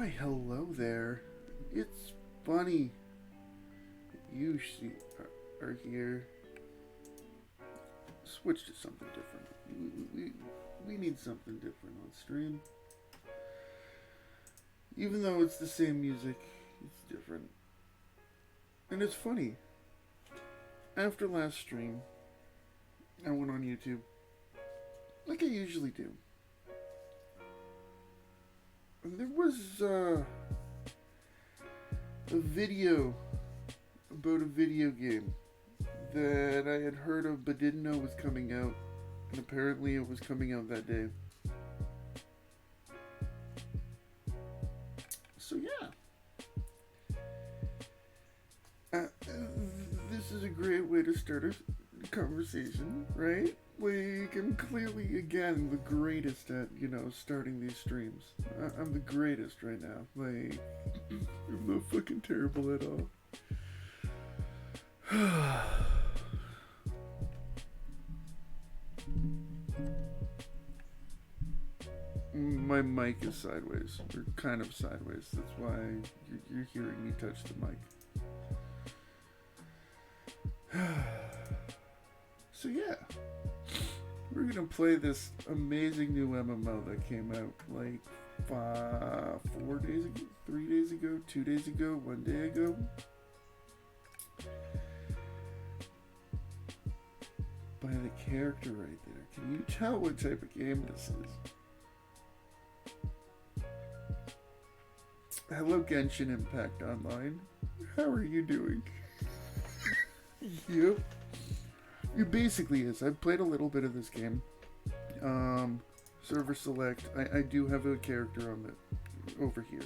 Why, hello there. It's funny you are here. Switch to something different. We need something different on stream. Even though it's the same music, it's different. And it's funny. After last stream, I went on YouTube, like I usually do. And there was a video about a video game that I had heard of but didn't know was coming out. And apparently it was coming out that day. So yeah. This is a great way to start a conversation, right? Like, I'm clearly, again, the greatest at, starting these streams. I'm the greatest right now. Like, I'm not fucking terrible at all. My mic is sideways, or kind of sideways. That's why you're hearing me touch the mic. So yeah, we're gonna play this amazing new MMO that came out like 4 days ago, 3 days ago, 2 days ago, 1 day ago. By the character right there. Can you tell what type of game this is? Hello Genshin Impact Online. How are you doing? Yep. It basically is. I've played a little bit of this game. Server select. I do have a character on the over here.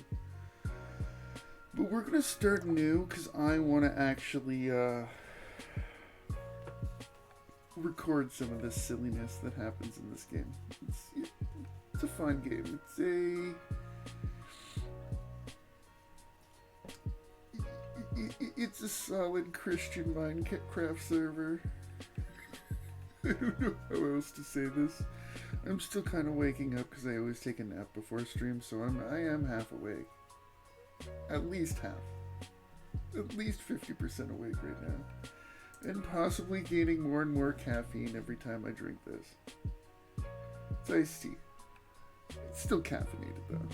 But we're gonna start new because I want to actually record some of this silliness that happens in this game. It's a fun game. It's a solid Christian Minecraft server. I don't know how else to say this. I'm still kind of waking up because I always take a nap before stream, so I am half awake. At least half. At least 50% awake right now. And possibly gaining more and more caffeine every time I drink this. It's iced tea. It's still caffeinated though.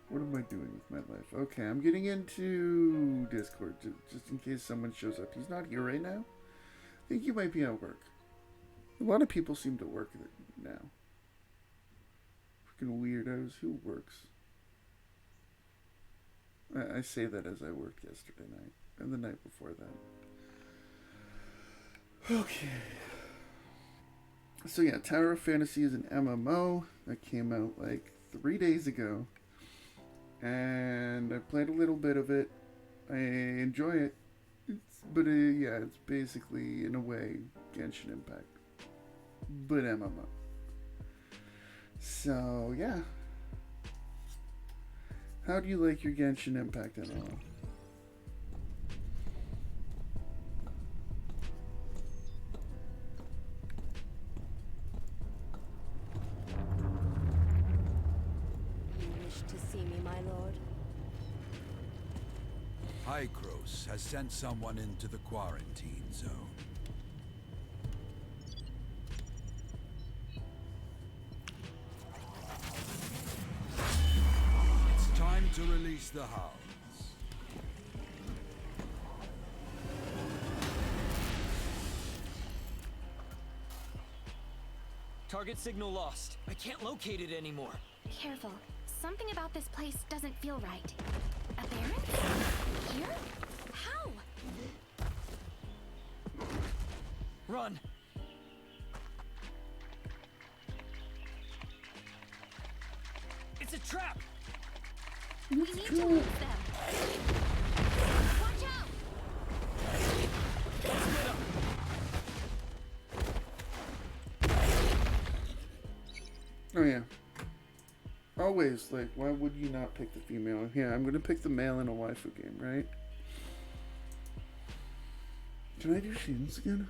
What am I doing with my life? Okay, I'm getting into Discord just in case someone shows up. He's not here right now. I think he might be at work. A lot of people seem to work now. Freaking weirdos. Who works? I say that as I worked yesterday night. And the night before that. Okay. So yeah, Tower of Fantasy is an MMO that came out like 3 days ago. And I played a little bit of it. I enjoy it. It's basically, in a way, Genshin Impact. But MMO. So, yeah. How do you like your Genshin Impact MMO? Hykros has sent someone into the quarantine zone. It's time to release the hounds. Target signal lost. I can't locate it anymore. Careful. Something about this place doesn't feel right. A Baron? Here? How? Run! It's a trap! We need to lose them. Watch out! Split up! Oh yeah. Always, like, why would you not pick the female? Yeah, I'm gonna pick the male in a waifu game, right? Can I do sheenskin?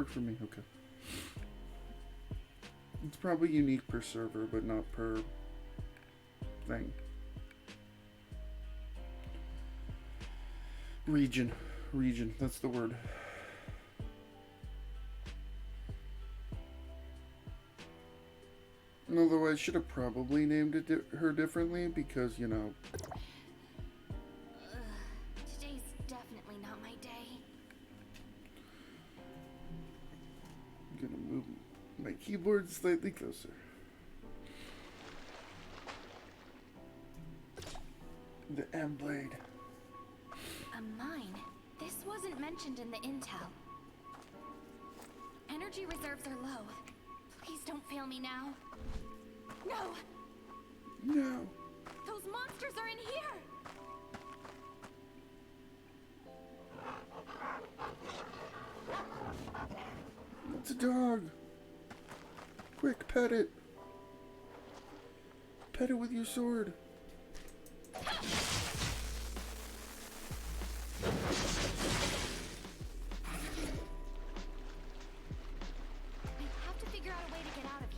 work for me. Okay. It's probably unique per server, but not per thing. Region. Region. That's the word. Although I should have probably named it her differently because, you know. Today's definitely not my day. I'm gonna move my keyboard slightly closer. The M blade. A mine? This wasn't mentioned in the intel. Energy reserves are low. Please don't fail me now. No! No. Those monsters are in here! It's a dog. Quick, pet it. Pet it with your sword. I have to figure out a way to get out of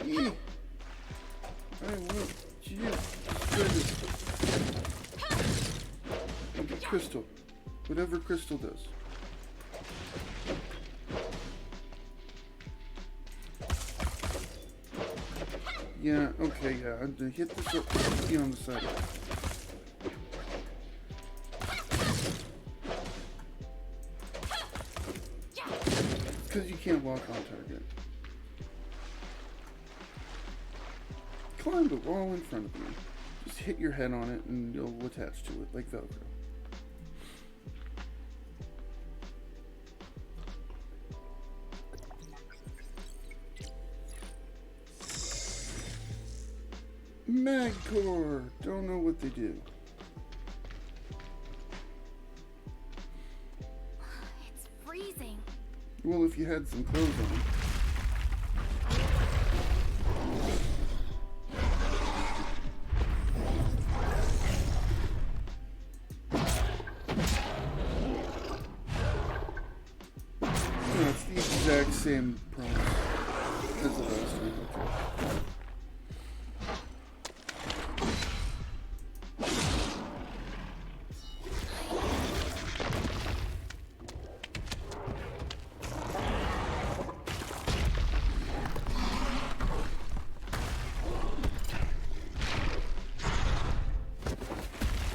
here. I will. Get crystal. Whatever crystal does. Yeah, okay, yeah. I'm gonna hit this up on the side. Because you can't walk on target. Climb the wall in front of you. Just hit your head on it and you'll attach to it like Velcro. Magcore! Don't know what they do. It's freezing. Well, if you had some clothes on. No, it's the exact same problem as the last one. Okay.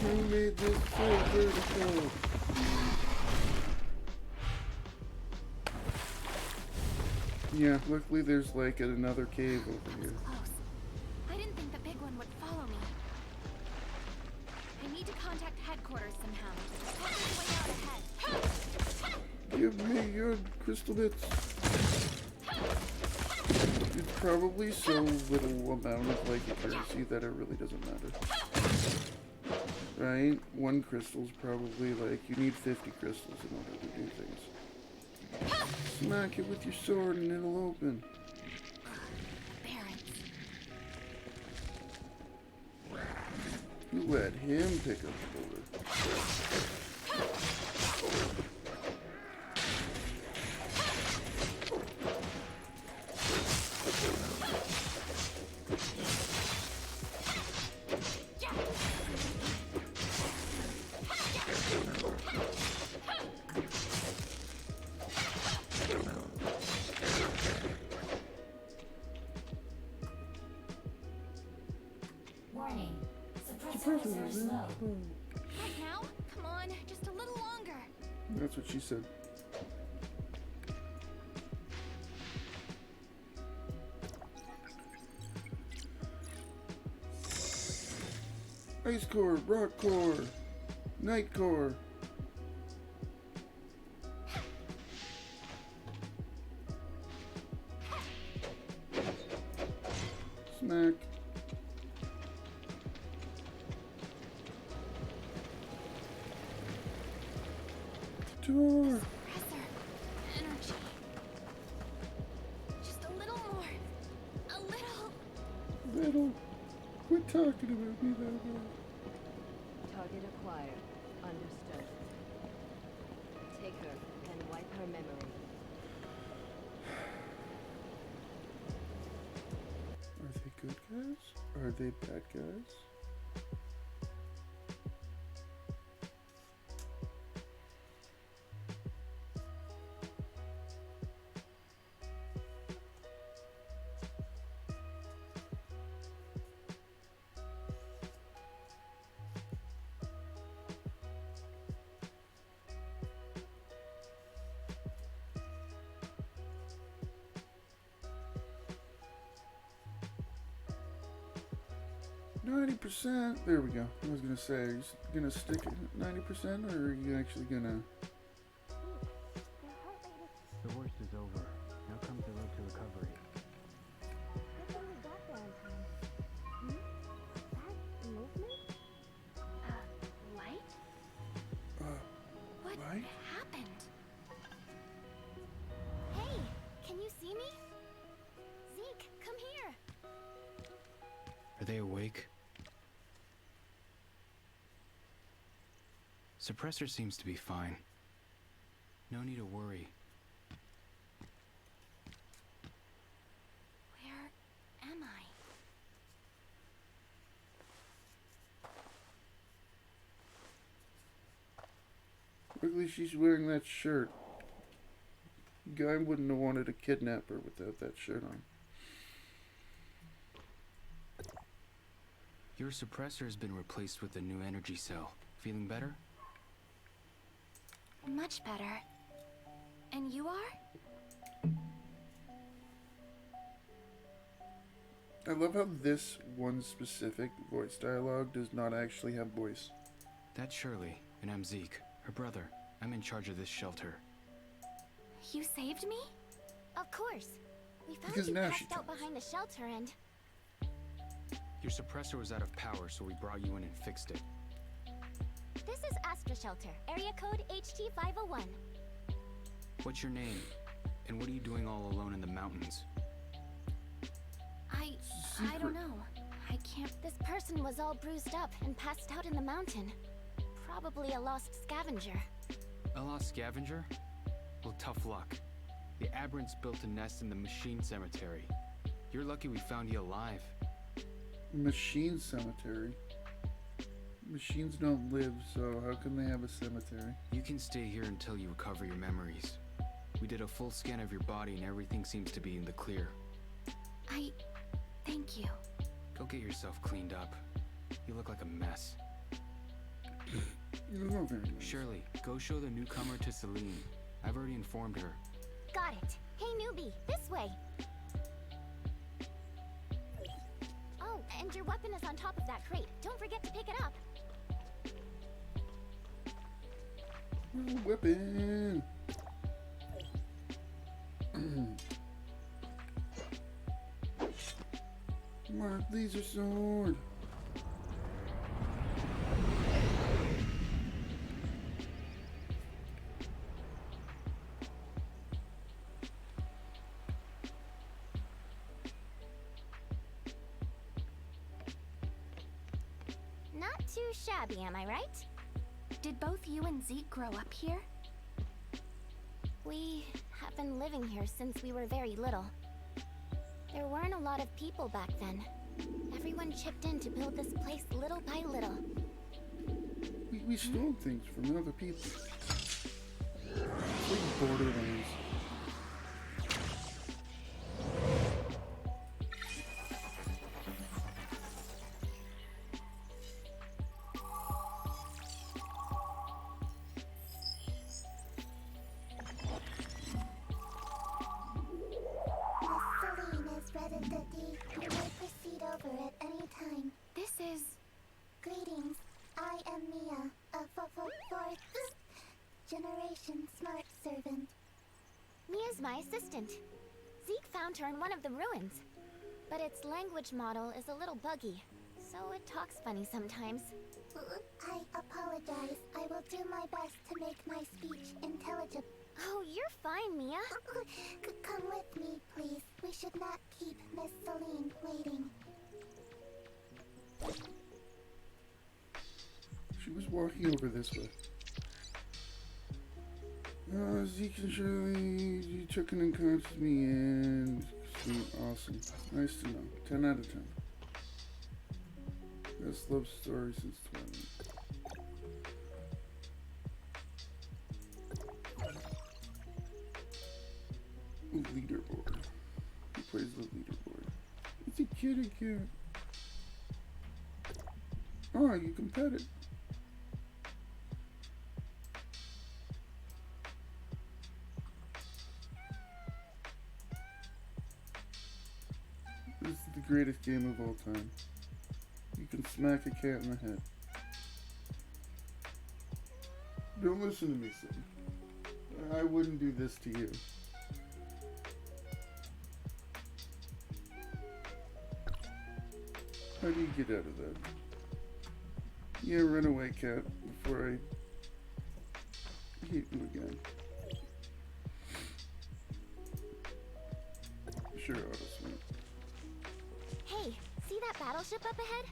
Who made this so vertical? Yeah, luckily there's like another cave over here. Close. I didn't think the big one would follow me. I need to contact headquarters somehow. Probably way out ahead. Give me your crystal bits. It's probably so little amount of like accuracy that it really doesn't matter. Right? One crystal's probably like, you need 50 crystals in order to do things. Smack it with your sword and it'll open. Barrens. You let him pick up the boulder. Warning. Suppressor reserves low. Right now? Come on, just a little longer. That's what she said. Ice core, rock core, night core. Smack. Door. Suppressor. Energy. Just a little more. A little. Little. Quit talking about me that way. Target acquired. Understood. Take her and wipe her memory. Are they good guys? Are they bad guys? %. There we go. I was gonna say, are you gonna stick it at 90%, or are you actually gonna? The worst is over. Now comes the road to recovery. Light? What Light? happened? Hey, can you see me? Zeke, come here. Are they awake? Suppressor seems to be fine. No need to worry. Where am I? Luckily, she's wearing that shirt. Guy wouldn't have wanted to kidnap her without that shirt on. Your suppressor has been replaced with a new energy cell. Feeling better? Much better. And you are? I love how this one specific voice dialogue does not actually have voice. That's Shirley, and I'm Zeke, her brother. I'm in charge of this shelter. You saved me? Of course. We found Because you now she passed out tells. behind the shelter and... Your suppressor was out of power, so we brought you in and fixed it. This is Astra Shelter, area code HT501. What's your name? And what are you doing all alone in the mountains? I don't know. I can't. This person was all bruised up and passed out in the mountain. Probably a lost scavenger. A lost scavenger? Well, tough luck. The Aberrants built a nest in the machine cemetery. You're lucky we found you alive. Machine cemetery. Machines don't live, so how can they have a cemetery? You can stay here until you recover your memories. We did a full scan of your body and everything seems to be in the clear. Thank you. Go get yourself cleaned up. You look like a mess. You look very nice. Shirley, go show the newcomer to Celine. I've already informed her. Got it. Hey, newbie, this way. Oh, and your weapon is on top of that crate. Don't forget to pick it up. Weapon. Mark laser sword. Not too shabby, am I right? Did both you and Zeke grow up here? We have been living here since we were very little. There weren't a lot of people back then. Everyone chipped in to build this place little by little. We stole things from other people. It's like Borderlands. Miss Celine has read it the deed. You may proceed over at any time. This is... Greetings. I am Mia, a fourth generation smart servant. Mia's my assistant. Zeke found her in one of the ruins, but its language model is a little buggy, so it talks funny sometimes. I apologize. I will do my best to make my speech intelligible. Oh, you're fine, Mia. Come with me, please. We should not keep Miss Celine waiting. She was walking over this way. Zeke and Shirley, you took and encouraged me and sweet, awesome. Nice to know. 10 out of 10. Best love story since Twilight. Leaderboard. Who plays the leaderboard? It's a kitty cat. Oh, you can pet it. This is the greatest game of all time. You can smack a cat in the head. Don't listen to me, Sid. I wouldn't do this to you. How do you get out of that? Yeah, run away, cat, before I hit you again. Sure, Autosweep. Hey, see that battleship up ahead?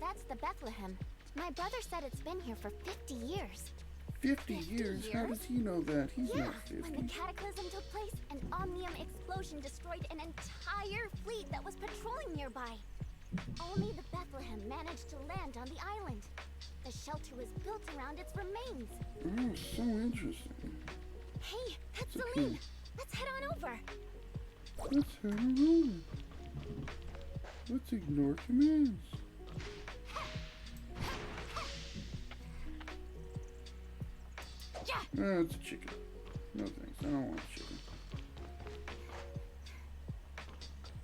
That's the Bethlehem. My brother said it's been here for 50 years. 50 years? How does he know that? He's Yeah, not when 50. the cataclysm took place, an omnium explosion destroyed an entire fleet that was patrolling nearby. Only the Bethlehem managed to land on the island. The shelter was built around its remains. Oh, so interesting. Hey, that's It's Celine. okay. Let's head on over. Let's head on. Let's ignore commands. Oh, it's a chicken. No thanks, I don't want chicken.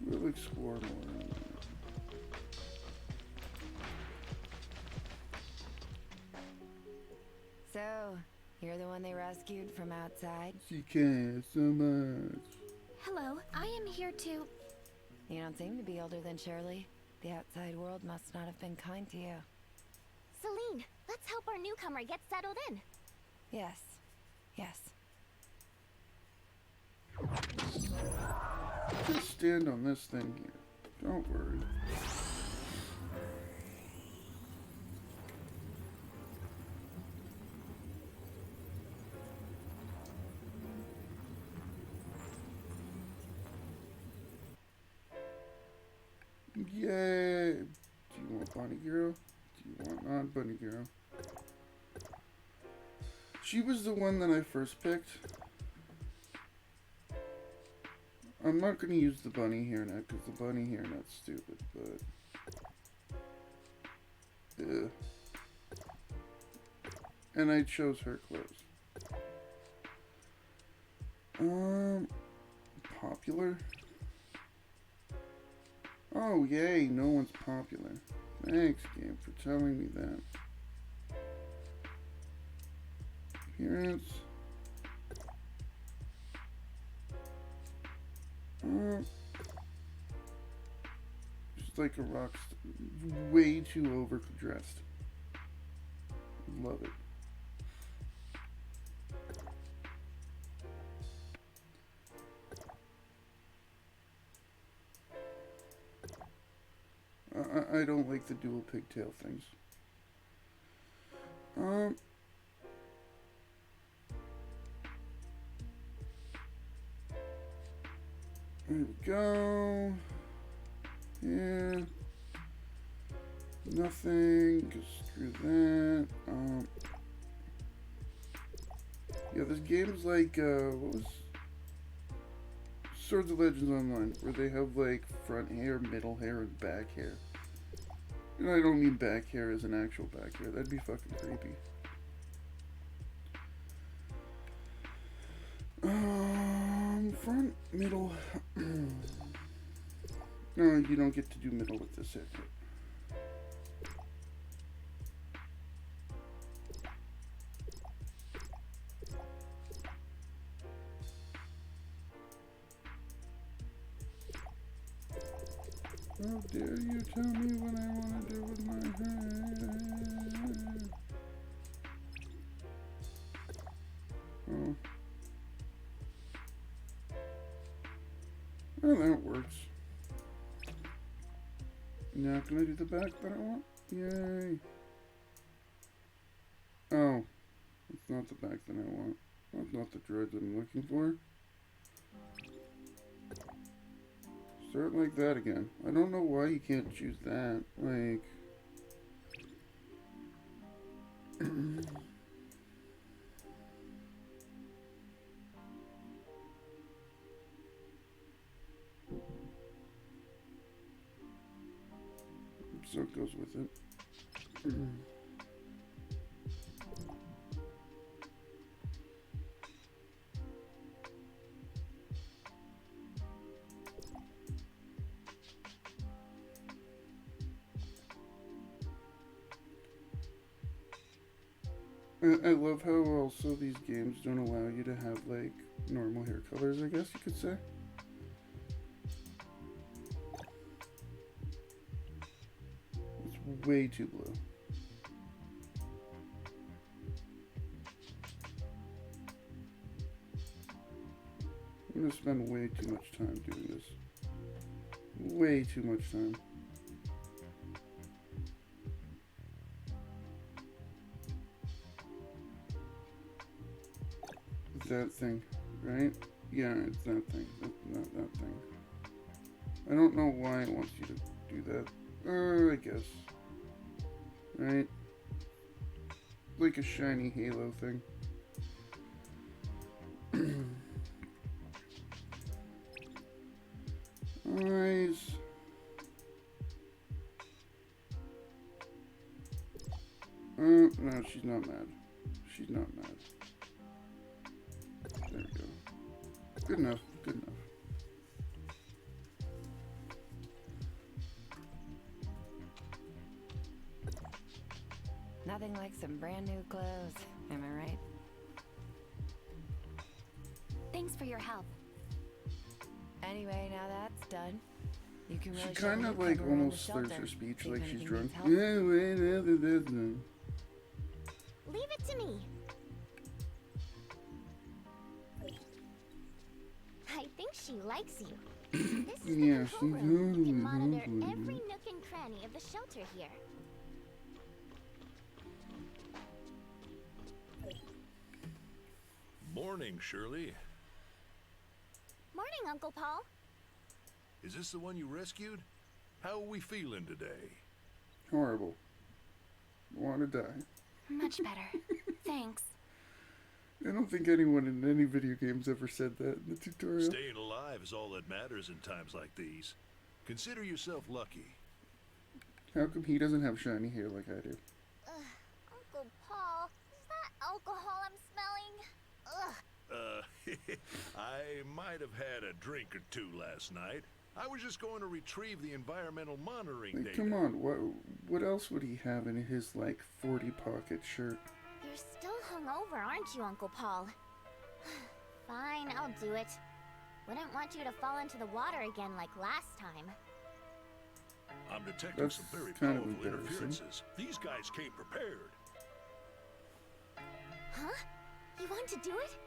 We'll explore more on that. So, you're the one they rescued from outside? She cares so much. Hello, I am here to... You don't seem to be older than Shirley. The outside world must not have been kind to you. Celine, let's help our newcomer get settled in. Yes. Yes. Just stand on this thing here. Don't worry. Yay! Do you want Bunny Girl? Do you want non-Bunny Girl? She was the one that I first picked. I'm not going to use the bunny hairnet because the bunny hairnet's stupid, but... And I chose her clothes. Popular? Oh, yay, no one's popular. Thanks, game, for telling me that. Appearance. Just like a rock star. Way too overdressed. Love it. I don't like the dual pigtail things. There we go. Yeah. Nothing. Just screw that. Yeah, this game's like, what was Swords of Legends Online, where they have like front hair, middle hair, and back hair. And I don't mean back hair as an actual back hair. That'd be fucking creepy. Front, middle. No, you don't get to do middle with this haircut. How dare you tell me what I want to do with my hair? Oh. Oh, that works. Now can I do the back that I want? Yay. It's not the back that I want. That's not the droid that I'm looking for. Start like that again. I don't know why you can't choose that. Like... So it goes with it. I love how also these games don't allow you to have like normal hair colors, I guess you could say. It's way too blue. I'm gonna spend way too much time doing this. Way too much time. It's that thing, right? Yeah, it's that thing. That's not that thing. I don't know why it wants you to do that. I guess. Right? Like a shiny halo thing. Eyes. No, she's not mad. She's not mad. There we go. Good enough. Good enough. Nothing like some brand new clothes. Am I right? Thanks for your help. Anyway, now that's done. You can really She kind of like almost slurs her speech like she's drunk. Help. Yeah, wait, no. Leave it to me. I think she likes you. This is the Yeah, control she's room. You can totally monitor lovely. every nook and cranny of the shelter here. Morning, Shirley. Morning, Uncle Paul. Is this the one you rescued? How are we feeling today? Horrible. Want to die. Much better. Thanks. I don't think anyone in any video games ever said that in the tutorial. Staying alive is all that matters in times like these. Consider yourself lucky. How come he doesn't have shiny hair like I do? Uncle Paul, is that alcohol I'm smelling? Ugh. I might have had a drink or two last night. I was just going to retrieve the environmental monitoring Like, data. come on, what else would he have in his, like, 40 pocket shirt? You're still hungover, aren't you, Uncle Paul? Fine, I'll do it. Wouldn't want you to fall into the water again like last time. I'm detecting That's some very kind of powerful embarrassing. interferences. These guys came prepared. Huh? You want to do it?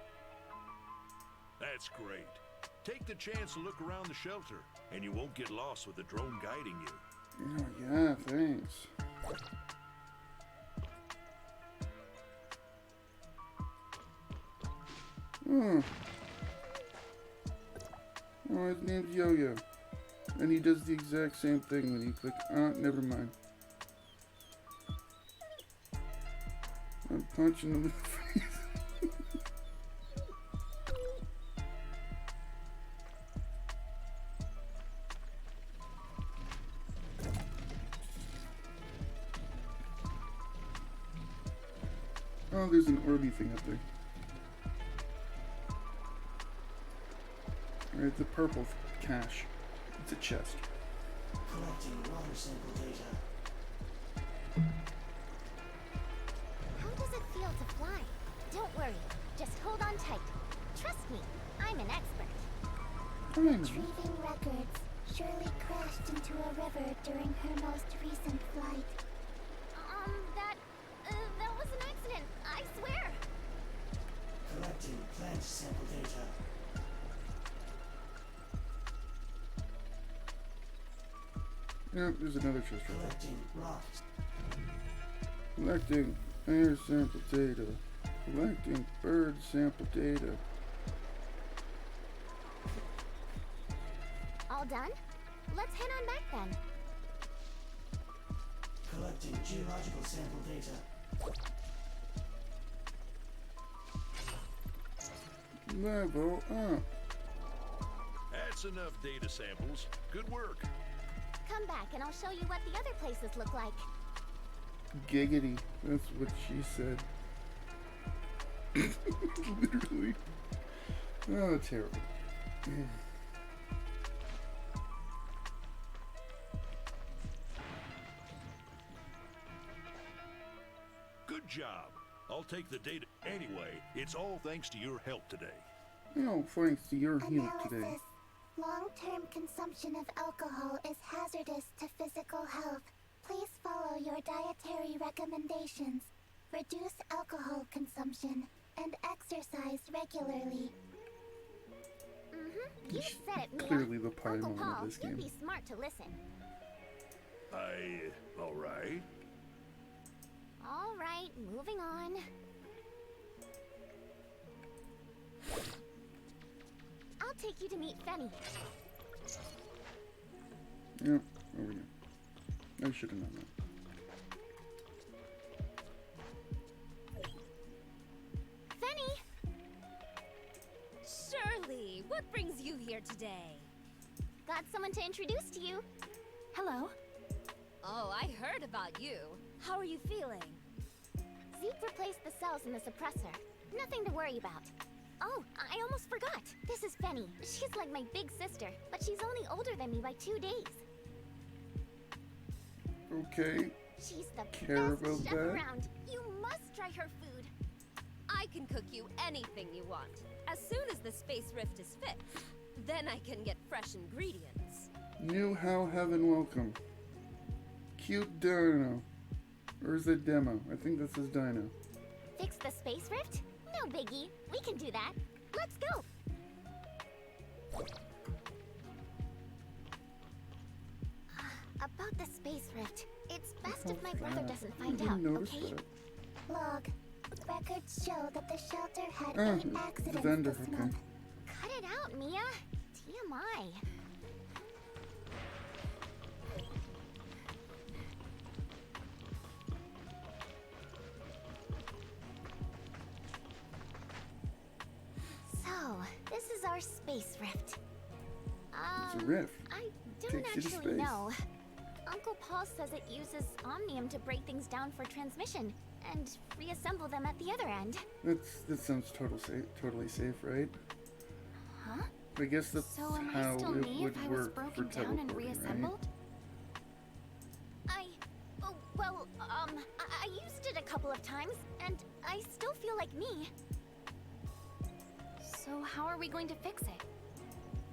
That's great. Take the chance to look around the shelter, and you won't get lost with the drone guiding you. Oh, yeah, thanks. Oh. Oh, his name's Yo-Yo. And he does the exact same thing when you click... never mind. I'm punching him in the face. Oh, there's an Orby thing up there. Alright, the purple cache. It's a chest. Collecting water sample data. How does it feel to fly? Don't worry. Just hold on tight. Trust me, I'm an expert. Retrieving records. Shirley crashed into a river during her most recent flight. That was an accident, I swear. Collecting plant sample data. Yep, there's another chest right Collecting rocks. there. Collecting air sample data. Collecting bird sample data. All done? Let's head on back then. Collecting geological sample data. Level up. That's enough data samples. Good work. Come back and I'll show you what the other places look like. Giggity. That's what she said. Literally. Oh, terrible. Good job. I'll take the data. Anyway, it's all thanks to your help today. No, thanks to your help today. Analysis. Long-term consumption of alcohol is hazardous to physical health. Please follow your dietary recommendations. Reduce alcohol consumption and exercise regularly. You said it, Mia. Clearly the pie Uncle moment Paul, of this you'd game. be smart to listen. All right. All right, moving on. I'll take you to meet Fenny. Yep, over here. I should have known that. Fenny! Shirley, what brings you here today? Got someone to introduce to you. Hello. Oh, I heard about you. How are you feeling? Zeke replaced the cells in the suppressor. Nothing to worry about. Oh, I almost forgot. This is Fenny. She's like my big sister, but she's only older than me by 2 days. Okay. She's the Care best about chef that? around. You must try her food. I can cook you anything you want, as soon as the space rift is fixed. Then I can get fresh ingredients. New How Heaven Welcome. Cute Dino. Or is it Demo? I think this is Dino. Fix the space rift? No biggie. We can do that. Let's go. About the space rift. It's best if my brother doesn't find out, okay? Log. Records show that the shelter had 8 the accidents vendor, this okay. month. Cut it out, Mia. TMI. So, this is our space rift. It's a rift. I don't Takes you to actually space. know. Uncle Paul says it uses Omnium to break things down for transmission and reassemble them at the other end. That sounds totally safe, right? Huh? I guess that's So am how I still it me would if I was work for broken down and teleporting, right? reassembled? I used it a couple of times, and I still feel like me. So how are we going to fix it?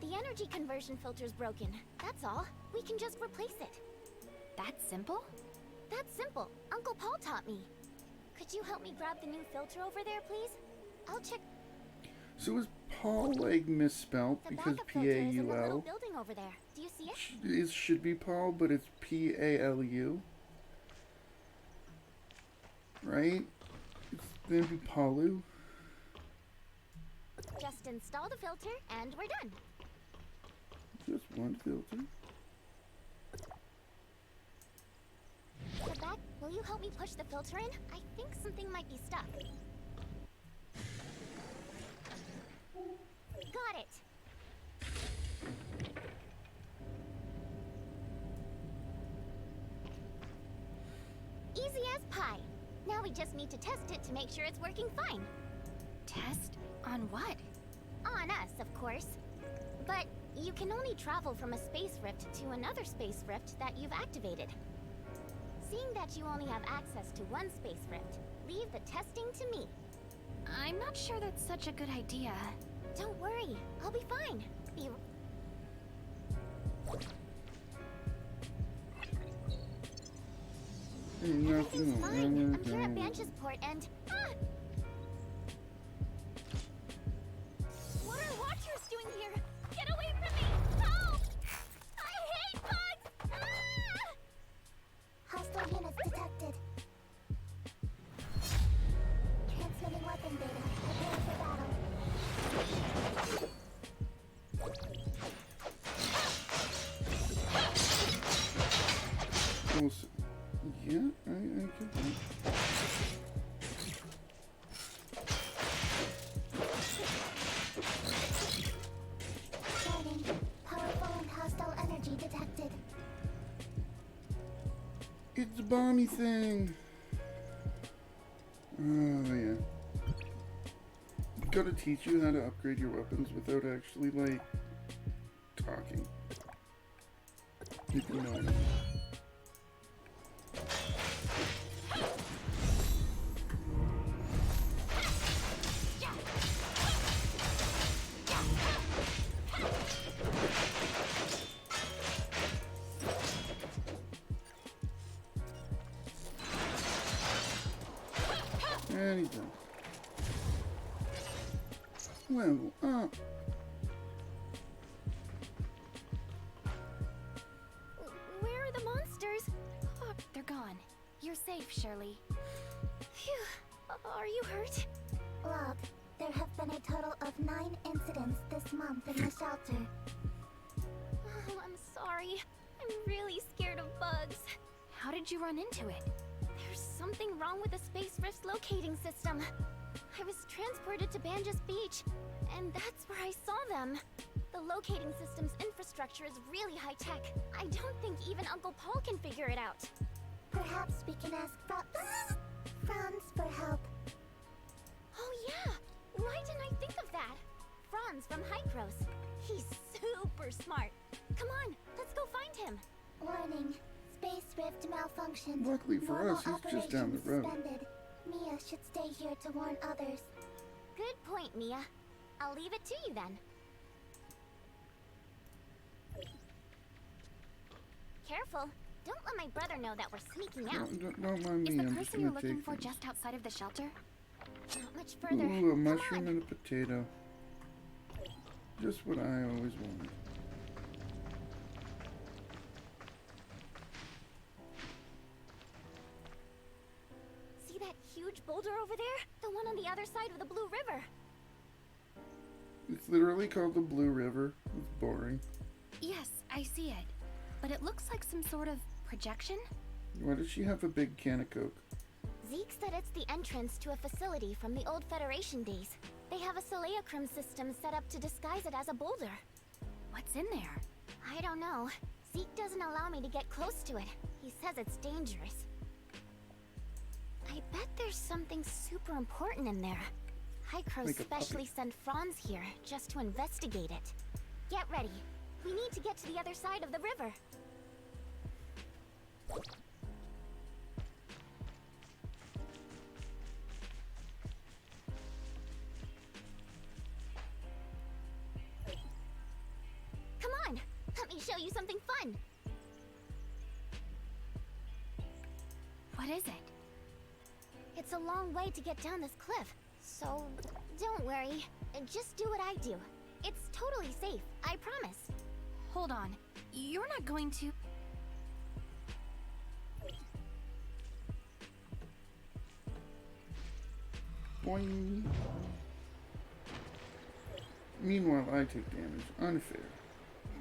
The energy conversion filter's broken, that's all. We can just replace it. That simple? That's simple. Uncle Paul taught me. Could you help me grab the new filter over there, please? I'll check. So is Paul like misspelt The because backup filter is in the little P-A-U-L? building over there. Do you see it? It should be Paul, but it's P-A-L-U. Right? It's then be Paulu. Just install the filter, and we're done. Just one filter. The back, will you help me push the filter in? I think something might be stuck. Got it. Easy as pie. Now we just need to test it to make sure it's working fine. Test? On what? On us, of course. But you can only travel from a space rift to another space rift that you've activated. Seeing that you only have access to one space rift, leave the testing to me. I'm not sure that's such a good idea. Don't worry, I'll be fine. Everything's fine. I'm here at Bansh's port and... What are Watchers doing here? Get away from me! Help! I hate bugs! Hostile units detected. Transmitting weapon We'll see. Yeah, I can. Warning. Powerful and hostile energy detected. It's a bomby thing. Oh yeah. Gotta teach you how to upgrade your weapons without actually like talking. If you know what I mean. And he's done. Level up. Where are the monsters? Oh, they're gone. You're safe, Shirley. Phew. Are you hurt? Log. There have been a total of 9 incidents this month in the shelter. Oh, I'm sorry. I'm really scared of bugs. How did you run into it? There's something wrong with the Space Rift's locating system. I was transported to Banjas Beach, and that's where I saw them. The locating system's infrastructure is really high-tech. I don't think even Uncle Paul can figure it out. Perhaps we can ask Franz for help. Oh yeah! Why didn't I think of that? Franz from Hycros. He's super smart. Come on, let's go find him. Warning. Space Rift malfunctioned. Luckily for Normal us, he's just down the operations road. suspended. Mia should stay here to warn others. Good point, Mia. I'll leave it to you then. Careful. Don't let my brother know that we're sneaking out. Don't mind Is me, the I'm just person you're gonna looking take for these. just outside of the shelter? Not much further. Ooh, a Come mushroom on. and a potato. Just what I always wanted. See that huge boulder over there? The one on the other side of the Blue River. It's literally called the Blue River. It's boring. Yes, I see it. But it looks like some sort of projection? Why does she have a big can of Coke? Zeke said it's the entrance to a facility from the old Federation days. They have a Saleacrim system set up to disguise it as a boulder. What's in there? I don't know. Zeke doesn't allow me to get close to it. He says it's dangerous. I bet there's something super important in there. Hycros Like a puppy. specially sent Franz here just to investigate it. Get ready. We need to get to the other side of the river. Come on, let me show you something fun. What is it? It's a long way to get down this cliff, so don't worry. Just do what I do. It's totally safe, I promise. Hold on. You're not going to... Boing. Meanwhile, I take damage. Unfair.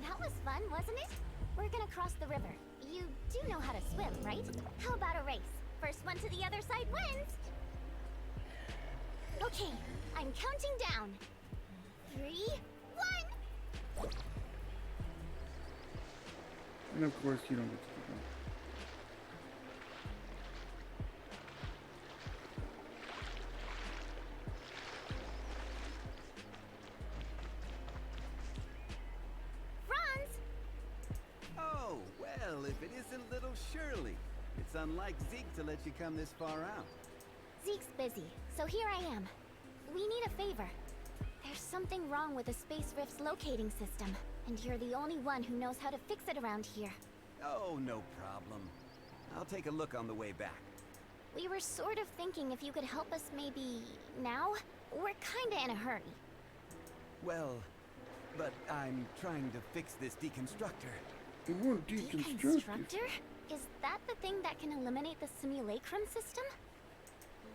That was fun, wasn't it? We're gonna cross the river. You do know how to swim, right? How about a race? First one to the other side wins! Okay, I'm counting down. 3, 1! And of course, you don't get to do that. Franz! Oh, well, if it isn't little Shirley. It's unlike Zeke to let you come this far out. Zeke's busy, so here I am. We need a favor. There's something wrong with the Space Rift's locating system, and you're the only one who knows how to fix it around here. Oh, no problem. I'll take a look on the way back. We were sort of thinking if you could help us maybe now? We're kinda in a hurry. Well, but I'm trying to fix this deconstructor. It won't deconstruct. Deconstructor? Is that the thing that can eliminate the simulacrum system?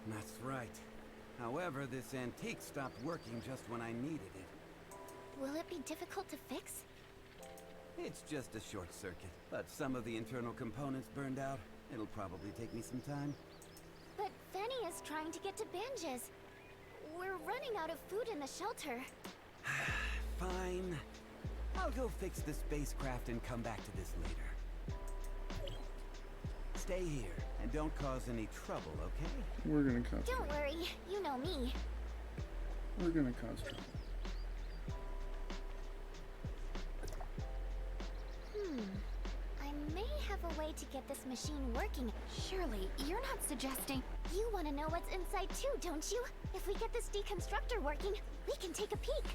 That's right. However, this antique stopped working just when I needed it. Will it be difficult to fix? It's just a short circuit, but some of the internal components burned out. It'll probably take me some time. But Fanny is trying to get to Banges. We're running out of food in the shelter. Fine. I'll go fix the spacecraft and come back to this later. Stay here, and don't cause any trouble, okay? We're gonna cause Don't trouble. worry, you know me. We're gonna cause trouble. I may have a way to get this machine working. Surely, you're not suggesting... You want to know what's inside too, don't you? If we get this deconstructor working, we can take a peek.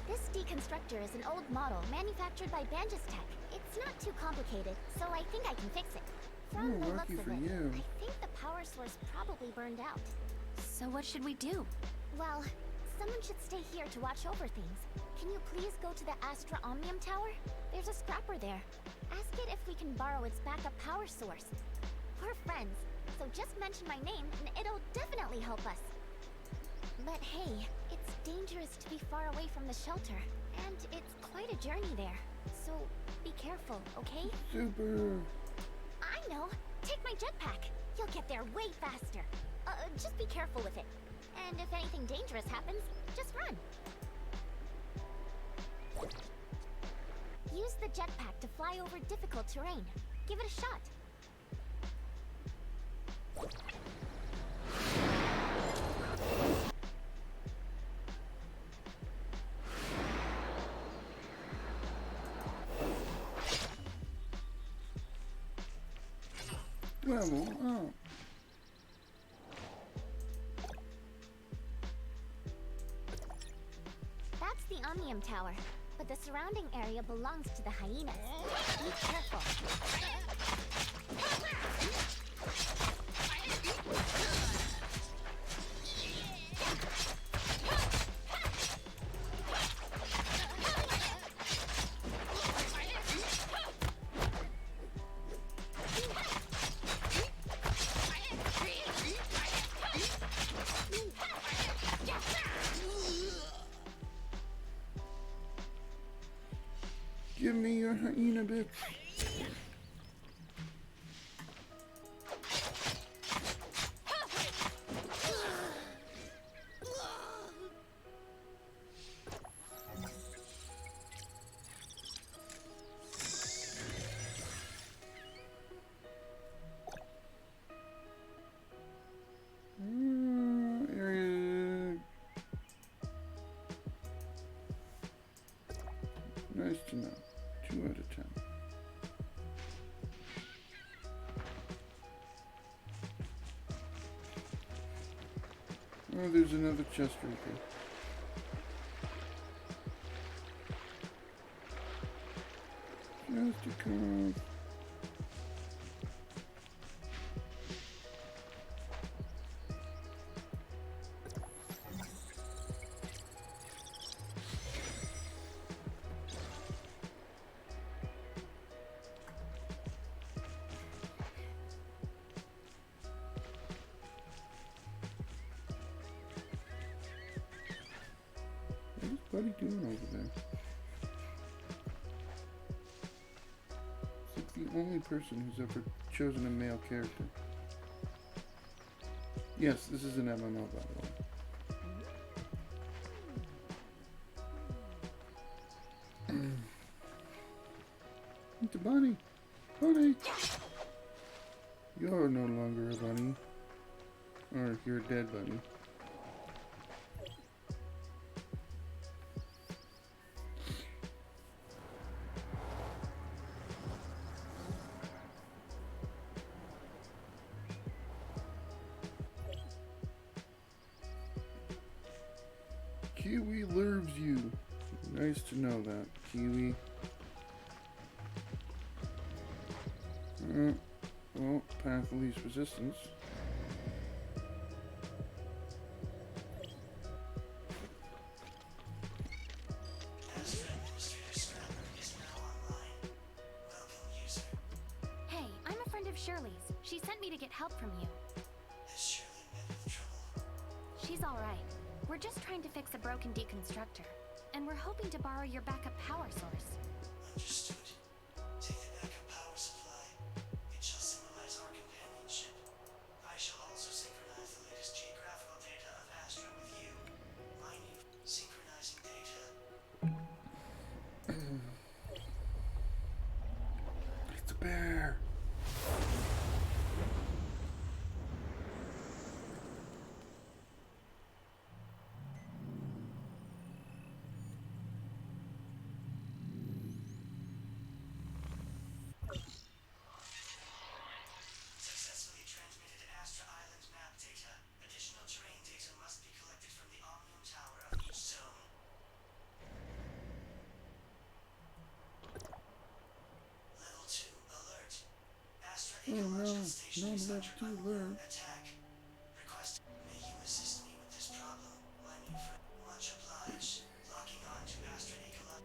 This deconstructor is an old model manufactured by Banges Tech. It's not too complicated, so I think I can fix it. From Oh, the lucky looks of for it, you. I think the power source probably burned out. So what should we do? Well, someone should stay here to watch over things. Can you please go to the Astra Omnium Tower? There's a scrapper there. Ask it if we can borrow its backup power source. We're friends, so just mention my name and it'll definitely help us. But hey, it's dangerous to be far away from the shelter, and it's quite a journey there. So be careful, okay? Super. I know! Take my jetpack! You'll get there way faster. Just be careful with it. And if anything dangerous happens, just run. Use the jetpack to fly over difficult terrain. Give it a shot. Level up. That's the Omnium Tower, but the surrounding area belongs to the hyenas. Be careful. Give me your hyena bits. Area. Nice to know. 2 out of 10. Oh, there's another chest right there. Just to come. What is Buddy doing over there? It's like the only person who's ever chosen a male character. Yes, this is an MMO, by the way. It's a bunny! Bunny! You're no longer a bunny. Or you're a dead bunny. Kiwi lures you. Nice to know that, Kiwi. Well, path of least resistance. Hey, I'm a friend of Shirley's. She sent me to get help from you. Has Shirley been in trouble? She's alright. We're just trying to fix a broken deconstructor. And we're hoping to borrow your backup power source. Understood. Oh no, not left to learn. Attack. Request. May you assist me with this problem. Much obliged. Locking on to Astronicola.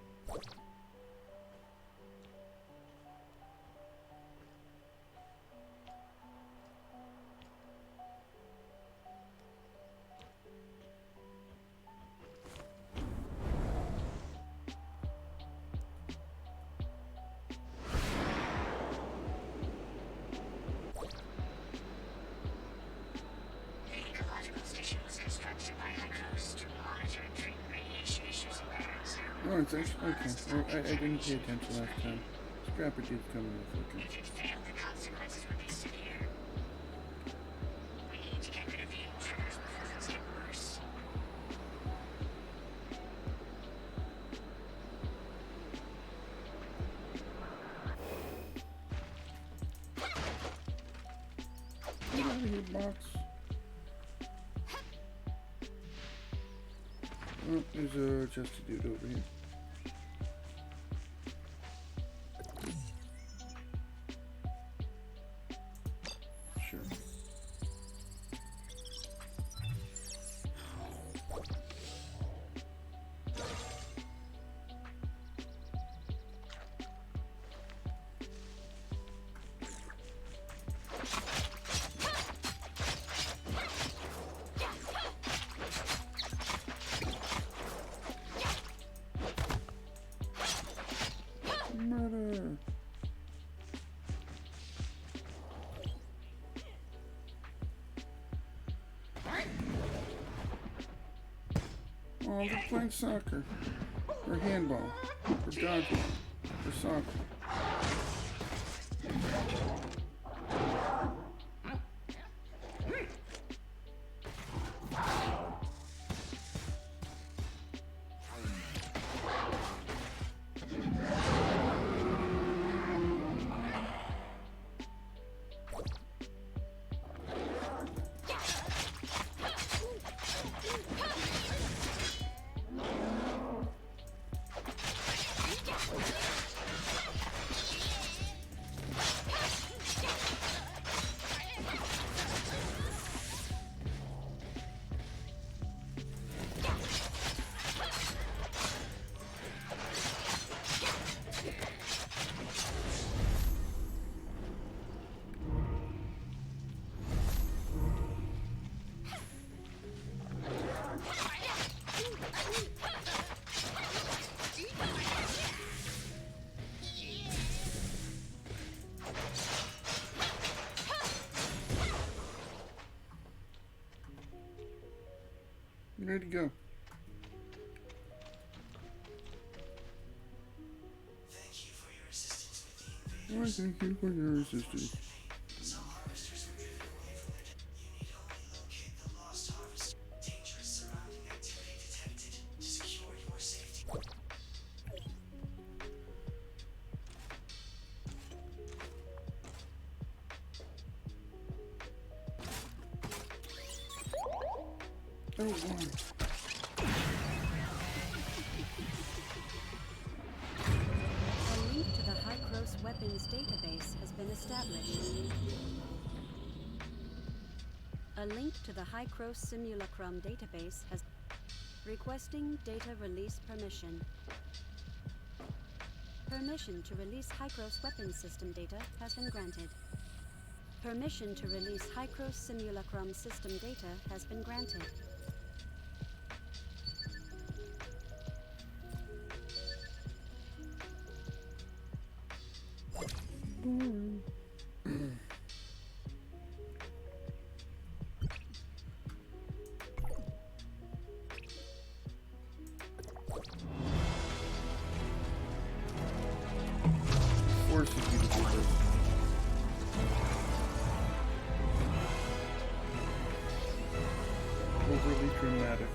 The ecological station was constructed by Hydros to monitor and treat radiation issues in Paris. Oh, it's actually okay. Oh, I didn't pay attention last time. Scrapper dude's coming with. Okay. If it failed, the consequences would be severe. We need to get rid of the intruders before things get worse. Get out of here, box. Oh, there's a chesty dude over here. Sure. Murder. Oh, they're playing soccer. Or handball. Or dodgeball. Or soccer. Ready to go. Thank you for your assistance with the invaders. Why, thank you for your assistance. Some harvesters were driven away from their You need only locate the lost harvest. Dangerous surrounding activity detected. To secure your safety. Oh, wow. A link to the Hykros weapons database has been established. A link to the Hykros Simulacrum database has... Requesting data release permission. Permission to release Hykros weapons system data has been granted. Permission to release Hykros Simulacrum system data has been granted. Forces you to do this. Overly dramatic.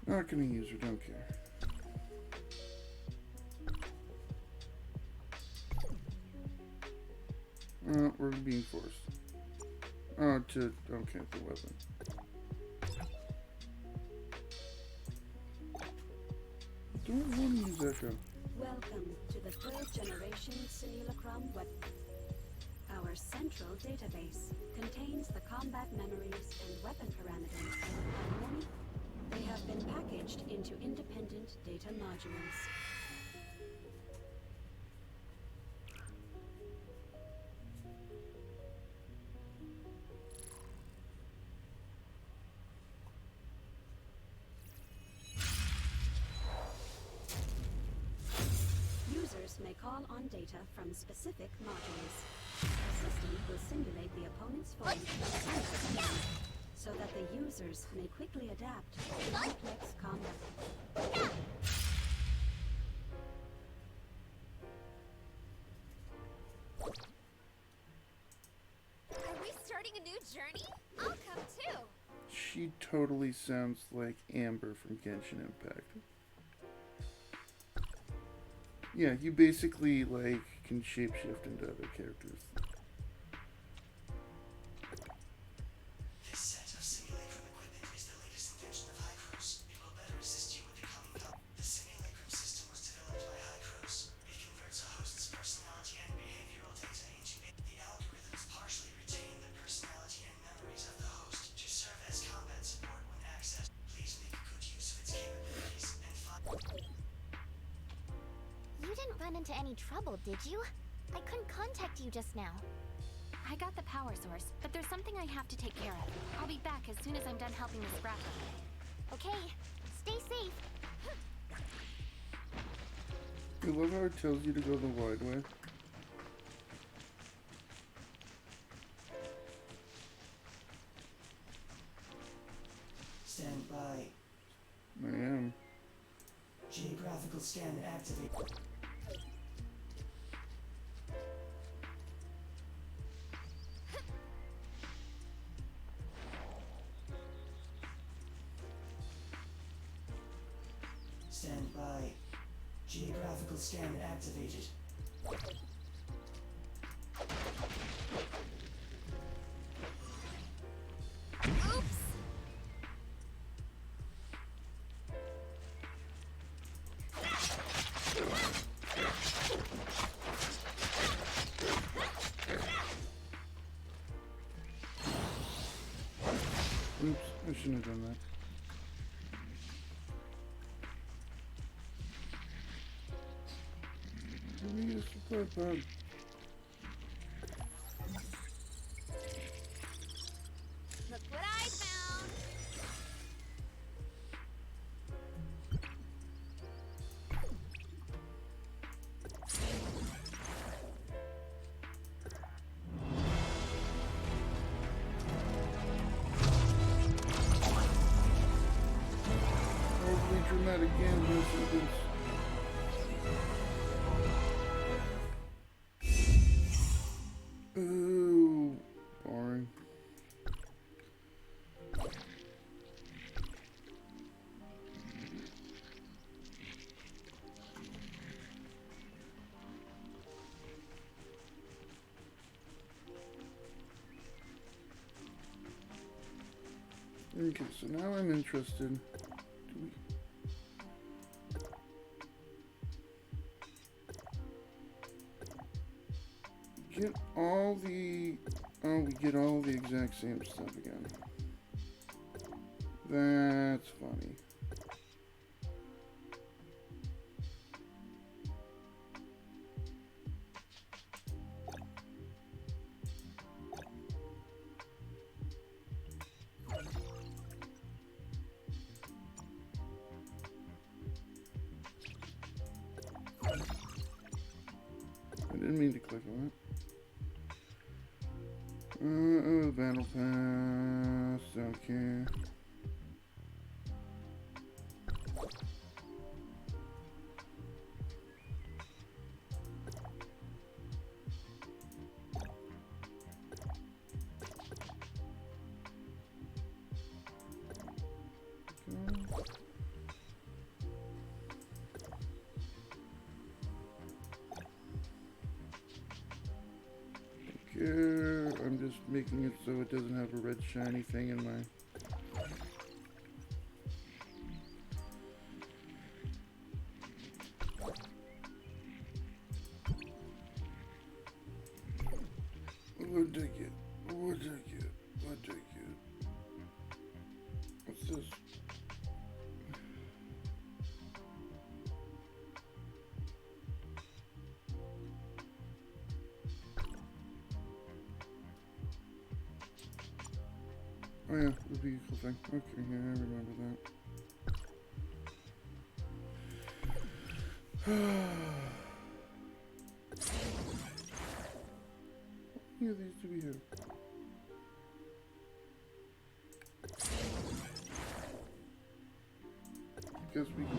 Not gonna use her, don't care. We're being forced. Oh, okay, the weapon. don't want to use that gun. Welcome to the third generation Simulacrum web. Our central database contains the combat memories and weapon parameters of many. They have been packaged into independent data modules. Users may call on data from specific modules. The system will simulate the opponent's form so that the users may quickly adapt to complex combat. Are we starting a new journey? I'll come too. She totally sounds like Amber from Genshin Impact. Yeah, you basically, like, can shapeshift into other characters. This set of simulacrum equipment is the latest invention of Hycros. It will better assist you with the coming up. The simulacrum system was developed by Hycros. It converts a host's personality and behavioral data into it. The algorithms partially retain the personality and memories of the host to serve as combat support when accessed. Please make good use of its capabilities and find... You didn't run into any trouble, did you? I couldn't contact you just now. I got the power source, but there's something I have to take care of. I'll be back as soon as I'm done helping Miss Braca. Okay, stay safe. I love how it tells you to go the wide way. Stand by. I am. Geographical scan activate. Stand by. Geographical scan activated. Oops! Oops, I shouldn't have done that. Let me use the support pod. Look what I found! Overly dramatic gameplay sequence. Ooh, boring. Okay, so now I'm interested. Get all the... Oh, we get all the exact same stuff again. That's funny. I didn't mean to click on it. Oh, battle pass, okay. I'm just making it so it doesn't have a red shiny thing in my... What did I get? What did I get? What did I get? What's this? Oh yeah, the vehicle thing. Okay, yeah, I remember that. How many of these do we have? I guess we can.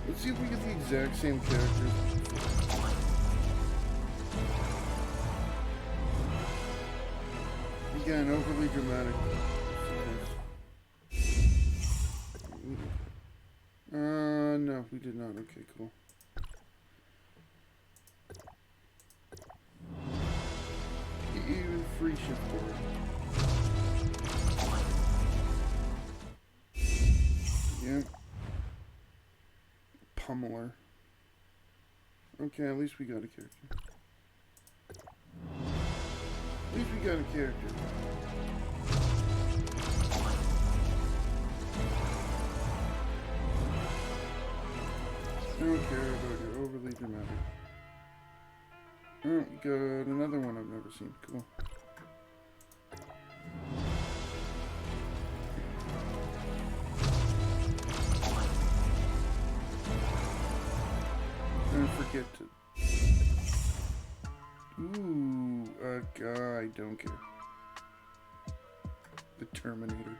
Let's see if we get the exact same characters. Again, overly dramatic. No, we did not. Okay, cool. Even free shift board. Yeah. Pummeler. Okay, at least we got a character. At least we got a character. I don't care about your overly dramatic. Oh, got another one I've never seen. Cool. Don't forget to. Ooh, a guy. Don't care. The Terminator.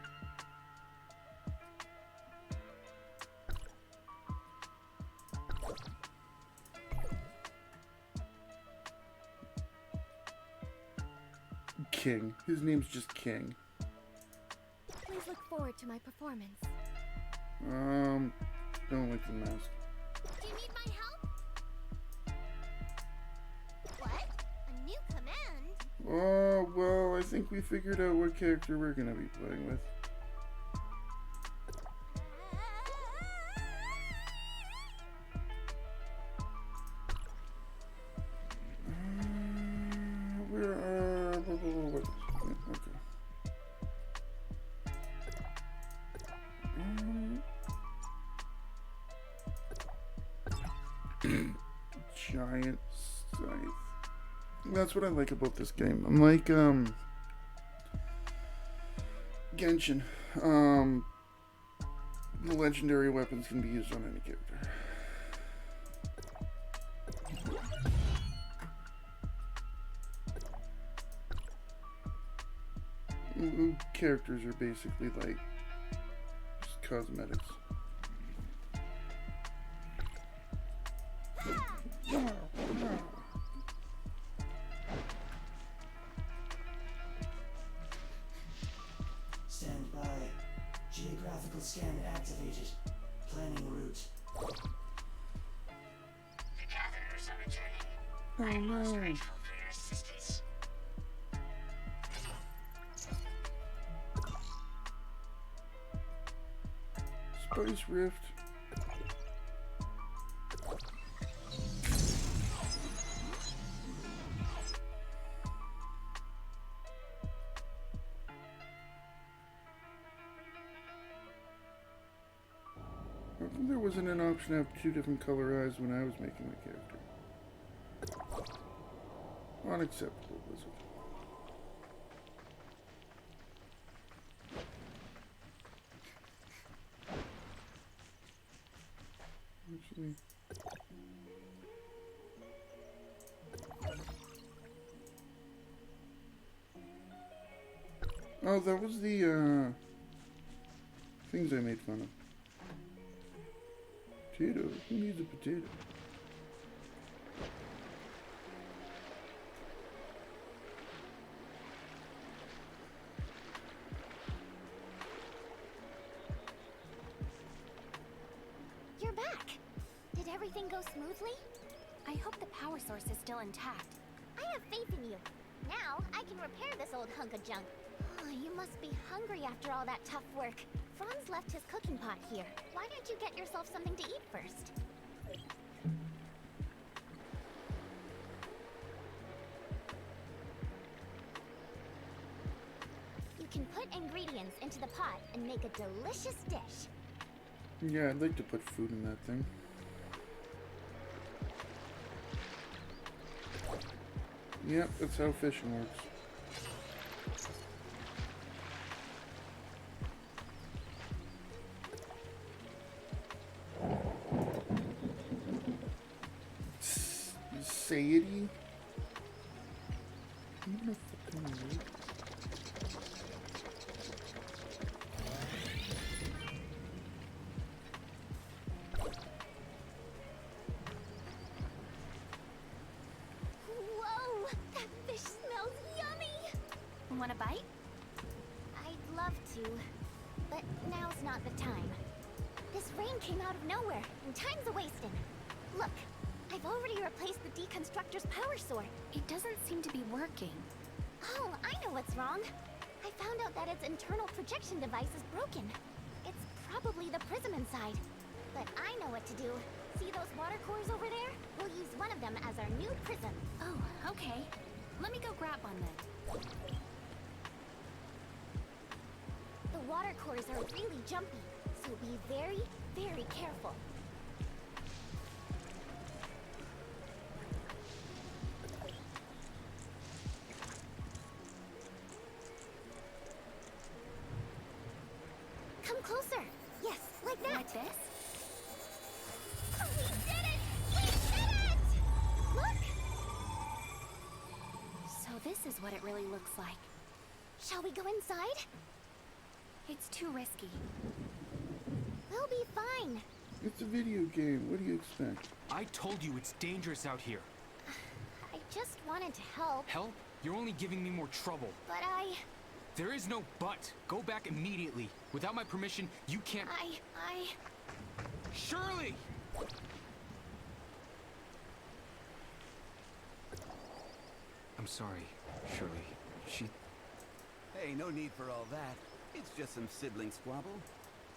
King. His name's just King. Please look forward to my performance. Don't like the mask. Do you need my help? What? A new command? Oh, well, I think we figured out what character we're gonna be playing with. Giant scythe. That's what I like about this game. Unlike Genshin, the legendary weapons can be used on any character. Characters are basically like just cosmetics. Stand by. Geographical scan activated. Planning route. The gatherers are returning. Oh I am most no. grateful for your assistance. Spice Rift. How come there wasn't an option to have 2 different color eyes when I was making my character? Unacceptable, Blizzard. Actually, oh, that was the things I made fun of. Potato? Who needs a potato? You're back. Did everything go smoothly? I hope the power source is still intact. I have faith in you. Now, I can repair this old hunk of junk. Oh, you must be hungry after all that tough work. Franz left his cooking pot here. Why don't you get yourself something to eat first? ingredients into the pot and make a delicious dish. Yeah, I'd like to put food in that thing. Yep, that's how fishing works. Sayedy? Even a fucking word. Whoa! That fish smells yummy! Want a bite? I'd love to, but now's not the time. This rain came out of nowhere, and time's a-wasting. Look, I've already replaced the deconstructor's power sword. It doesn't seem to be working. Oh, I know what's wrong. I found out that its internal projection device is broken. It's probably the prism inside. But I know what to do. See those water cores over there? We'll use one of them as our new prism. Oh, okay. Let me go grab one then. The water cores are really jumpy, so be very, very careful. Come closer. Yes, like that. Like this? Oh, we did it! We did it! Look! So this is what it really looks like. Shall we go inside? It's too risky. We'll be fine. It's a video game. What do you expect? I told you it's dangerous out here. I just wanted to help. Help? You're only giving me more trouble. But There is no but. Go back immediately. Without my permission, you can't... Shirley! I'm sorry, Shirley. Hey, no need for all that. It's just some sibling squabble.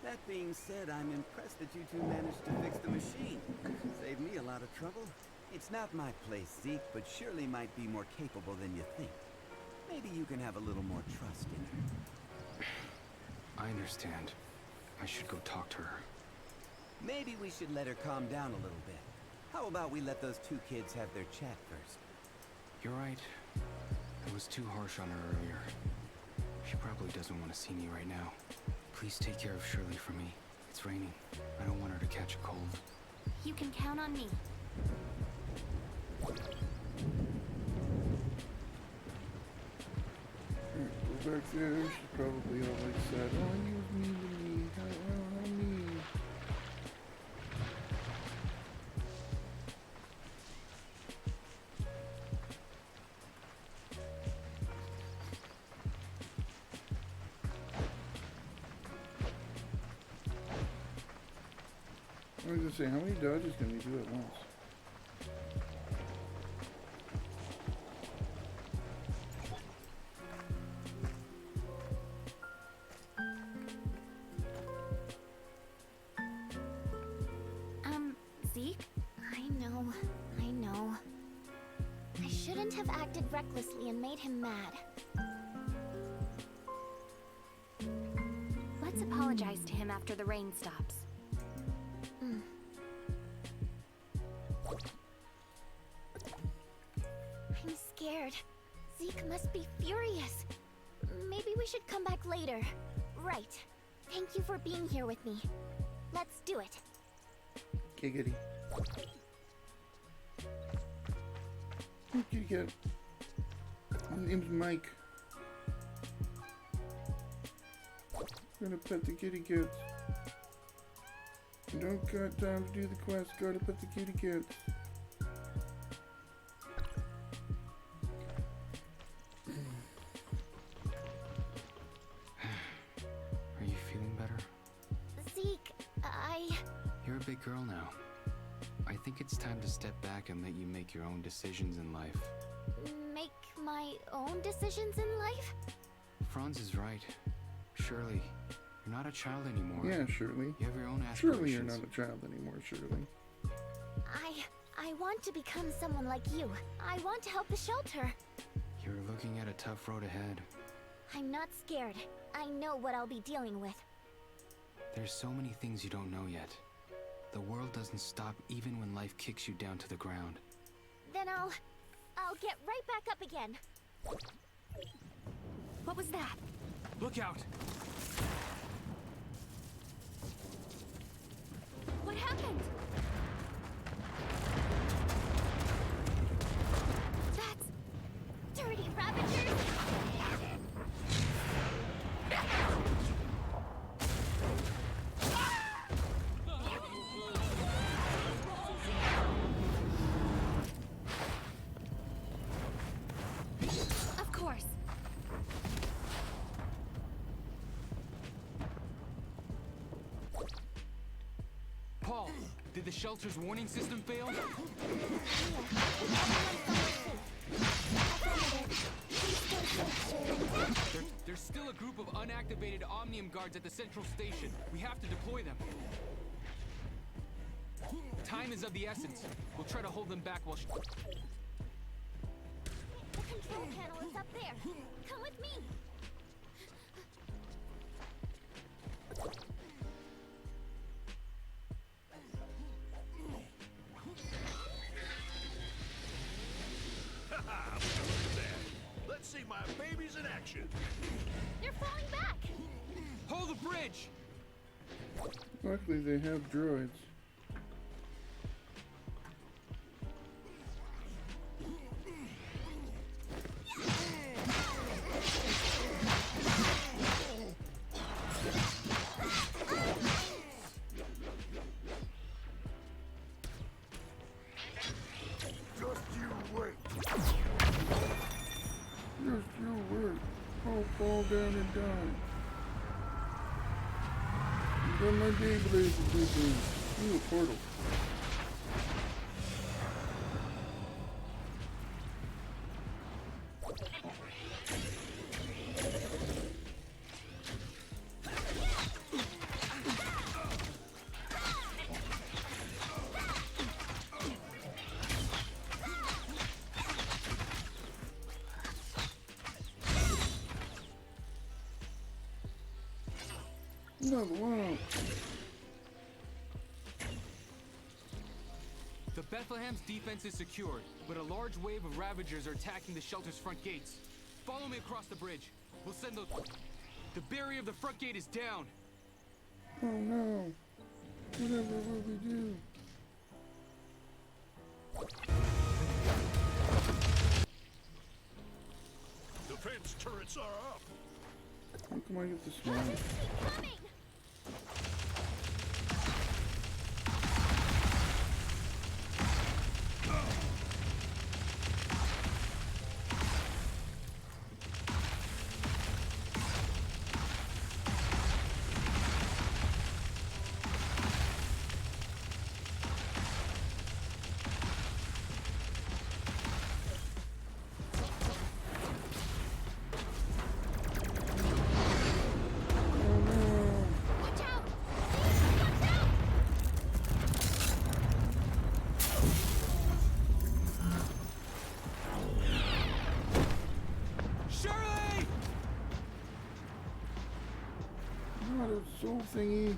That being said, I'm impressed that you two managed to fix the machine. Saved me a lot of trouble. It's not my place, Zeke, but Shirley might be more capable than you think. Maybe you can have a little more trust in her. I understand. I should go talk to her. Maybe we should let her calm down a little bit. How about we let those two kids have their chat first? You're right. I was too harsh on her earlier. She probably doesn't want to see me right now. Please take care of Shirley for me. It's raining. I don't want her to catch a cold. You can count on me. Go back there. She's probably all like sad. Oh, he was mean to me. How mean. I was gonna say, how many dodges can we do at once? Zeke? I know. I shouldn't have acted recklessly and made him mad. Let's apologize to him after the rain stops. I'm scared. Zeke must be furious. Maybe we should come back later. Right. Thank you for being here with me. Let's do it. Giggity. Kitty cat. My name's Mike. I'm gonna pet the kitty cats. Don't got time to do the quest. Gotta pet the kitty cats. Are you feeling better? Zeke, You're a big girl now. I think it's time to step back and let you make your own decisions in life. make my own decisions in life? Franz is right. Shirley, you're not a child anymore. Yeah, Shirley. You have your own aspirations. Surely you're not a child anymore, Shirley. I want to become someone like you. I want to help the shelter. You're looking at a tough road ahead. I'm not scared. I know what I'll be dealing with. There's so many things you don't know yet. The world doesn't stop even when life kicks you down to the ground. Then I'll get right back up again. What was that? Look out! What happened? That's dirty Ravagers! Of course. Paul, did the shelter's warning system fail? There's still a group of unactivated Omnium guards at the central station. We have to deploy them. Time is of the essence. We'll try to hold them back while... The control panel is up there. Come with me. Haha, look at that. Let's see my babies in action. They're falling back. Hold the bridge! Luckily, they have droids. Just you wait. Just you wait. I'll fall down and die. You got my Beyblades and do things. Ooh, a portal. Another one. The Bethlehem's defense is secured, but a large wave of Ravagers are attacking the shelter's front gates. Follow me across the bridge. We'll send those... The barrier of the front gate is down. Oh no. Whatever will we do? Defense turrets are up. How come I get this one? Coming. Watch out! Watch out! Shirley! Not a soul thingy.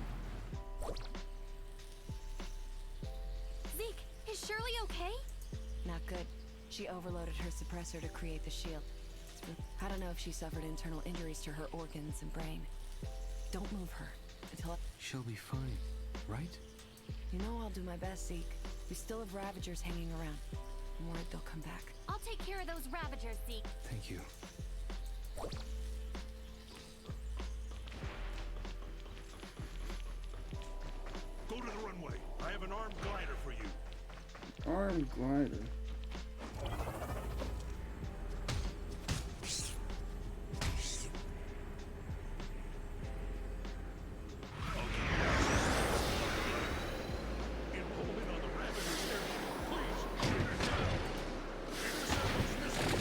Zeke, is Shirley okay? Not good. She overloaded her suppressor to create the shield. I don't know if she suffered internal injuries to her organs and brain. Don't move her until... She'll be fine, right? You know I'll do my best, Zeke. We still have Ravagers hanging around. I'm worried they'll come back. I'll take care of those Ravagers, Zeke. Thank you. Go to the runway. I have an armed glider for you. Armed glider. In holding on the Ravager's airship, please shoot her down. Interceptors missing.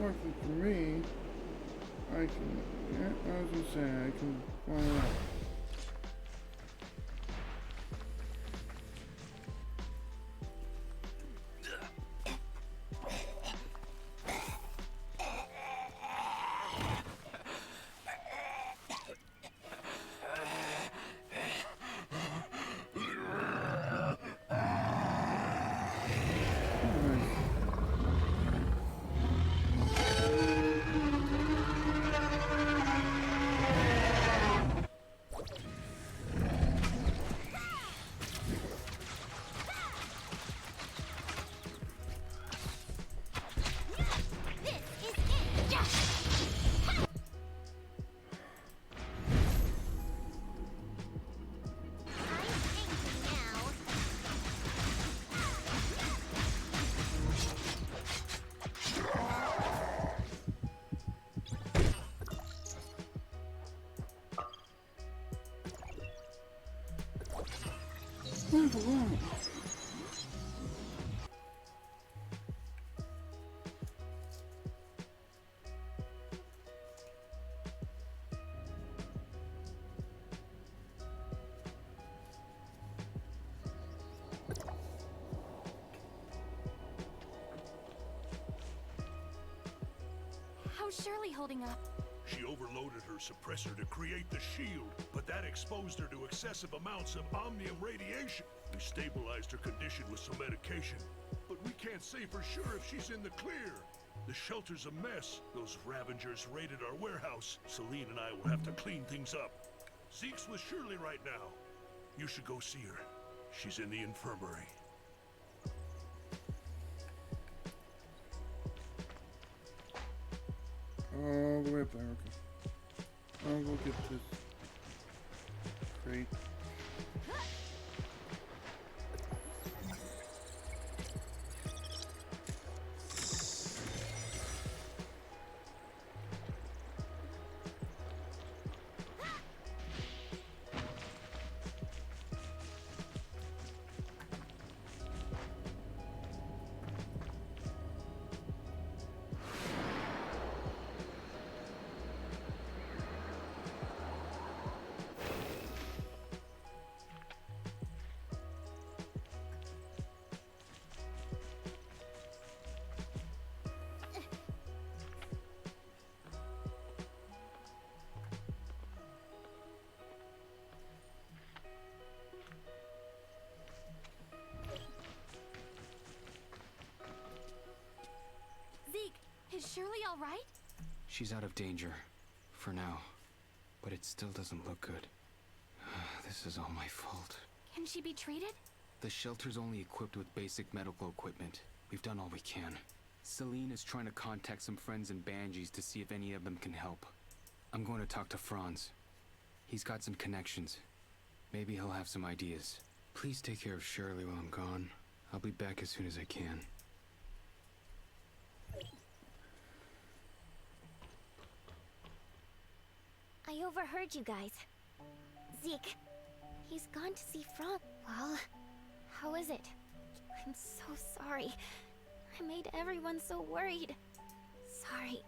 working for me. I can, yeah, I was gonna say, I can fly out. Move along. How's Shirley holding up? She overloaded her suppressor to create the shield, but that exposed her to excessive amounts of omnium radiation. We stabilized her condition with some medication, but we can't say for sure if she's in the clear. The shelter's a mess. Those Ravengers raided our warehouse. Celine and I will have to clean things up. Zeke's with Shirley right now. You should go see her. She's in the infirmary. All the way up there, okay. I'll go get this crate. Is Shirley all right? She's out of danger. For now. But it still doesn't look good. This is all my fault. Can she be treated? The shelter's only equipped with basic medical equipment. We've done all we can. Celine is trying to contact some friends in Banshees to see if any of them can help. I'm going to talk to Franz. He's got some connections. Maybe he'll have some ideas. Please take care of Shirley while I'm gone. I'll be back as soon as I can. I overheard you guys. Zeke, he's gone to see Franz. Well, how is it? I'm so sorry. I made everyone so worried. Sorry.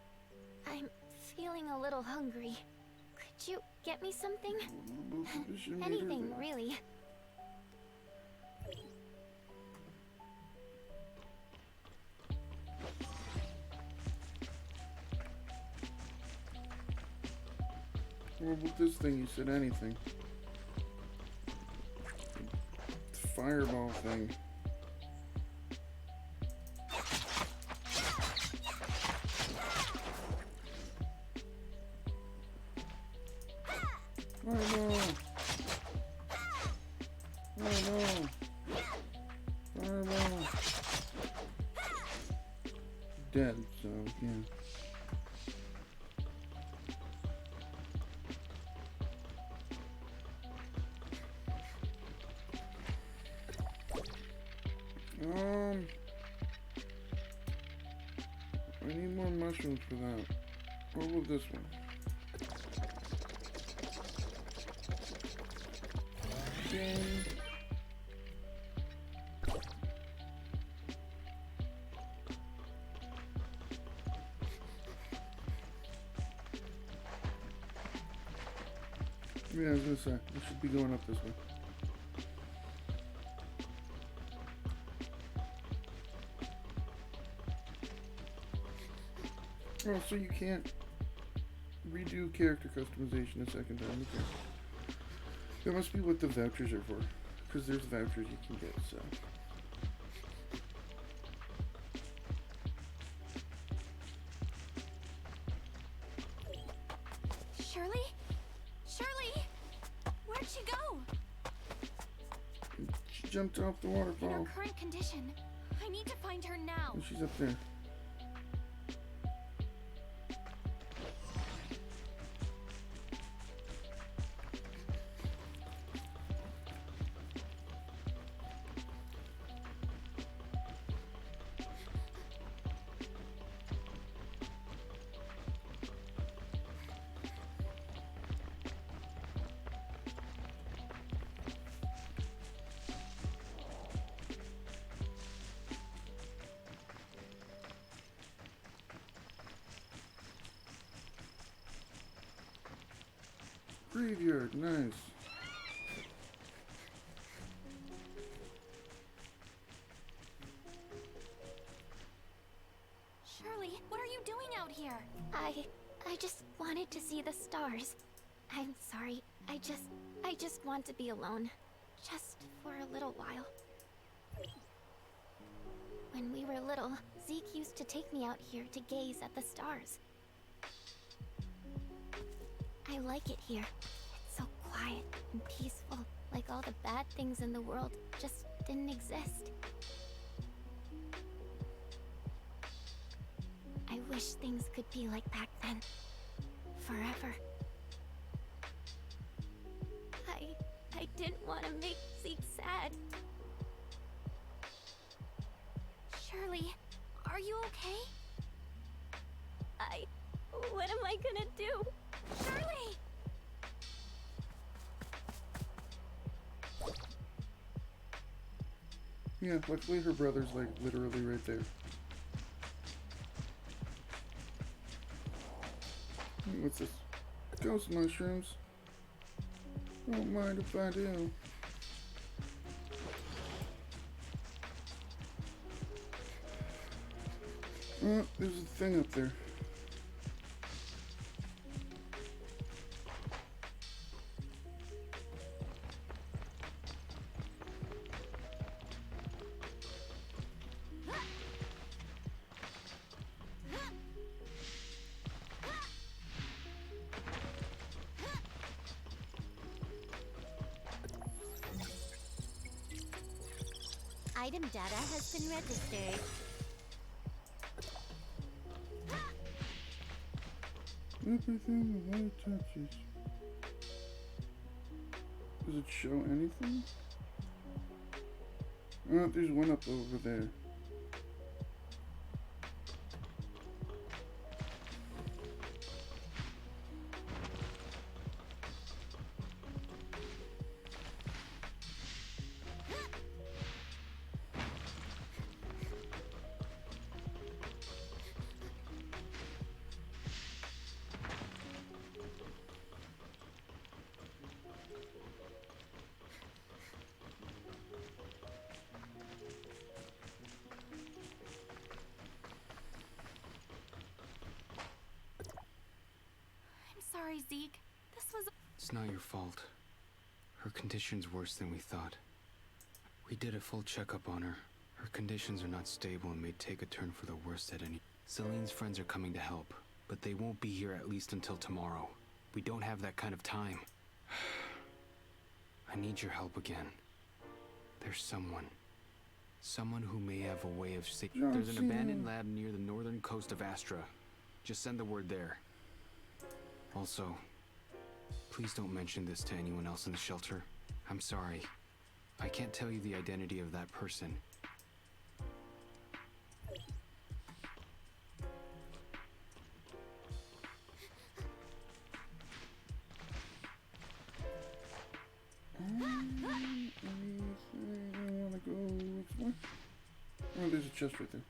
I'm feeling a little hungry. Could you get me something? Anything, really. What about this thing? You said anything. Fireball thing. Fireball! Fireball! Fireball! Dead, so yeah. I need more mushrooms for that. What about this one? Ding. Yeah, I was gonna say, we should be going up this way. Oh, so you can't redo character customization a second time. Okay. That must be what the vouchers are for. Because there's vouchers you can get, so. Shirley? Shirley! Where'd she go? She jumped off the In her waterfall. current condition, I need to find her now. Oh, she's up there. Graveyard, nice. Shirley, what are you doing out here? I just wanted to see the stars. I'm sorry. I just want to be alone. Just for a little while. When we were little, Zeke used to take me out here to gaze at the stars. I like it here. It's so quiet and peaceful, like all the bad things in the world just didn't exist. I wish things could be like back then. Forever. I didn't want to make Zeke sad. Shirley, are you okay? What am I gonna do? Shirley! Yeah, luckily her brother's like literally right there. What's this? Ghost mushrooms. Don't mind if I do. Oh, there's a thing up there. Item data has been registered. Everything the light touches. Does it show anything? Oh, there's one up over there. Sorry, Zeke. This was... It's not your fault. Her condition's worse than we thought. We did a full checkup on her. Her conditions are not stable and may take a turn for the worse at any... Celine's friends are coming to help, but they won't be here at least until tomorrow. We don't have that kind of time. I need your help again. There's someone who may have a way of There's an abandoned lab near the northern coast of Astra. Just send the word there. Also, please don't mention this to anyone else in the shelter. I'm sorry. I can't tell you the identity of that person. I wanna go explore. Oh, there's a chest right there.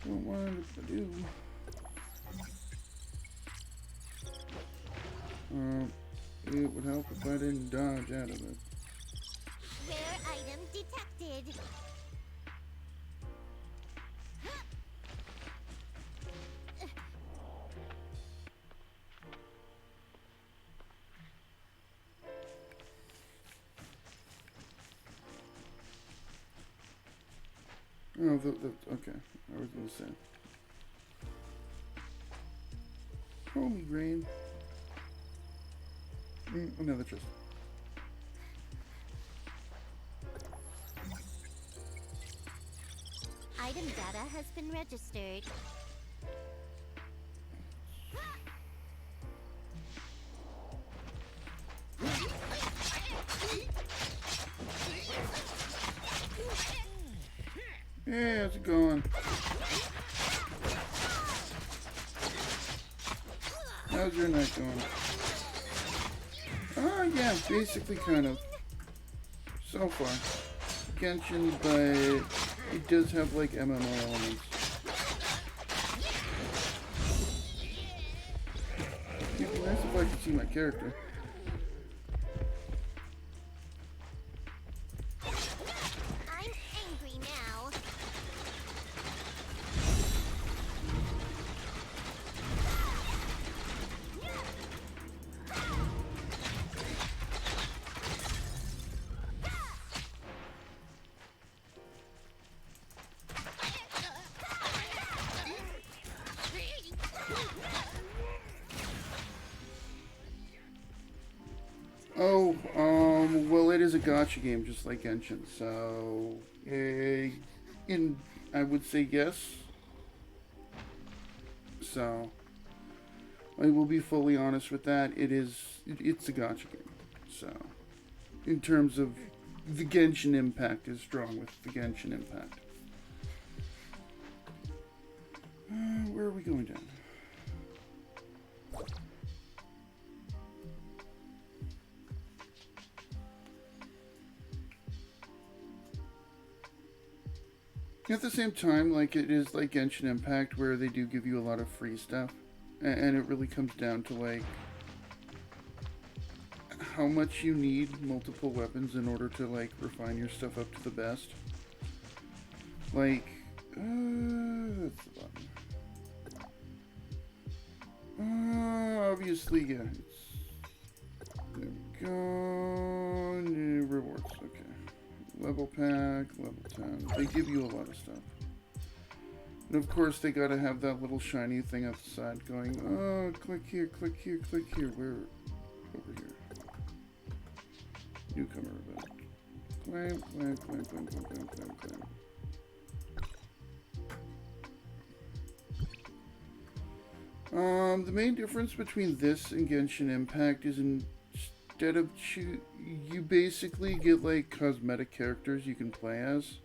Oh, What if I do? It would help if I didn't dodge out of it. Rare item detected. Oh, okay. I was gonna say. Holy grain. Another chest. Item data has been registered. Yeah, how's it going? How's your night going? Oh, yeah, basically kind of. So far. Genshin, but it does have, like, MMO elements. It'd be nice if I could see my character. I'm angry now. Oh, well, it is a gacha game, just like Genshin, so, I would say yes. So, I will be fully honest with that. It's a gacha game. So, in terms of the Genshin impact is strong with the Genshin impact. Where are we going down? At the same time, like, it is like Genshin Impact, where they do give you a lot of free stuff. And it really comes down to, like, how much you need multiple weapons in order to, like, refine your stuff up to the best. Like, that's the button. Obviously, yeah. There we go. New rewards, okay. Level pack, level 10. They give you a lot of stuff. And of course, they gotta have that little shiny thing up the side going, oh, click here, click here, click here. We're over here. Newcomer event. Claim, claim, claim, claim, claim, claim, claim, claim. The main difference between this and Genshin Impact is instead of you basically get like cosmetic characters you can play as.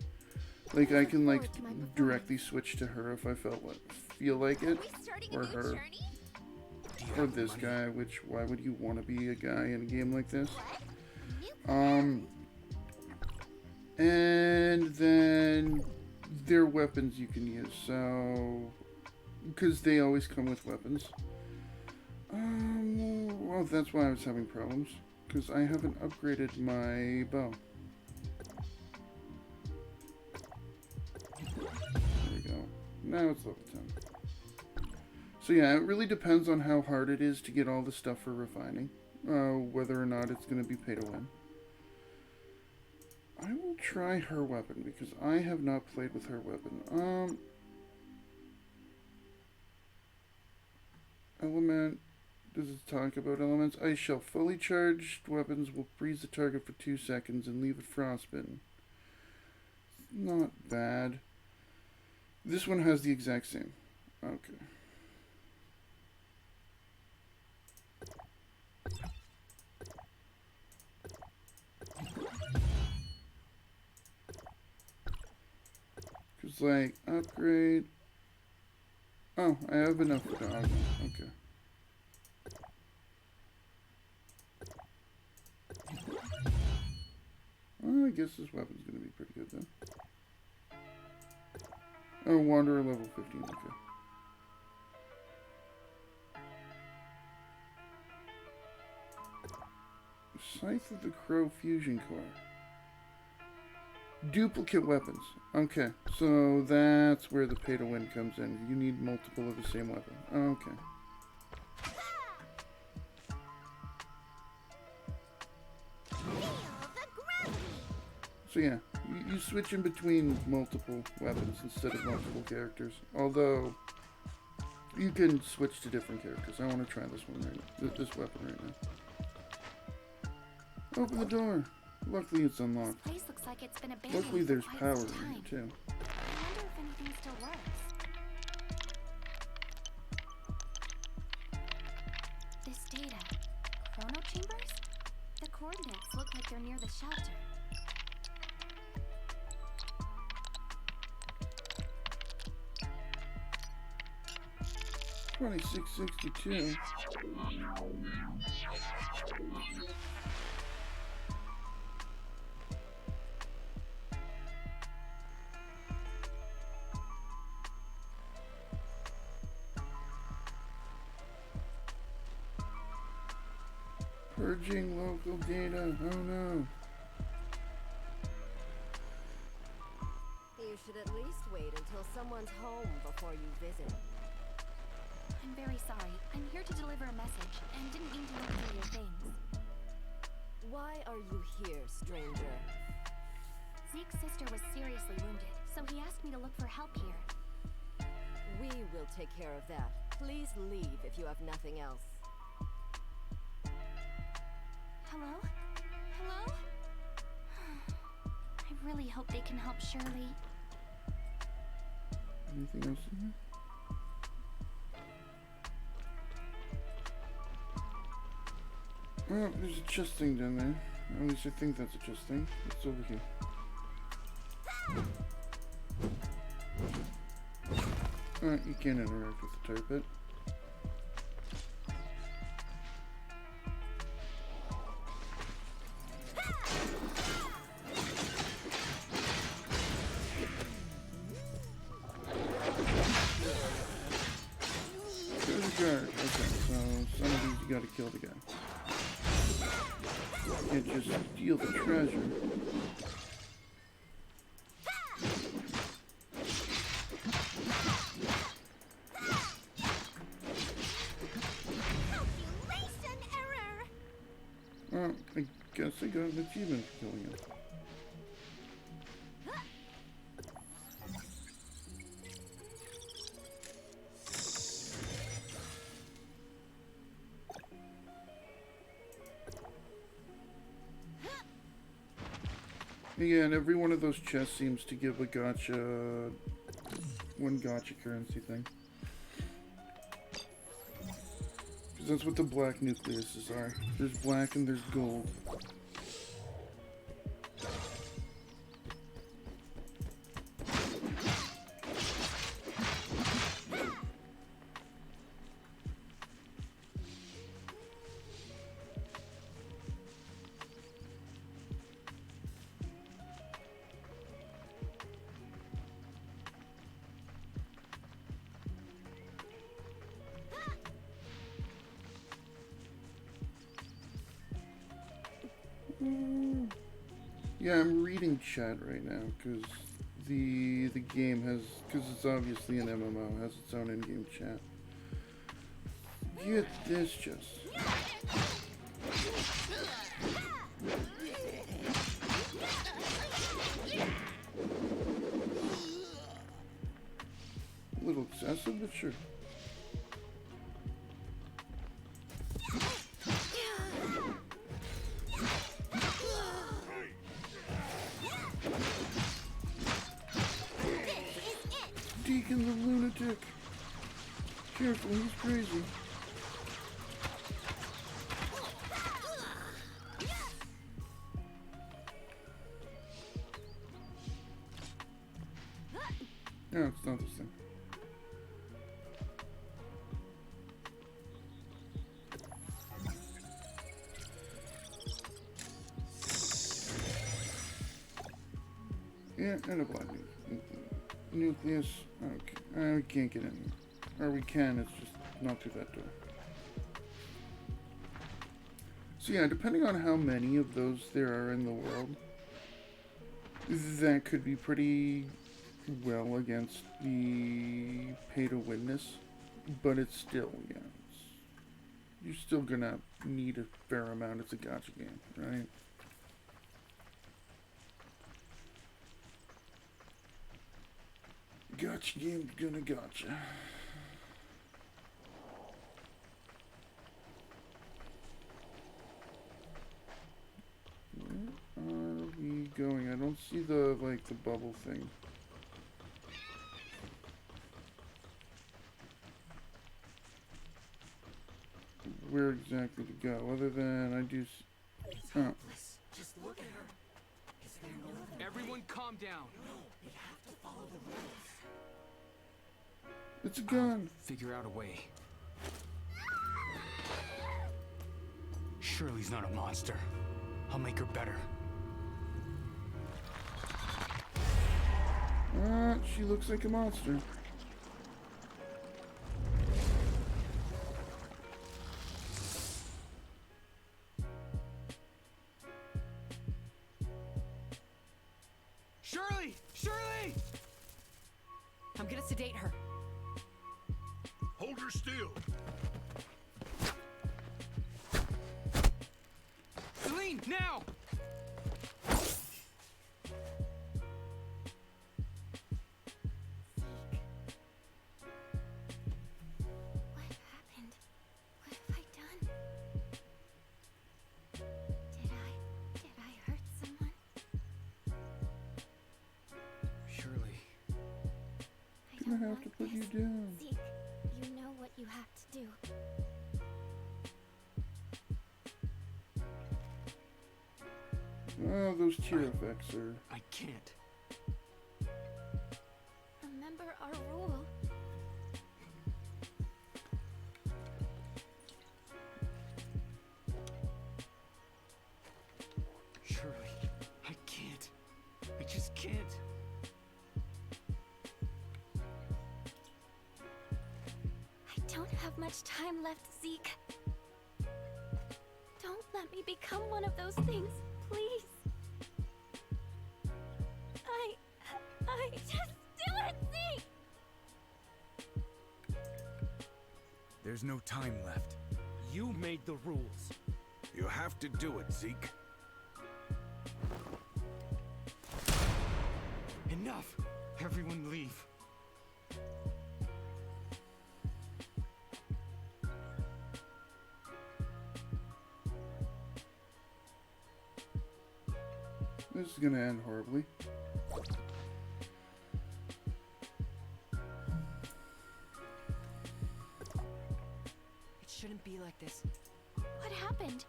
Like I can like directly switch to her if I feel like it, or her, or this guy. Which why would you want to be a guy in a game like this? And then their weapons you can use. So because they always come with weapons. Well, that's why I was having problems. Because I haven't upgraded my bow. There we go. Now it's level 10. So yeah, it really depends on how hard it is to get all the stuff for refining. Whether or not it's going to be pay to win. I will try her weapon because I have not played with her weapon. Element. Does it talk about elements? Ice Shell. Fully charged weapons will freeze the target for 2 seconds and leave it frostbitten. Not bad. This one has the exact same. Okay. Because, like, upgrade. Oh, I have enough for the augment. Okay. Well, I guess this weapon's gonna be pretty good then. Oh, Wanderer level 15, okay. Scythe of the Crow fusion core. Duplicate weapons. Okay, so that's where the pay to win comes in. You need multiple of the same weapon. Okay. So yeah, you switch in between multiple weapons instead of multiple characters. Although, you can switch to different characters. I want to try this one right now. This weapon right now. Open the door. Luckily it's unlocked. This place looks like it's been abandoned. Luckily there's for power quite in some here time. too. I wonder if anything still works. This data. Chrono chambers? The coordinates look like they're near the shelter. $26.62. Purging local data. Oh no. You should at least wait until someone's home before you visit. I'm very sorry. I'm here to deliver a message and didn't mean to look through your things. Why are you here, stranger? Zeke's sister was seriously wounded, so he asked me to look for help here. We will take care of that. Please leave if you have nothing else. Hello? Hello? I really hope they can help Shirley. Anything else in here? Oh, there's a chest thing down there. At least I think that's a chest thing. It's over here. You can't interact with the tar pit. Kill the guard. Okay, so some of these you gotta kill the guy. You can't just steal the treasure. Well, I guess I got an achievement for killing him. Yeah, and every one of those chests seems to give a gotcha, one gotcha currency thing. Because that's what the black nucleuses are. There's black and there's gold. Yeah, I'm reading chat right now because the game has, because it's obviously an MMO, has its own in-game chat. Get this chest. A little excessive, but sure. Deacon the lunatic. Careful, he's crazy. No, it's not this thing. Yeah, and a black meat. Nucleus. Okay. We can't get in. Or we can, it's just not through that door. So yeah, depending on how many of those there are in the world, that could be pretty well against the pay to witness. But it's still, yeah. You're still gonna need a fair amount. It's a gacha game, right? Gacha game's gonna gotcha. Where are we going? I don't see the, like, the bubble thing. Where exactly to go, other than I do. Oh. Just look at her. Is there no other Everyone way? calm down. No, we have to follow the rules. It's a gun. Figure out a way. Shirley's not a monster. I'll make her better. She looks like a monster. Shirley! Shirley! I'm gonna sedate her. Hold her still. Celine, now! What happened? What have I done? Did I hurt someone? Shirley. I Gonna don't have to want put you this. down. Zeke, you know what you have to do. Oh, those tear effects are. I can't. Remember our rule. Shirley, I can't. I just can't. I don't have much time left, Zeke. Don't let me become one of those things, please. I just do it, Zeke! There's no time left. You made the rules. You have to do it, Zeke. Enough! Everyone leave. This is gonna end horribly. It shouldn't be like this. What happened?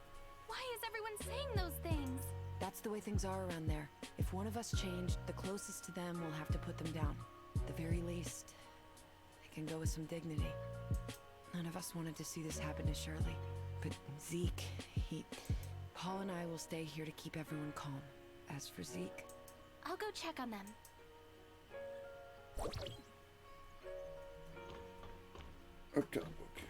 Why is everyone saying those things? That's the way things are around there. If one of us changed, the closest to them will have to put them down. At the very least, they can go with some dignity. None of us wanted to see this happen to Shirley. But Zeke, Paul and I will stay here to keep everyone calm. As for Zeke... I'll go check on them. Up top, okay.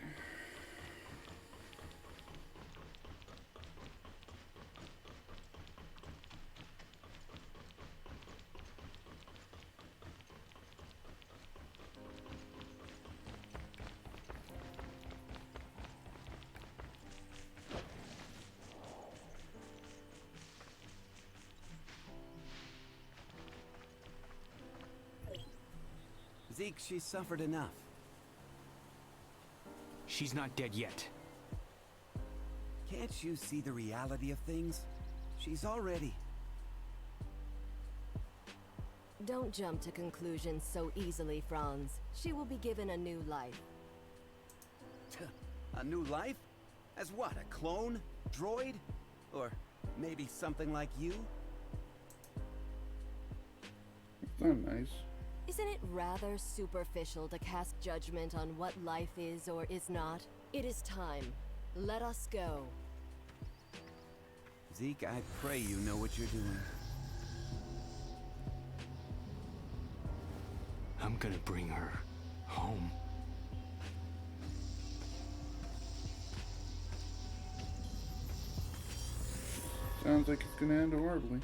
Zeke, she's suffered enough. She's not dead yet. Can't you see the reality of things? She's already... Don't jump to conclusions so easily, Franz. She will be given a new life. A new life? As what, a clone? Droid? Or maybe something like you? It's not nice. Isn't it rather superficial to cast judgment on what life is or is not? It is time. Let us go. Zeke, I pray you know what you're doing. I'm gonna bring her home. Sounds like it's gonna end horribly.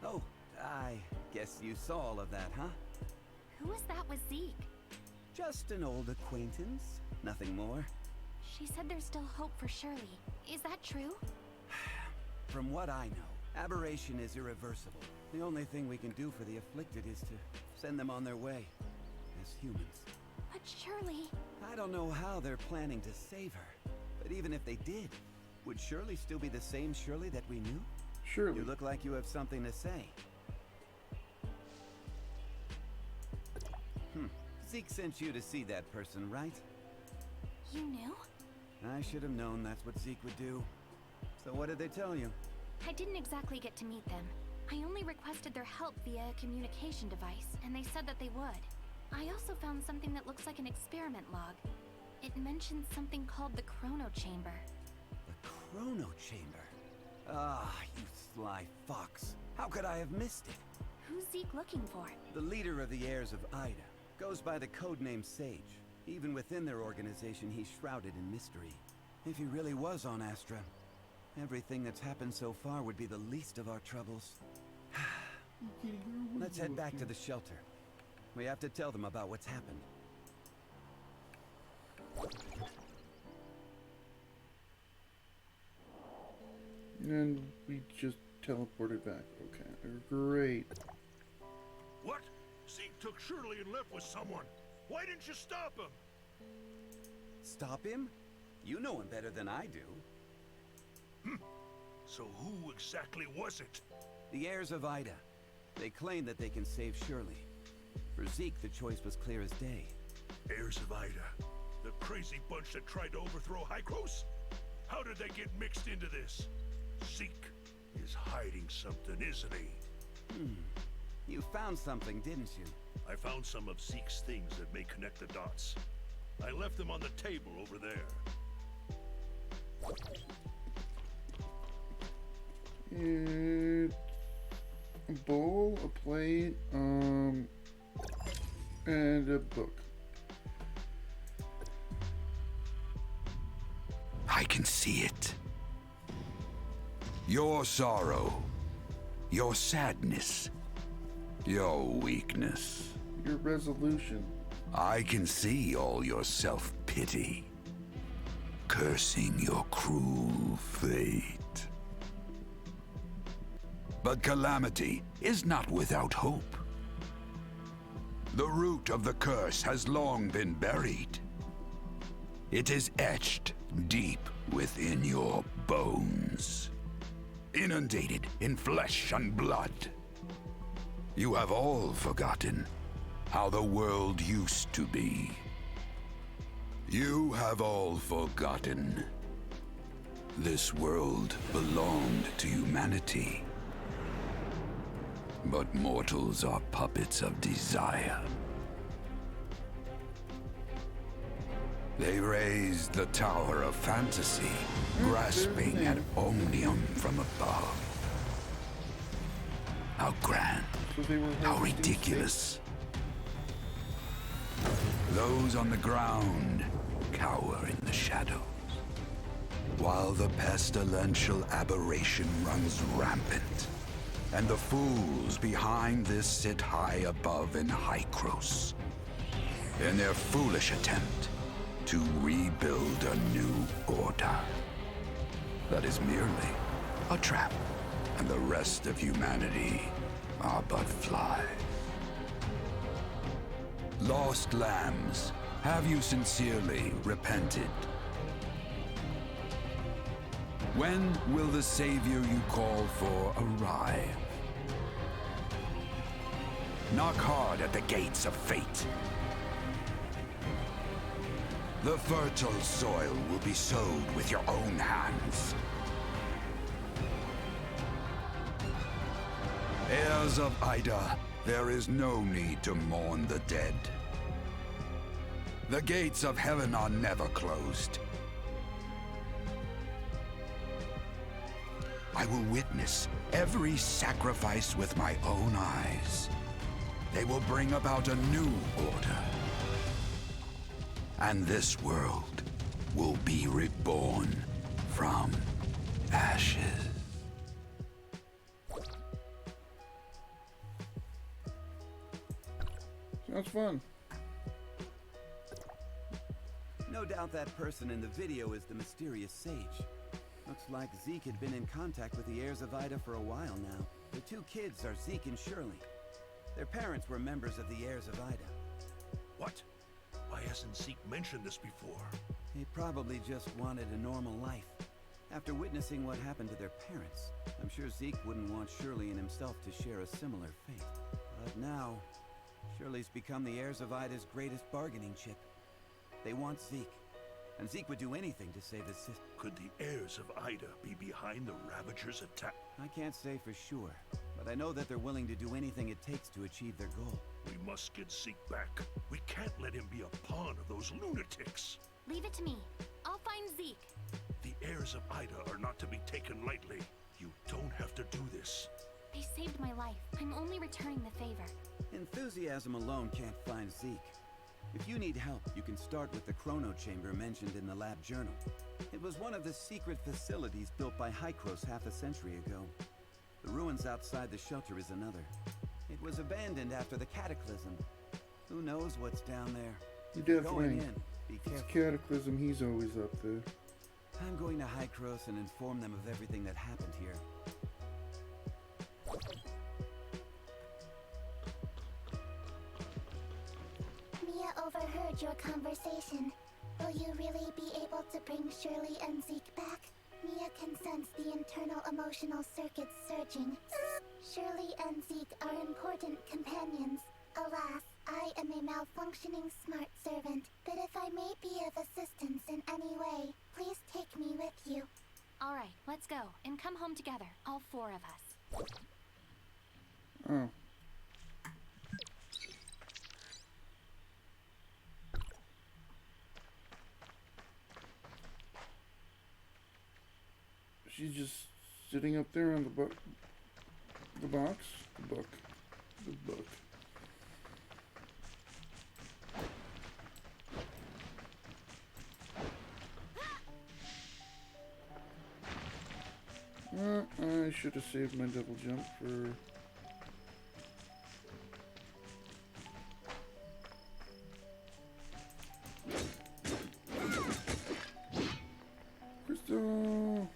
Oh, I guess you saw all of that, huh? Who was that with Zeke? Just an old acquaintance. Nothing more. She said there's still hope for Shirley. Is that true? From what I know, aberration is irreversible. The only thing we can do for the afflicted is to send them on their way. As humans. But Shirley... I don't know how they're planning to save her. But even if they did, would Shirley still be the same Shirley that we knew? Surely. You look like you have something to say. Zeke sent you to see that person, right? You knew? I should have known that's what Zeke would do. So what did they tell you? I didn't exactly get to meet them. I only requested their help via a communication device, and they said that they would. I also found something that looks like an experiment log. It mentions something called the Chrono Chamber. The Chrono Chamber? Ah, you sly fox. How could I have missed it? Who's Zeke looking for? The leader of the heirs of Ida. Goes by the codename Sage. Even within their organization, he's shrouded in mystery. If he really was on Astra, everything that's happened so far would be the least of our troubles. Let's head back to the shelter. We have to tell them about what's happened. And we just teleported back. Okay, great. What? Zeke took Shirley and left with someone. Why didn't you stop him? Stop him? You know him better than I do. So who exactly was it? The heirs of Ida. They claim that they can save Shirley. For Zeke, the choice was clear as day. Heirs of Ida? The crazy bunch that tried to overthrow Hykros? How did they get mixed into this? Zeke is hiding something, isn't he? You found something, didn't you? I found some of Zeke's things that may connect the dots. I left them on the table over there. It's a bowl, a plate, and a book. I can see it. Your sorrow, your sadness, your weakness. Your resolution. I can see all your self-pity, cursing your cruel fate. But calamity is not without hope. The root of the curse has long been buried. It is etched deep within your bones, inundated in flesh and blood. You have all forgotten how the world used to be. You have all forgotten. This world belonged to humanity. But mortals are puppets of desire. They raised the Tower of Fantasy, grasping at omnium from above. How grand, how ridiculous. Those on the ground cower in the shadows, while the pestilential aberration runs rampant, and the fools behind this sit high above in Hykros, in their foolish attempt to rebuild a new order that is merely a trap, and the rest of humanity are but flies. Lost lambs, have you sincerely repented? When will the savior you call for arrive? Knock hard at the gates of fate. The fertile soil will be sowed with your own hands. Heirs of Ida, there is no need to mourn the dead. The gates of heaven are never closed. I will witness every sacrifice with my own eyes. They will bring about a new order. And this world will be reborn from ashes. Sounds fun. No doubt that person in the video is the mysterious sage. Looks like Zeke had been in contact with the heirs of Ida for a while now. The two kids are Zeke and Shirley. Their parents were members of the heirs of Ida. What? Why hasn't Zeke mentioned this before? They probably just wanted a normal life. After witnessing what happened to their parents, I'm sure Zeke wouldn't want Shirley and himself to share a similar fate. But now, Shirley's become the heirs of Ida's greatest bargaining chip. They want Zeke, and Zeke would do anything to save his sister. Could the heirs of Ida be behind the Ravagers' attack? I can't say for sure, but I know that they're willing to do anything it takes to achieve their goal. We must get Zeke back. We can't let him be a pawn of those lunatics. Leave it to me. I'll find Zeke. The heirs of Ida are not to be taken lightly. You don't have to do this. They saved my life. I'm only returning the favor. Enthusiasm alone can't find Zeke. If you need help, you can start with the Chrono Chamber mentioned in the lab journal. It was one of the secret facilities built by Hykros half a century ago. The ruins outside the shelter is another. It was abandoned after the Cataclysm. Who knows what's down there? You Going definitely. in, be It's careful. Cataclysm, he's always up there. I'm going to Hykros and inform them of everything that happened here. Mia overheard your conversation. Will you really be able to bring Shirley and Zeke back? Mia can sense the internal emotional circuits surging. Shirley and Zeke are important companions. Alas, I am a malfunctioning smart servant, but if I may be of assistance in any way, please take me with you. All right, let's go and come home together, all four of us. Oh. She's just sitting up there on the book. The box? The book. The book. I should have saved my double jump for... Crystal!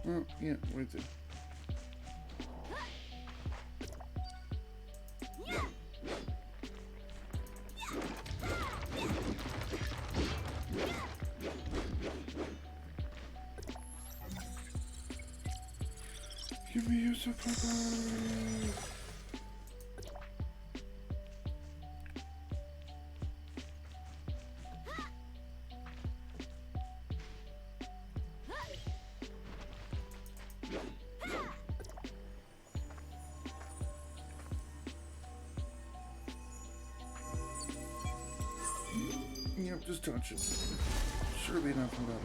Oh, yeah, right there. Give me your supply. Yep, just touch it. Surely nothing about it.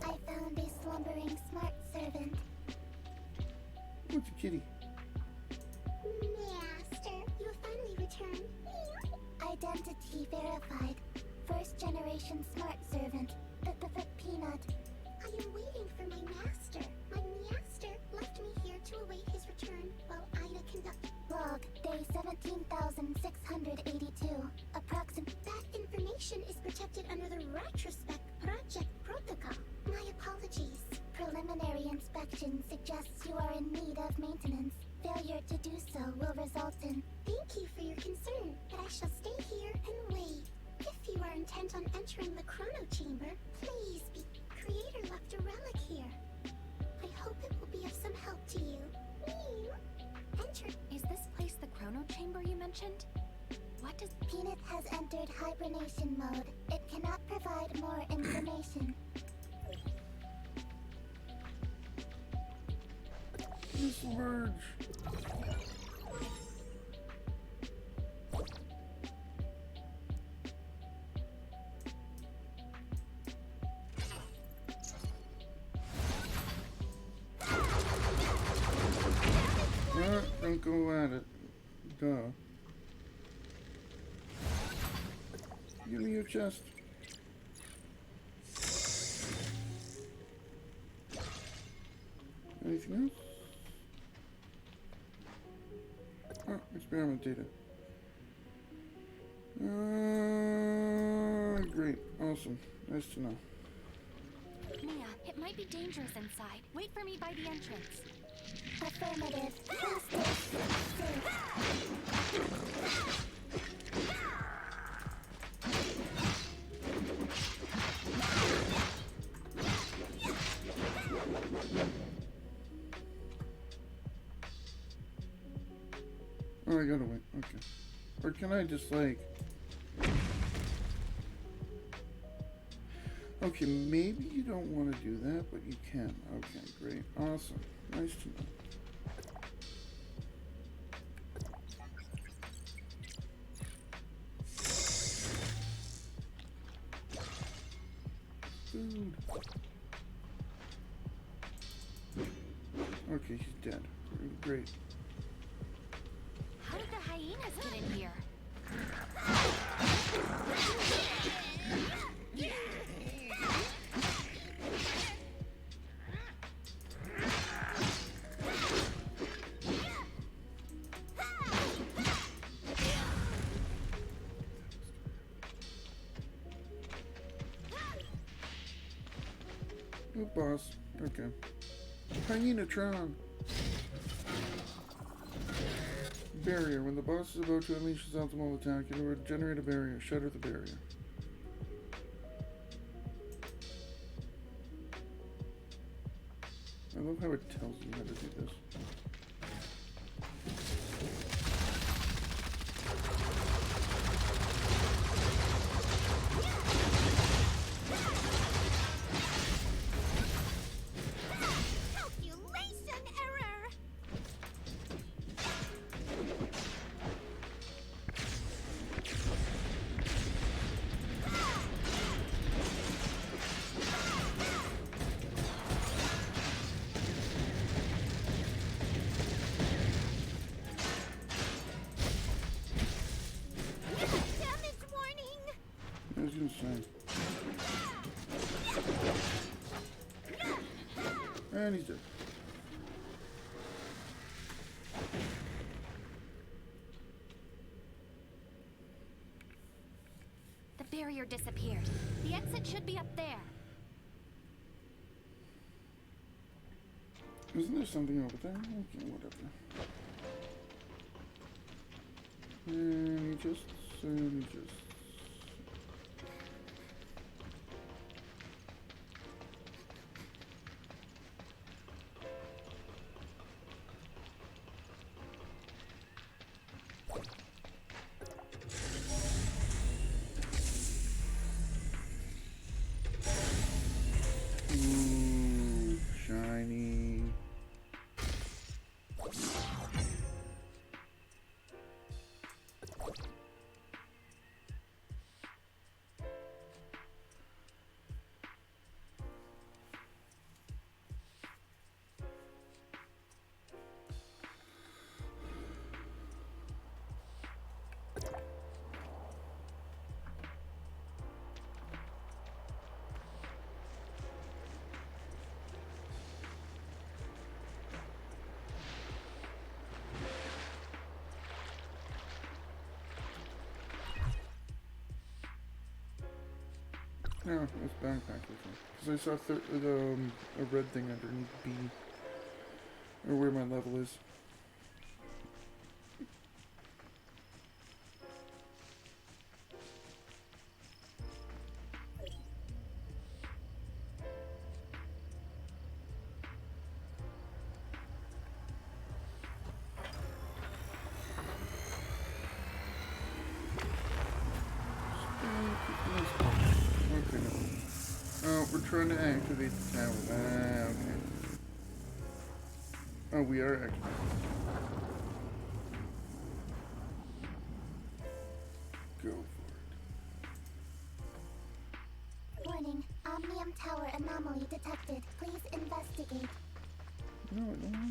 I found a slumbering smart servant. What's a kitty? Master, you have finally returned. Identity verified. First generation smart servant. Peanut. I am waiting for my master. My master left me here to await his return while Ida conducted. Log, day 17,682. Approximate. That information is protected under the Retrospect Project Protocol. My apologies. Preliminary inspection suggests you are in need of maintenance. Failure to do so will result in... Thank you for your concern, but I shall stay here and wait. If you are intent on entering the Chrono Chamber, please be... Creator left a relic here. I hope it will be of some help to you. Enter. Is this place the Chrono Chamber you mentioned? What does... Peanut has entered hibernation mode. It cannot provide more information. Dislodge. Don't go at it. Duh. Give me your chest. Anything else? Oh, experiment data. Great. Awesome. Nice to know. Mia, it might be dangerous inside. Wait for me by the entrance. Affirmative. Oh, I gotta wait. Okay. Or can I just, like... Okay, maybe you don't want to do that, but you can. Okay, great. Awesome. Nice to know. Food. Okay, he's dead. Great. How did the hyenas get in here? Oh, boss. Okay. Hyenatron. Barrier. When the boss is about to unleash his ultimate attack, it will generate a barrier. Shatter the barrier. I love how it tells you how to do this. Calculation error! Damage warning! I was gonna say. And he's dead. The barrier disappeared. The exit should be up there. Isn't there something over there? Okay, whatever. And just. Ooh, shiny. No, it's backpack because I saw a red thing underneath B, or where my level is. Okay. Oh, we're trying to activate the tower. Ah, okay. Oh, we are actually. Go for Warning, Omnium Tower anomaly detected. Please investigate. it. No.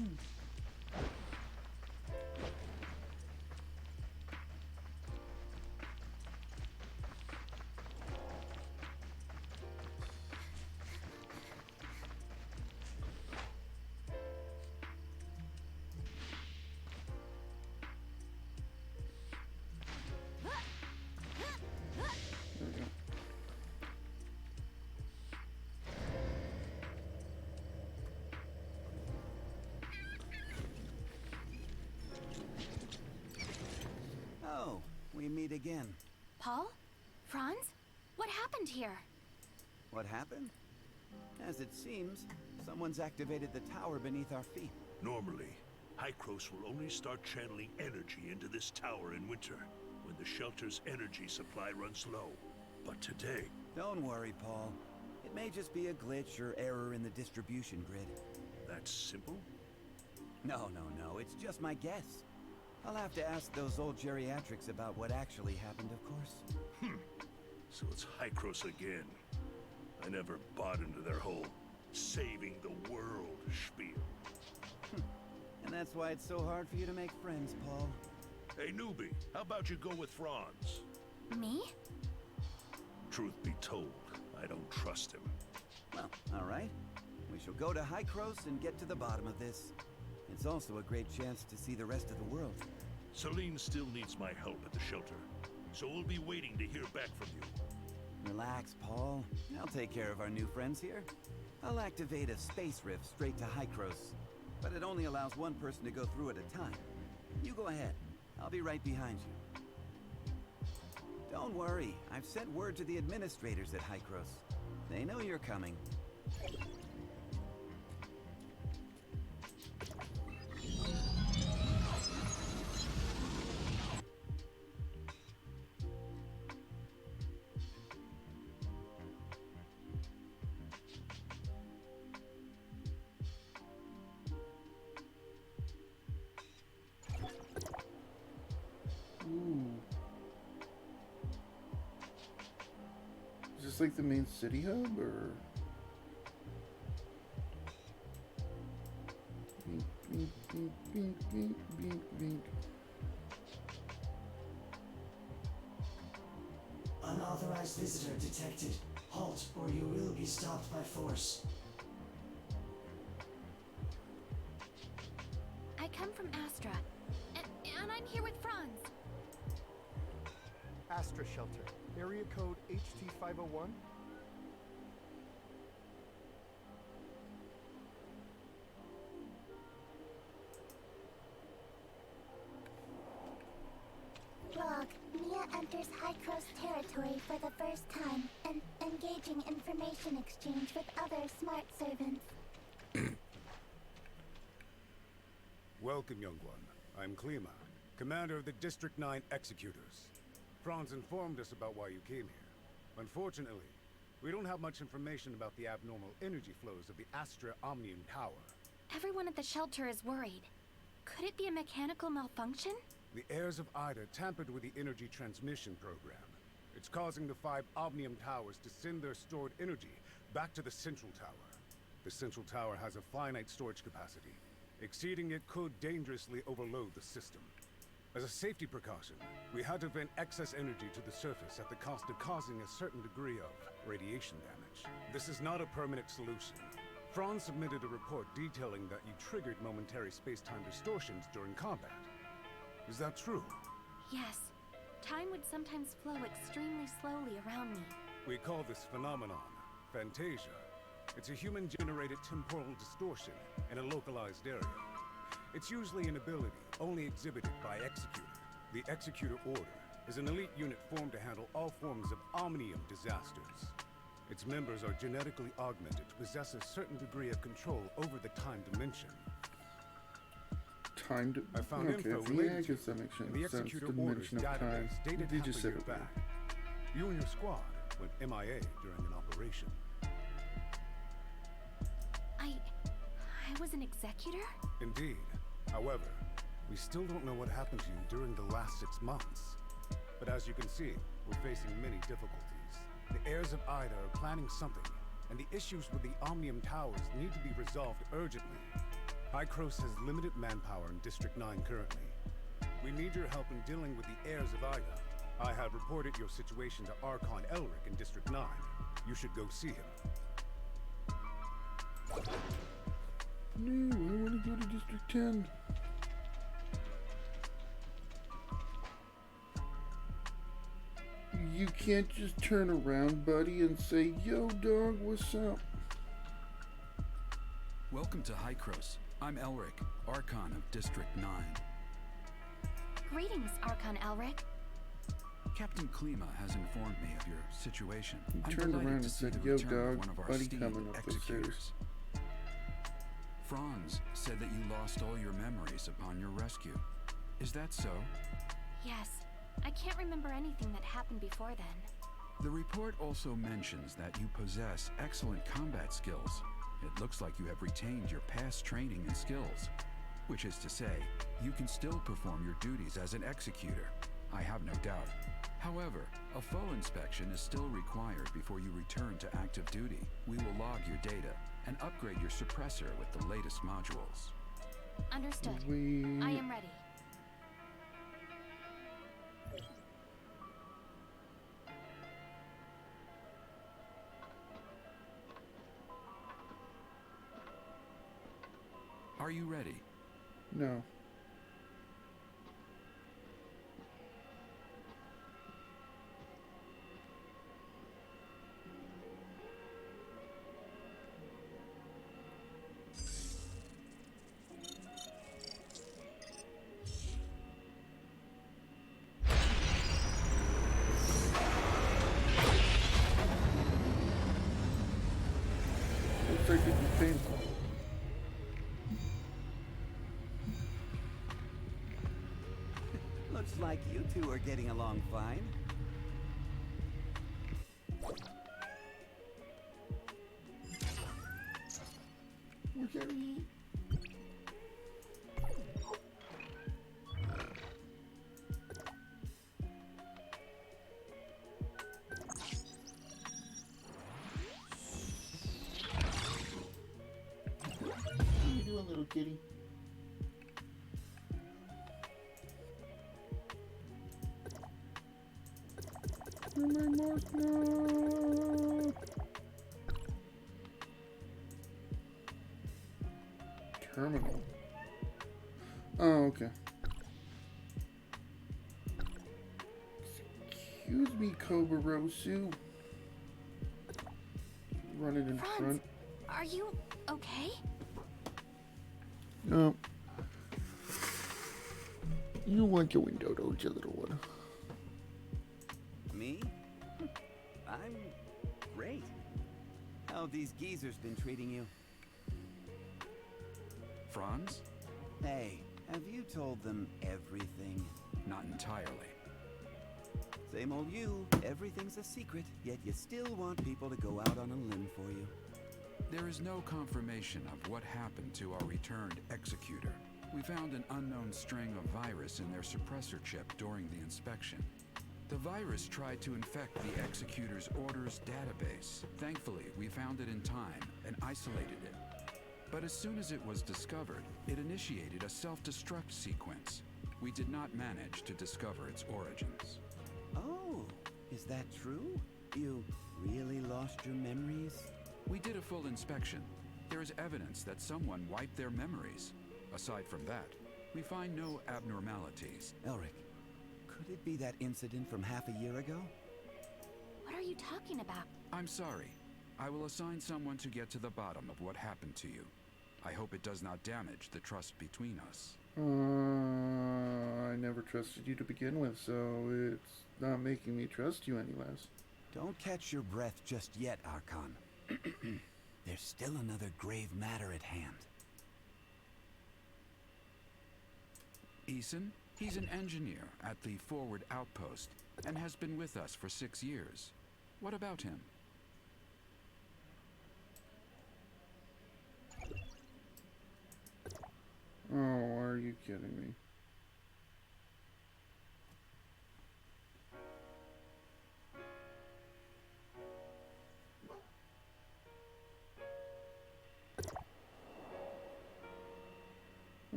There we go. Oh, we meet again. Paul? Franz? What happened here? What happened? As it seems, someone's activated the tower beneath our feet. Normally, Hycros will only start channeling energy into this tower in winter, when the shelter's energy supply runs low. But today... Don't worry, Paul. It may just be a glitch or error in the distribution grid. That's simple? No, it's just my guess. I'll have to ask those old geriatrics about what actually happened, of course. So it's Hycros again. I never bought into their whole saving the world spiel. And that's why it's so hard for you to make friends, Paul. Hey, newbie, how about you go with Franz? Me? Truth be told, I don't trust him. Well, all right. We shall go to Hycros and get to the bottom of this. It's also a great chance to see the rest of the world. Celine still needs my help at the shelter, so we'll be waiting to hear back from you. Relax, Paul. I'll take care of our new friends here. I'll activate a space rift straight to Hycros, but it only allows one person to go through at a time. You go ahead. I'll be right behind you. Don't worry. I've sent word to the administrators at Hycros. They know you're coming. Ooh. Is this like the main city hub, or? Bink, bink, bink, bink, bink, bink, bink. Unauthorized visitor detected. Halt, or you will be stopped by force. I come from Astra, and I'm here with Franz. Astra Shelter, area code HT501. Log. Mia enters Hycros territory for the first time and engaging information exchange with other smart servants. Welcome, young one. I'm Klima, commander of the District 9 Executors. Franz informed us about why you came here. Unfortunately, we don't have much information about the abnormal energy flows of the Astra Omnium Tower. Everyone at the shelter is worried. Could it be a mechanical malfunction? The heirs of Ida tampered with the energy transmission program. It's causing the 5 Omnium Towers to send their stored energy back to the Central Tower. The Central Tower has a finite storage capacity. Exceeding it could dangerously overload the system. As a safety precaution, we had to vent excess energy to the surface at the cost of causing a certain degree of radiation damage. This is not a permanent solution. Franz submitted a report detailing that you triggered momentary space-time distortions during combat. Is that true? Yes. Time would sometimes flow extremely slowly around me. We call this phenomenon Phantasia. It's a human-generated temporal distortion in a localized area. It's usually an ability only exhibited by Executor. The Executor Order is an elite unit formed to handle all forms of Omnium disasters. Its members are genetically augmented to possess a certain degree of control over the time dimension. I found info yeah, related I guess that makes in the sense. Executor Dimension of time. database dated They half just a said year it back. You and your squad went MIA during an operation. I I was an executor? Indeed. However, we still don't know what happened to you during the last 6 months. But as you can see, we're facing many difficulties. The heirs of Ida are planning something, and the issues with the Omnium Towers need to be resolved urgently. Hykros has limited manpower in District 9 currently. We need your help in dealing with the heirs of Ida. I have reported your situation to Archon Elric in District 9. You should go see him. No, I want to go to District 10. You can't just turn around, buddy, and say, "Yo, dog, what's up?" Welcome to Hykros. I'm Elric, Archon of District 9. Greetings, Archon Elric. Captain Klima has informed me of your situation. He I'm turned delighted around to and see said, the "Yo, return of dog, one of our buddy esteemed coming up the stairs." executors. Franz said that you lost all your memories upon your rescue. Is that so? Yes. I can't remember anything that happened before then. The report also mentions that you possess excellent combat skills. It looks like you have retained your past training and skills, which is to say, you can still perform your duties as an executor. I have no doubt. However, a full inspection is still required before you return to active duty. We will log your data and upgrade your suppressor with the latest modules. Understood. I am ready. Are you ready? No. Looks like it was painful. Looks like you two are getting along fine. Look at me. How you doing, little kitty? Where my mark? No. Terminal. Oh, okay. Excuse me, Kobarosu. Running in Franz, front. are you okay? No. You want your window, don't you, little one? Me? I'm great. How have these geezers been treating you? Franz? Hey, have you told them everything? Not entirely. Same old you. Everything's a secret, yet you still want people to go out on a limb for you. There is no confirmation of what happened to our returned executor. We found an unknown string of virus in their suppressor chip during the inspection. The virus tried to infect the executor's orders database. Thankfully, we found it in time and isolated it. But as soon as it was discovered, it initiated a self-destruct sequence. We did not manage to discover its origins. Oh, is that true? You really lost your memories? We did a full inspection. There is evidence that someone wiped their memories. Aside from that, we find no abnormalities. Elric, could it be that incident from half a year ago? What are you talking about? I'm sorry. I will assign someone to get to the bottom of what happened to you. I hope it does not damage the trust between us. I never trusted you to begin with, so it's not making me trust you any less. Don't catch your breath just yet, Archon. There's still another grave matter at hand. Eason? He's an engineer at the Forward Outpost and has been with us for 6 years. What about him? Oh, are you kidding me?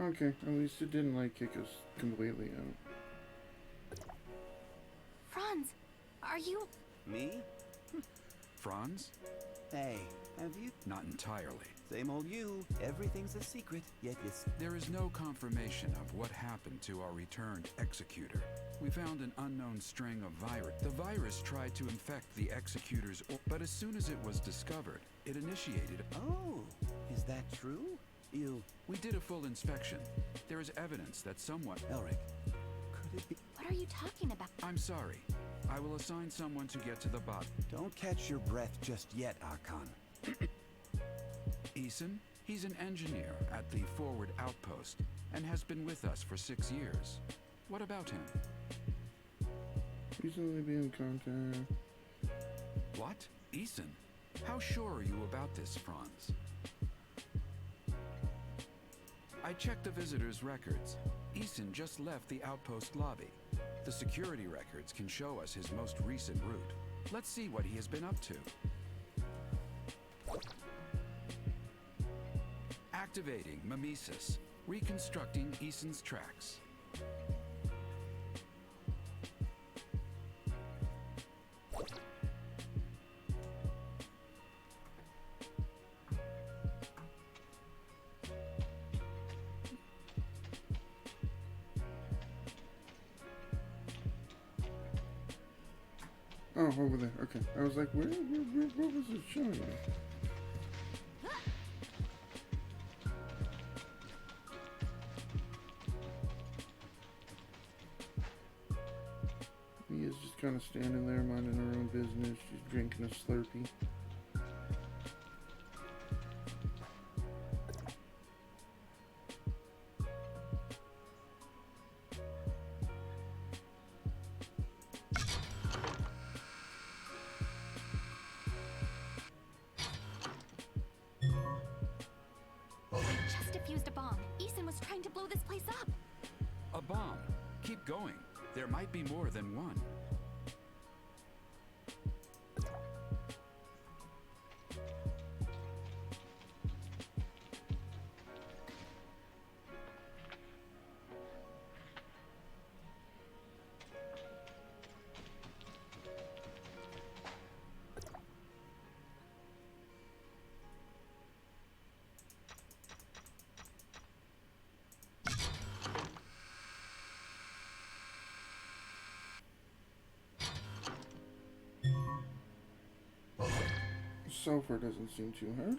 Okay, at least it didn't like kick us completely out. Franz, are you... Me? Franz? Hey, have you? Not entirely. Same old you. Everything's a secret, yet you... There is no confirmation of what happened to our returned executor. We found an unknown string of virus. The virus tried to infect the executor's but as soon as it was discovered, it initiated... Oh, is that true? We did a full inspection. There is evidence that someone... Elric, could it be... What are you talking about? I'm sorry. I will assign someone to get to the bottom. Don't catch your breath just yet, Archon. Eason? He's an engineer at the forward outpost and has been with us for 6 years. What about him? Recently be in contact. What? Eason? How sure are you about this, Franz? I checked the visitor's records. Eason just left the outpost lobby. The security records can show us his most recent route. Let's see what he has been up to. Activating Mimesis. Reconstructing Eason's tracks. Oh, over there. Okay. I was like, where what was it showing me? Mia's just kind of standing there, minding her own business. She's drinking a Slurpee. Just defused a bomb. Eason was trying to blow this place up. A bomb. Keep going. There might be more than one. So far doesn't seem too hard.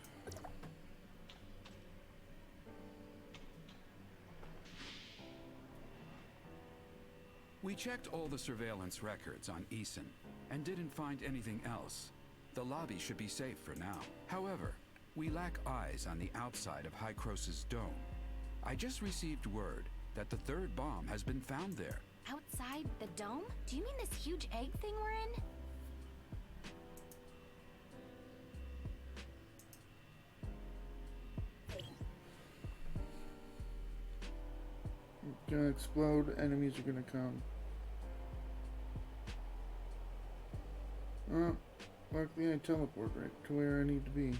We checked all the surveillance records on Eason and didn't find anything else. The lobby should be safe for now. However, we lack eyes on the outside of Hycrosis' dome. I just received word that the third bomb has been found there. Outside the dome? Do you mean this huge egg thing we're in? Gonna explode, enemies are gonna come. Oh, luckily I teleport right to where I need to be.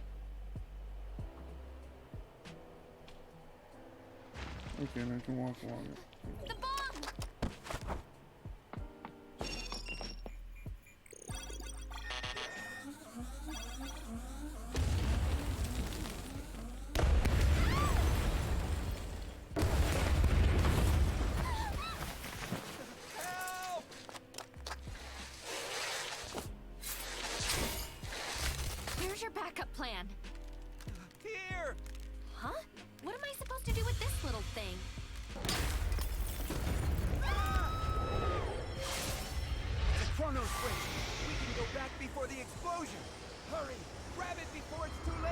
Okay, and I can walk along it. The bomb! Here's your backup plan. Here! Huh? What am I supposed to do with this little thing? The chrono switch! We can go back before the explosion! Hurry! Grab it before it's too late!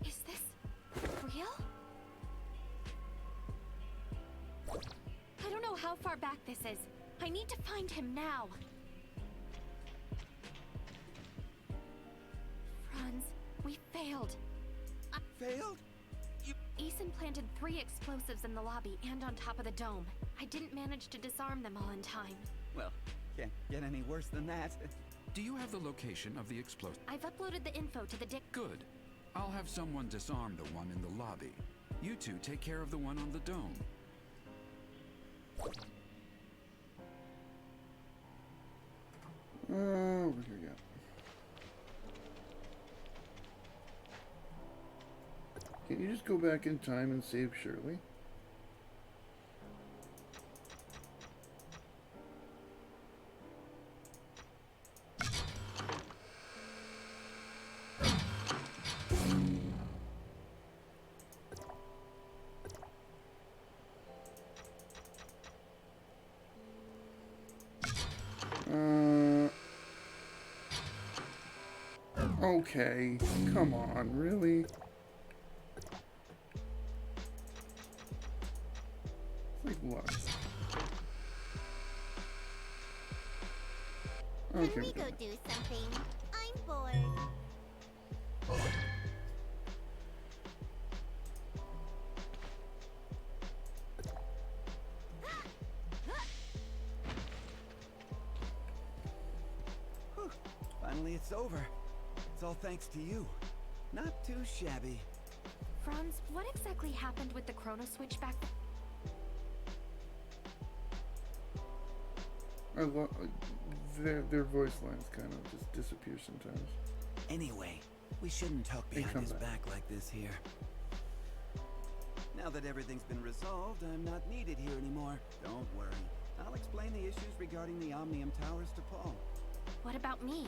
Is this real? I don't know how far back this is, I need to find him now. Franz, we failed. Failed? Eason planted 3 explosives in the lobby and on top of the dome. I didn't manage to disarm them all in time. Well, can't get any worse than that. Do you have the location of the explosive? I've uploaded the info to the Good. I'll have someone disarm the one in the lobby. You two take care of the one on the dome. Over here, yeah. Can you just go back in time and save Shirley? Okay, come on, really? Like what? Okay. Can we go do something? I'm bored. Whew. Finally, it's over. It's all thanks to you. Not too shabby. Franz, what exactly happened with the chrono switch back? Their voice lines kind of just disappear sometimes. Anyway, we shouldn't talk behind his back like this here. Now that everything's been resolved, I'm not needed here anymore. Don't worry. I'll explain the issues regarding the Omnium Towers to Paul. What about me?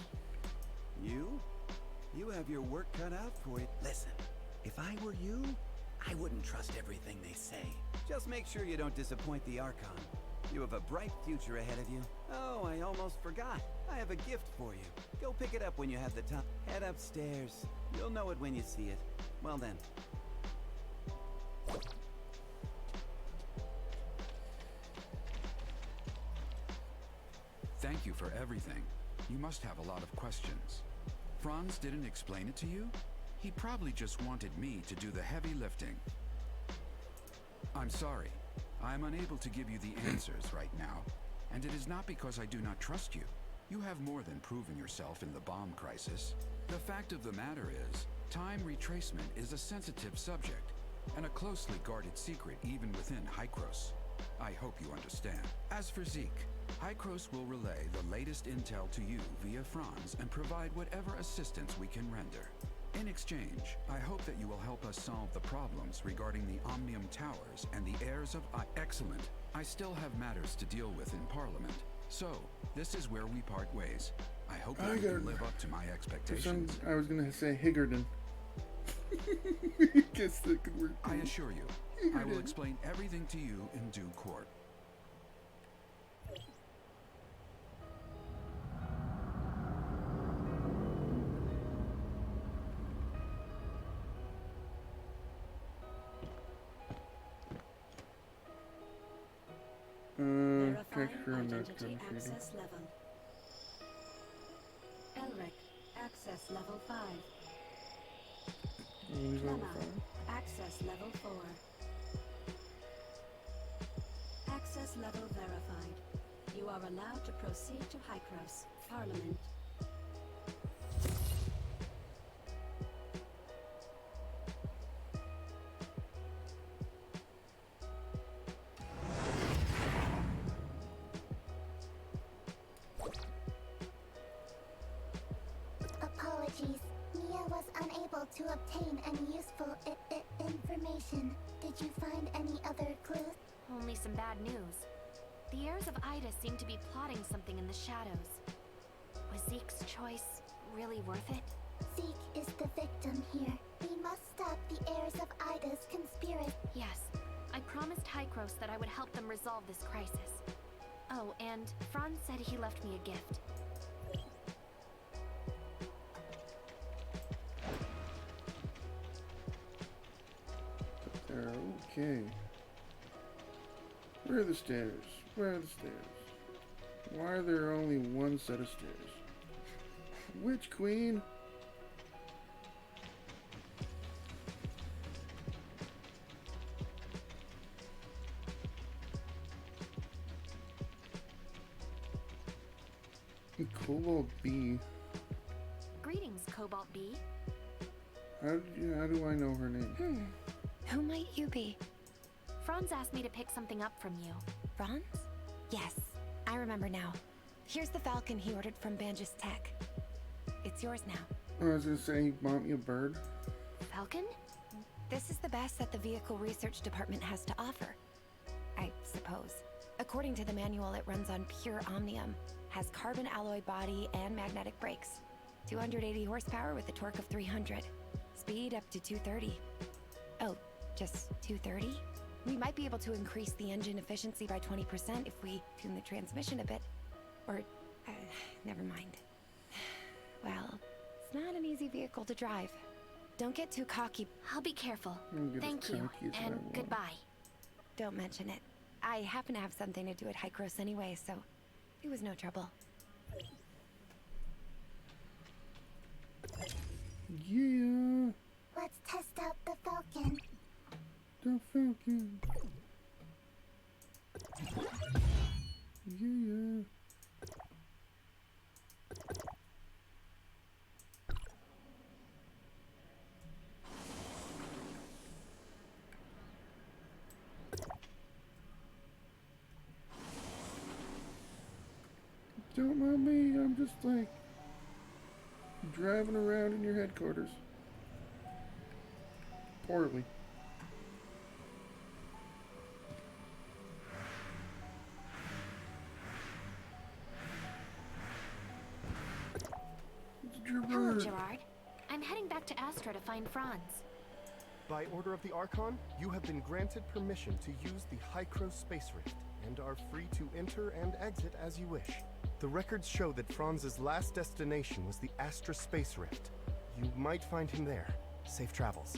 You? You have your work cut out for you. Listen, if I were you, I wouldn't trust everything they say. Just make sure you don't disappoint the Archon. You have a bright future ahead of you. Oh, I almost forgot. I have a gift for you. Go pick it up when you have the time. Head upstairs. You'll know it when you see it. Well then. Thank you for everything. You must have a lot of questions. Franz didn't explain it to you? He probably just wanted me to do the heavy lifting. I'm sorry. I am unable to give you the answers right now, and it is not because I do not trust you. You have more than proven yourself in the bomb crisis. The fact of the matter is, time retracement is a sensitive subject, and a closely guarded secret even within Hykros. I hope you understand. As for Zeke, Hykros will relay the latest intel to you via Franz and provide whatever assistance we can render. In exchange, I hope that you will help us solve the problems regarding the Omnium Towers and the heirs of Excellent. I still have matters to deal with in Parliament, so this is where we part ways. I hope that you can live up to my expectations. I was gonna say Higgerden. Guess that could work. I assure you, I will explain everything to you in due court. Verifying identity access level. Elric, access level 5. Clemma, access level 4. Access level verified. You are allowed to proceed to Hykros, Parliament. Apologies. Mia was unable to obtain any useful information. Did you find any other clues? Only some bad news. The heirs of Ida seem to be plotting something in the shadows. Was Zeke's choice really worth it? Zeke is the victim here. We must stop the heirs of Ida's conspiracy. Yes. I promised Hykros that I would help them resolve this crisis. Oh, and Franz said he left me a gift. Okay. Where are the stairs? Where are the stairs? Why are there only one set of stairs? Witch Queen? Cobalt B. Greetings, Cobalt B. How do I know her name? Who might you be? Franz asked me to pick something up from you. Franz? Yes, I remember now. Here's the Falcon he ordered from Banjus Tech. It's yours now. I was gonna say he bought me a bird. Falcon? This is the best that the Vehicle Research Department has to offer. I suppose. According to the manual, it runs on pure omnium, has carbon alloy body and magnetic brakes. 280 horsepower with a torque of 300. Speed up to 230. Oh, just 230? We might be able to increase the engine efficiency by 20% if we tune the transmission a bit. Or, never mind. Well, it's not an easy vehicle to drive. Don't get too cocky. I'll be careful. Thank you, and goodbye. Don't mention it. I happen to have something to do at Hykros anyway, so it was no trouble. Yeah. Let's test out the Falcon. The Falcon. Yeah. Don't mind me, I'm just like driving around in your headquarters. Poorly. Hello, Gerard. I'm heading back to Astra to find Franz. By order of the Archon, you have been granted permission to use the Hykros Space Rift and are free to enter and exit as you wish. The records show that Franz's last destination was the Astra Space Rift. You might find him there. Safe travels.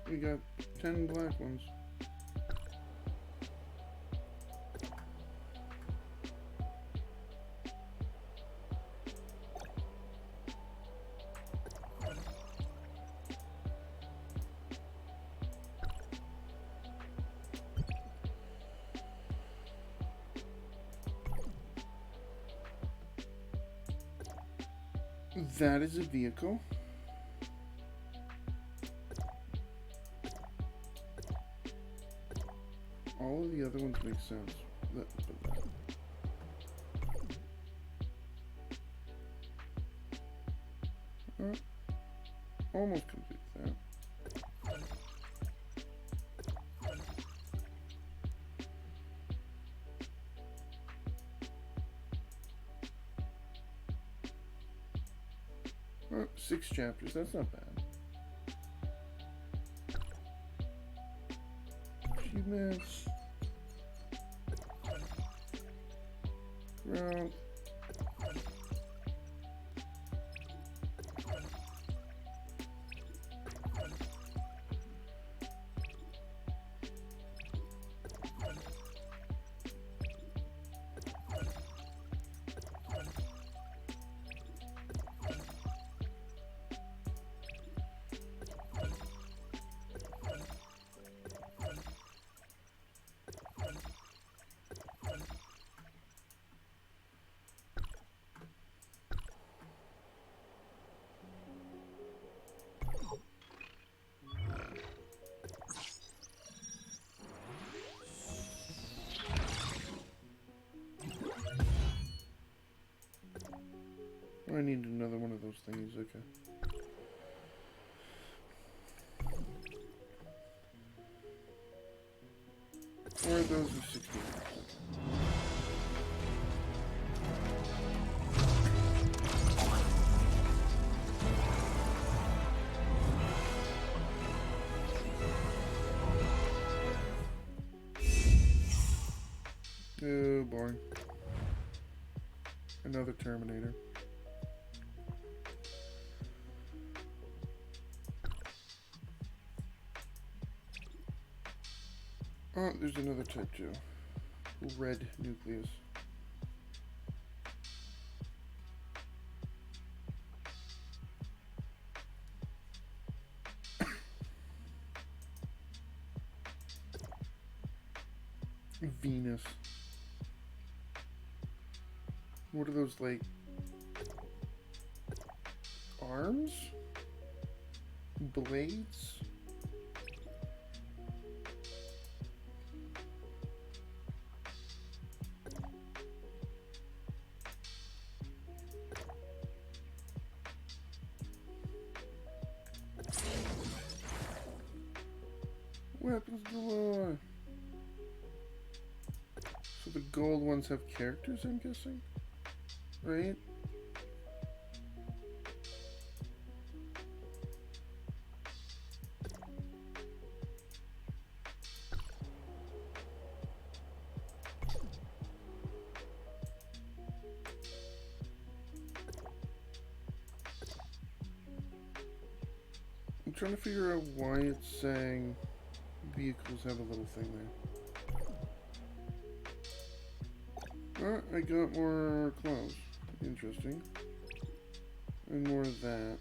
We got 10 black ones. That is a vehicle. All of the other ones make sense. Almost complete that. Oh, 6 chapters, that's not bad. Achievements. Ground. I need another one of those thingies, okay. 4 of those are 60. boring. Another Terminator. Oh, there's another type 2. Red nucleus. Venus. What are those, like, arms? Blades? Weapons galore. So the gold ones have characters, I'm guessing? Right? I'm trying to figure out why it's saying vehicles have a little thing there. Oh, I got more clothes. Interesting. And more of that.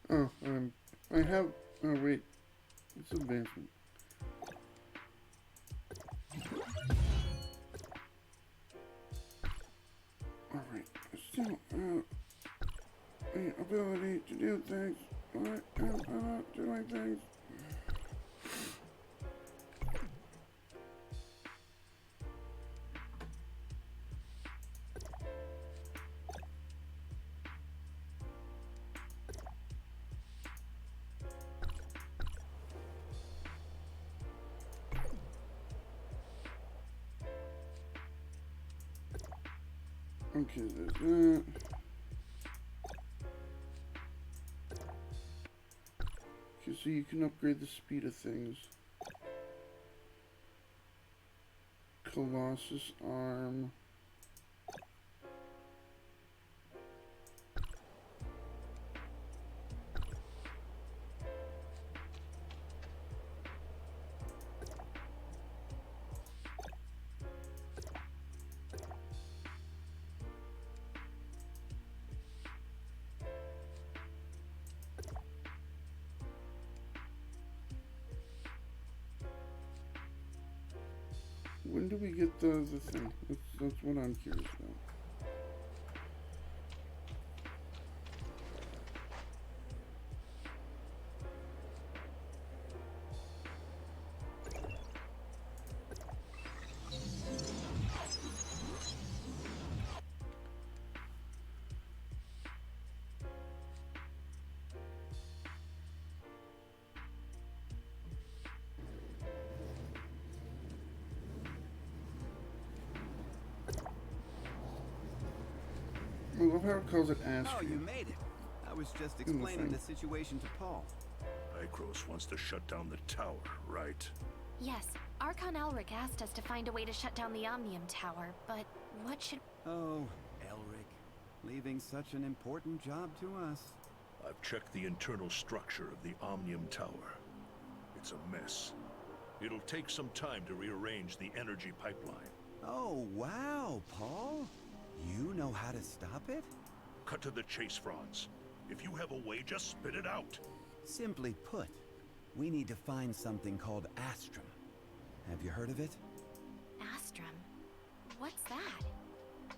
Oh, I have, oh wait, it's advancement. Alright, still, the ability to do things, I am not doing things. Okay, there's that. Okay, so you can upgrade the speed of things. Colossus arm. When do we get the thing? That's what I'm curious about. I love how it calls it Astro. Oh, you made it. I was just explaining the situation to Paul. Icros wants to shut down the tower, right? Yes, Archon Elric asked us to find a way to shut down the Omnium Tower, but what should... Oh, Elric. Leaving such an important job to us. I've checked the internal structure of the Omnium Tower. It's a mess. It'll take some time to rearrange the energy pipeline. Oh, wow, Paul. You know how to stop it? Cut to the chase, Franz. If you have a way, just spit it out. Simply put, we need to find something called Astrum. Have you heard of it? Astrum? What's that?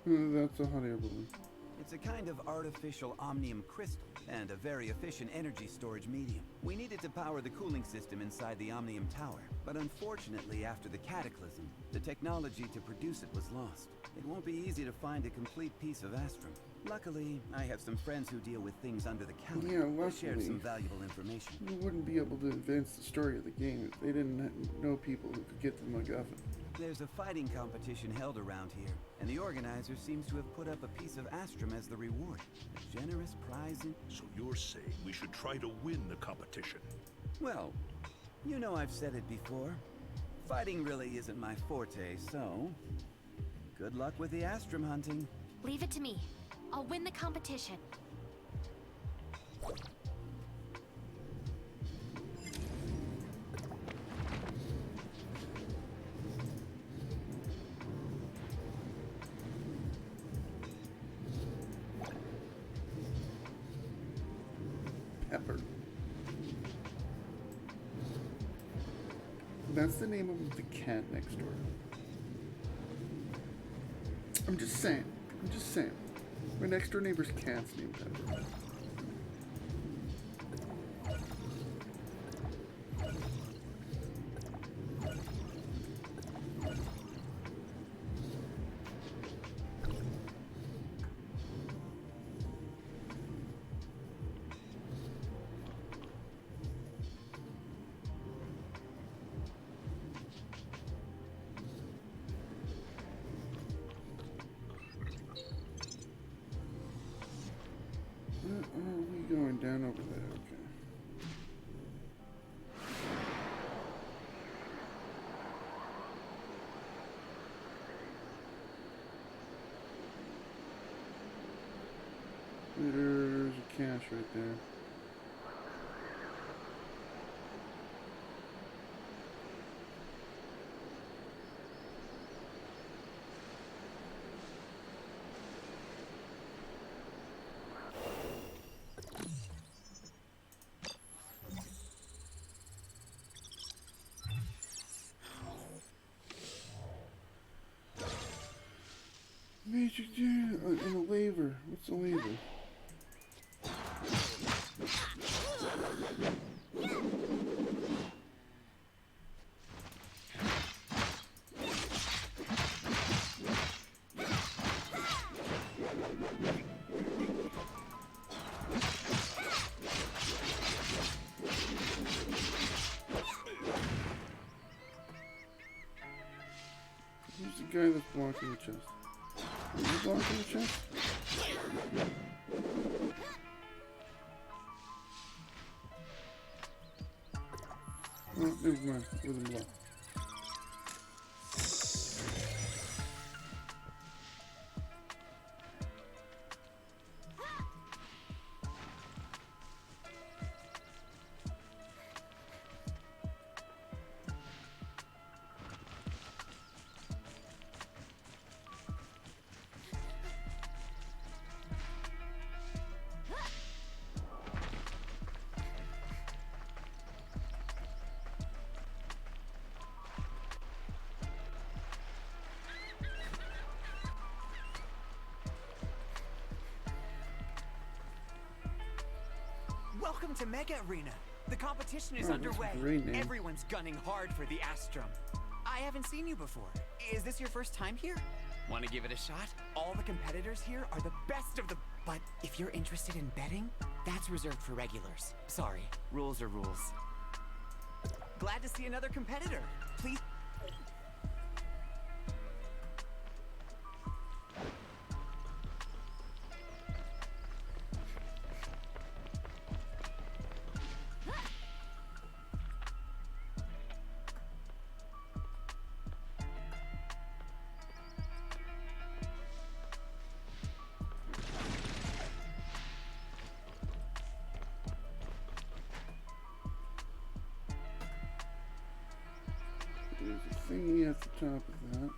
That's a hot air balloon. It's a kind of artificial omnium crystal and a very efficient energy storage medium. We need it to power the cooling system inside the Omnium Tower, but unfortunately after the cataclysm, the technology to produce it was lost. It won't be easy to find a complete piece of Astrum. Luckily, I have some friends who deal with things under the counter. Yeah, They shared luckily. some valuable information. You wouldn't be able to advance the story of the game if they didn't know people who could get the MacGuffin. There's a fighting competition held around here, and the organizer seems to have put up a piece of Astrum as the reward. A generous prize in... So you're saying we should try to win the competition? Well, you know I've said it before. Fighting really isn't my forte, so... good luck with the Astrum hunting. Leave it to me. I'll win the competition. Pepper. That's the name of the cat next door. I'm just saying. My next door neighbor's cat's named Pepper. We going down over there, okay. There's a cache right there. Major in a laver. What's a laver? Who's the guy that's blocking the chest? Are you blocking the chest? Oh, never mind. It wasn't blocked. Welcome to Mega Arena. The competition is Oh, that's a underway. great name. Everyone's gunning hard for the Astrum. I haven't seen you before. Is this your first time here? Want to give it a shot? All the competitors here are the best of the... But if you're interested in betting, that's reserved for regulars. Sorry, rules are rules. Glad to see another competitor. Please... There's a thingy at the top of that.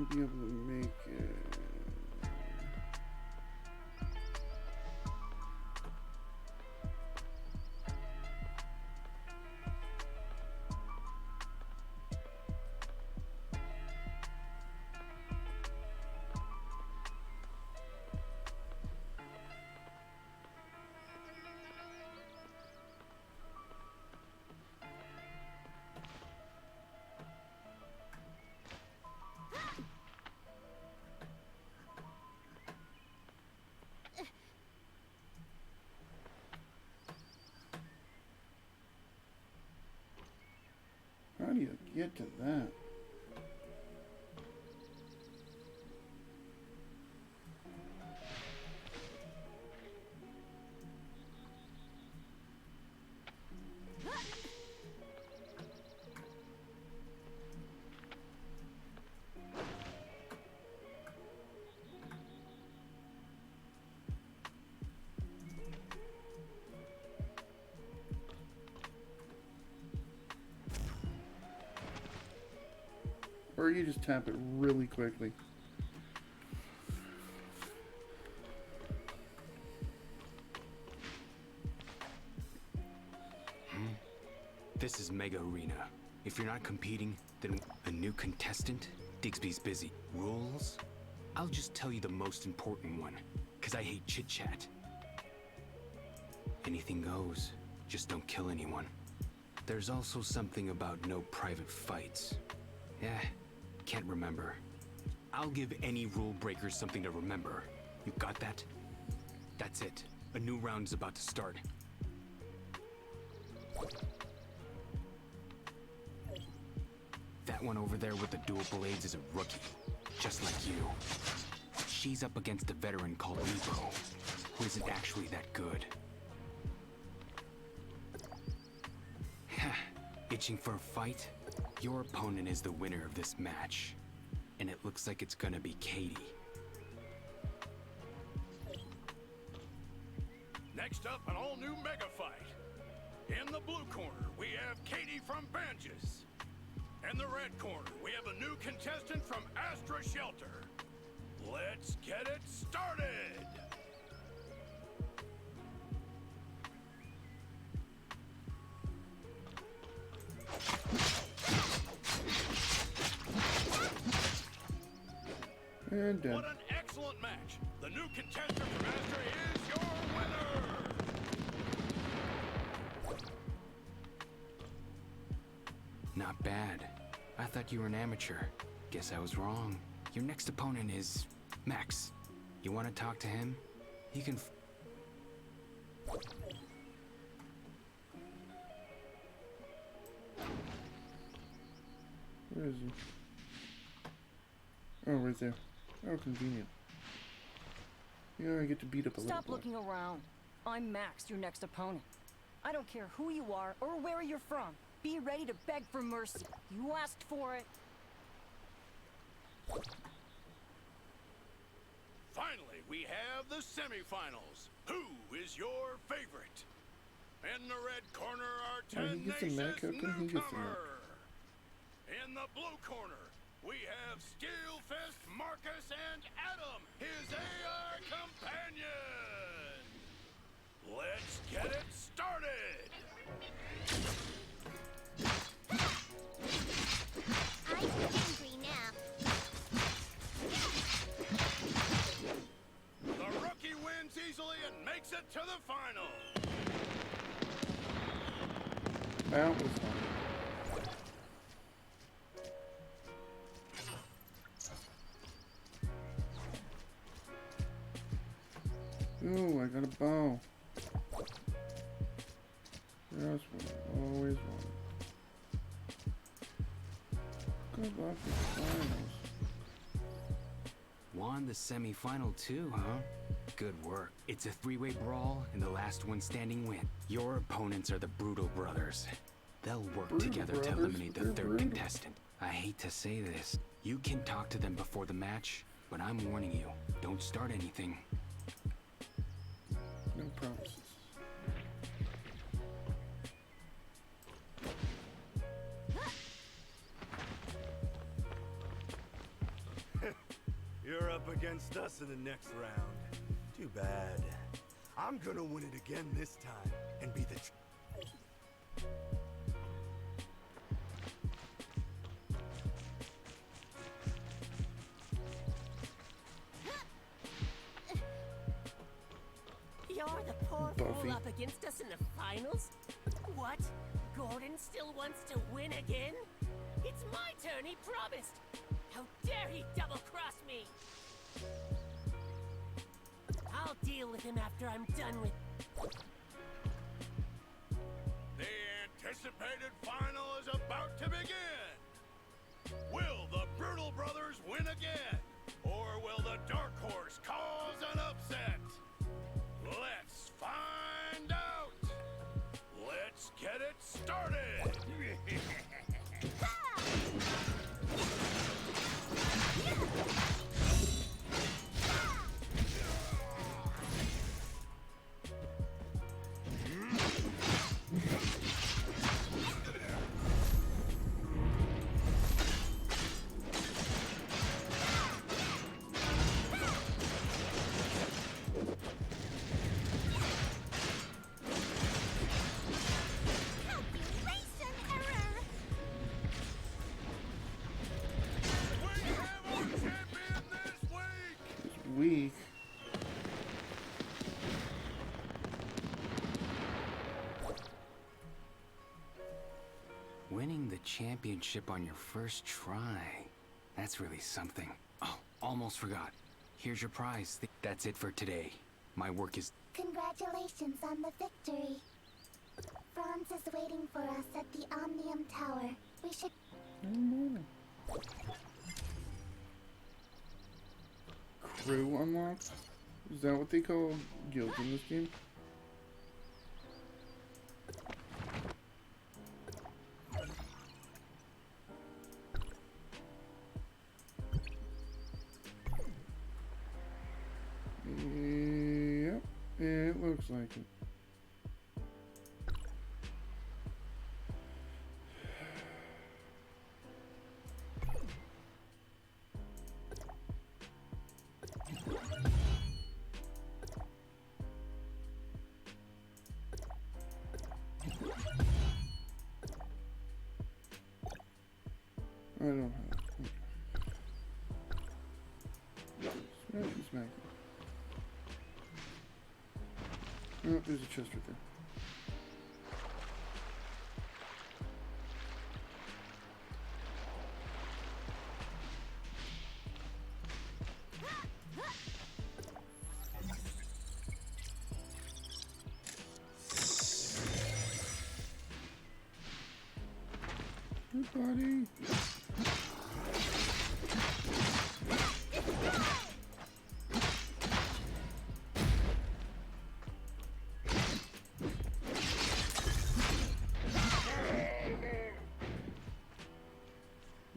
be able to make it. How do you get to that? Or you just tap it really quickly. This is Mega Arena. If you're not competing, then a new contestant? Digby's busy. Rules? I'll just tell you the most important one, because I hate chit-chat. Anything goes. Just don't kill anyone. There's also something about no private fights. Yeah, can't remember. I'll give any rule breakers something to remember. You got that? That's it. A new round is about to start. That one over there with the dual blades is a rookie, just like you. She's up against a veteran called Nepo, who isn't actually that good. Itching for a fight? Your opponent is the winner of this match, and it looks like it's gonna be Katie. Next up, an all-new mega fight. In the blue corner, we have Katie from Banges. In the red corner, we have a new contestant from Astra Shelter. Let's get it started! And what an excellent match! The new contestant from Astra is your winner! Not bad. I thought you were an amateur. Guess I was wrong. Your next opponent is Max. You want to talk to him? He can Where is he? Oh, right there. Oh, convenient. Yeah, I get to beat up a little Stop boy. looking around. I'm Max, your next opponent. I don't care who you are or where you're from. Be ready to beg for mercy. You asked for it. Finally, we have the semifinals. Who is your favorite? In the red corner, our Oh, he gets a Mac. How come he gets a Mac? newcomer. In the blue corner, we have Steelfist, Marcus, and Adam, his AR companion. Let's get it started. I'm angry now. The rookie wins easily and makes it to the final. That was fun. Ooh, I got a bow. That's what I always wanted. Good luck with the finals. won the semi-final too, huh? Good work. It's a three-way brawl, and the last one standing wins. Your opponents are the Brutal Brothers. They'll work Brutal together to Brothers? eliminate the They're third brutal. contestant. I hate to say this. You can talk to them before the match, but I'm warning you, don't start anything. No promises. You're up against us in the next round. Too bad. I'm gonna win it again this time and be the You're the poor Buffy. fool up against us in the finals? What? Gordon still wants to win again? It's my turn, he promised! How dare he double-cross me! I'll deal with him after I'm done with... The anticipated final is about to begin! Will the Brutal Brothers win again? Or will the Dark Horse cause an upset? Let's find out! Let's get it started! Weak. Winning the championship on your first try. That's really something. Oh, almost forgot. Here's your prize. That's it for today. My work is... Congratulations on the victory. Franz is waiting for us at the Omnium Tower. We should... Crew unlocked? Is that what they call guilds in this game? Yep, it looks like it. I don't have it. Smashy smacky. Oh, there's a chest right there. Good buddy.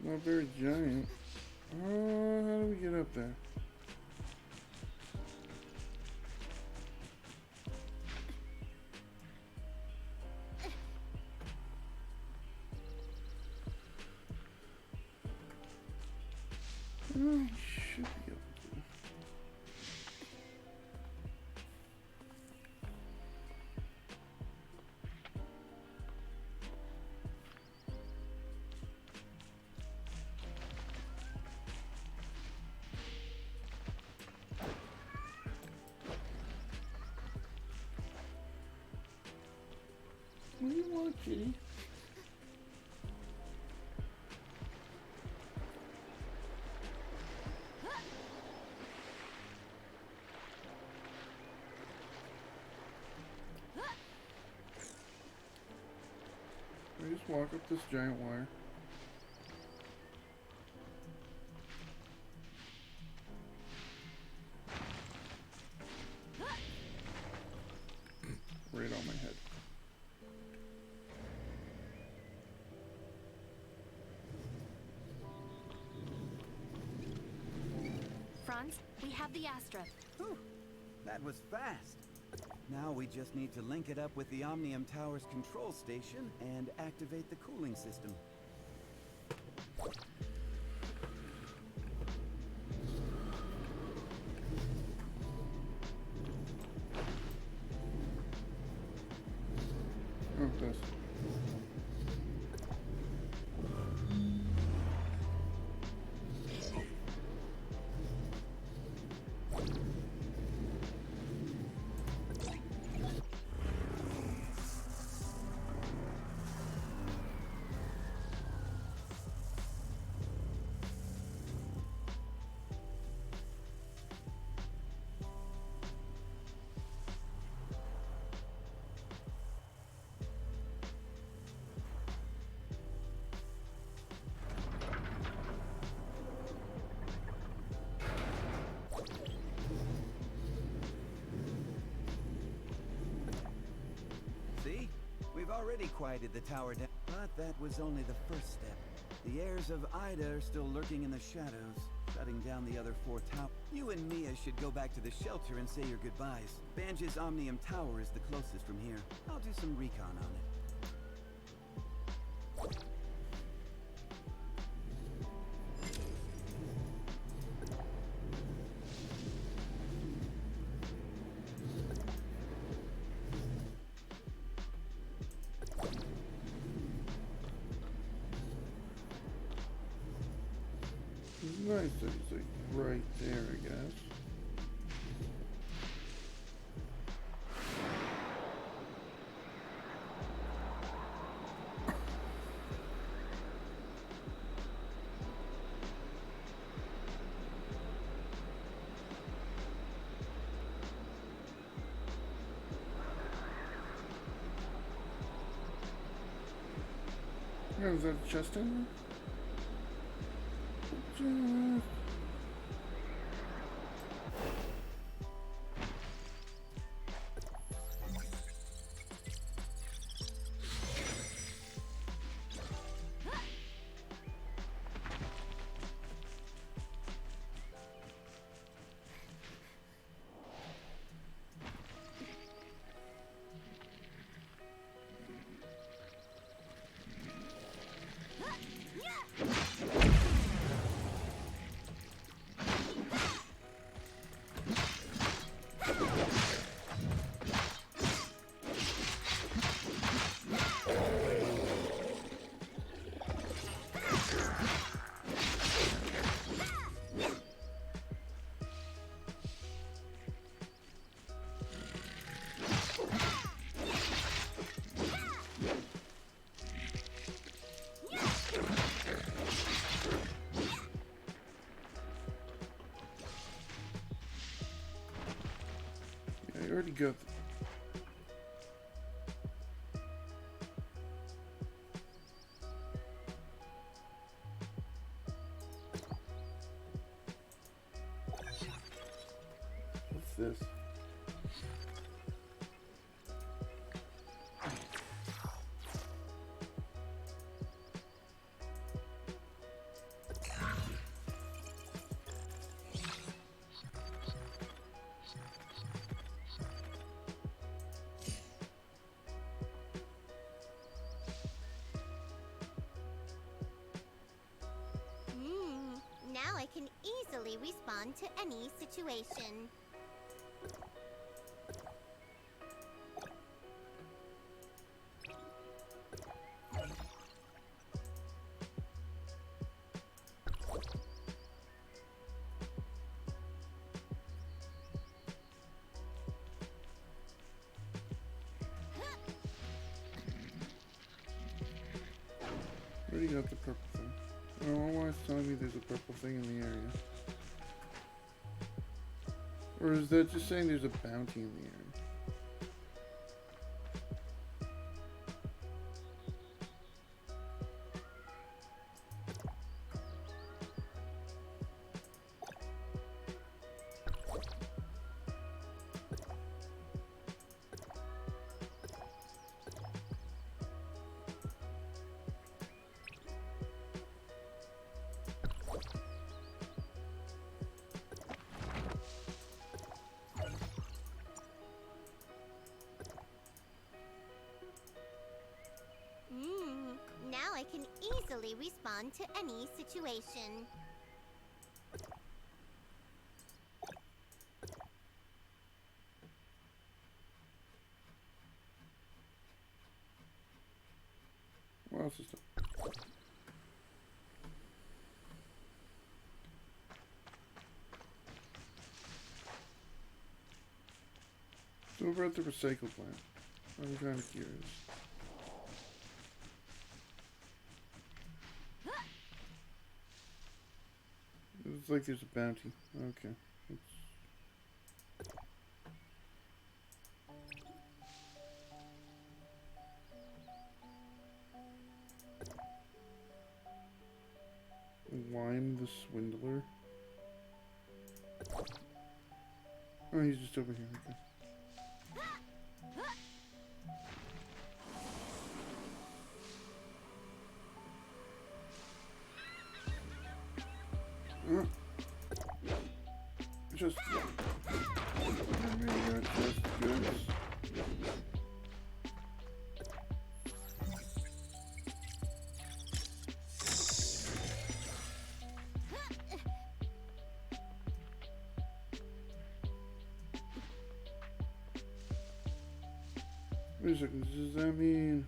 Not very giant. How do we get up there? Should be able to. What do you want, kitty? I just walk up this giant wire. Right on my head. Franz, we have the Astra. Whew, that was fast. Now we just need to link it up with the Omnium Tower's control station and activate the cooling system. already quieted the tower down. But that was only the first step. The heirs of Ida are still lurking in the shadows, shutting down the other 4 towers. You and Mia should go back to the shelter and say your goodbyes. Banj's Omnium Tower is the closest from here. I'll do some recon on it. It's nice that he's like right there, I guess. Oh, is that a chest in there? I already got what's this? Now I can easily respond to any situation. Already got the purple thing. I don't know why it's telling me there's a purple thing in the area. Or is that just saying there's a bounty in the area? Now I can easily respond to any situation. What else is there? So over at the recycle plant. I'm kind of curious. It's like there's a bounty. Okay. Lime the Swindler. Oh, he's just over here. Okay. chest. Give me your chest goods. Wait a second, does that mean...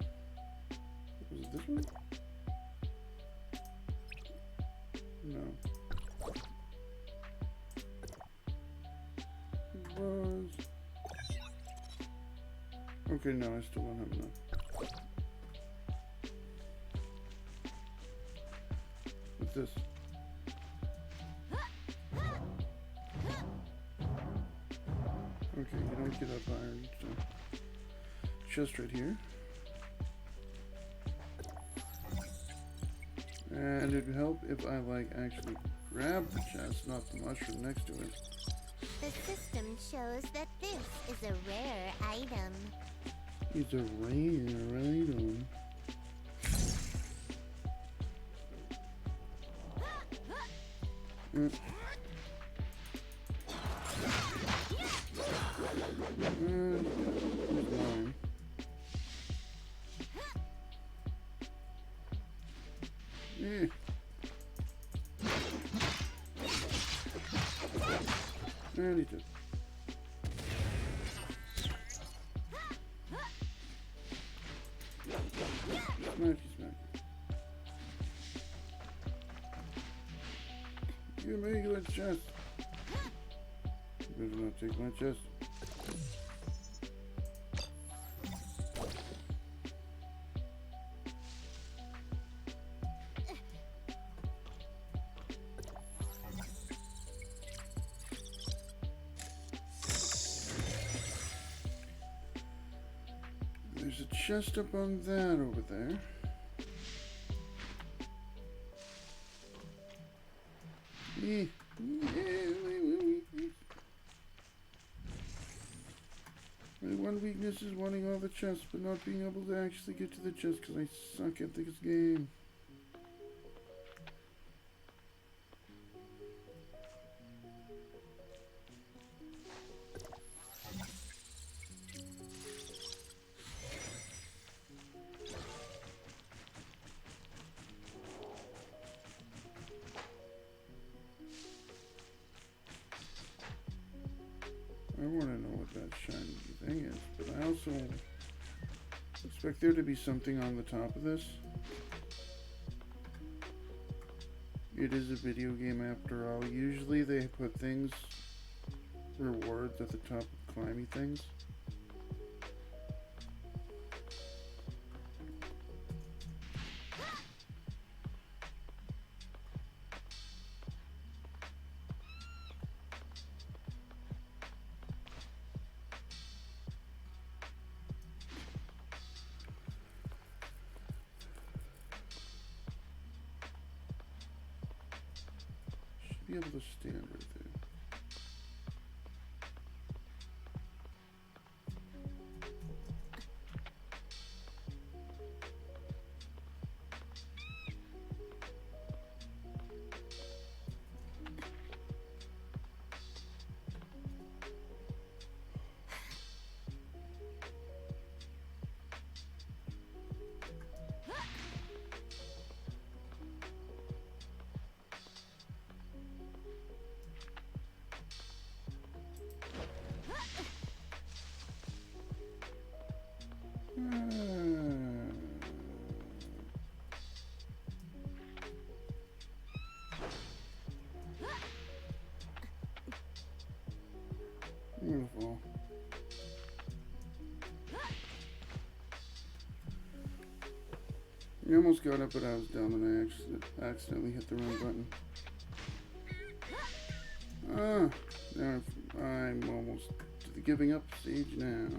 Was it this one? No. It was... Okay, no, I still don't have enough. What's this? Okay, you don't get up iron each time. Chest right here. And it would help if I like actually grab the chest, not the mushroom next to it. The system shows that this is a rare item. It's a rare item. Here's mine. And he did. Smacky smack. You make a chest. You better not take my chest. There's a chest up on that over there. My one weakness is wanting all the chests, but not being able to actually get to the chest because I suck at this game. I want to know what that shiny thing is, but I also expect there to be something on the top of this. It is a video game after all. Usually they put things, rewards at the top of climby things. Be able to stand right there. Beautiful. We almost got up, but I was down and I accidentally hit the wrong button. Ah, now I'm almost to the giving up stage now.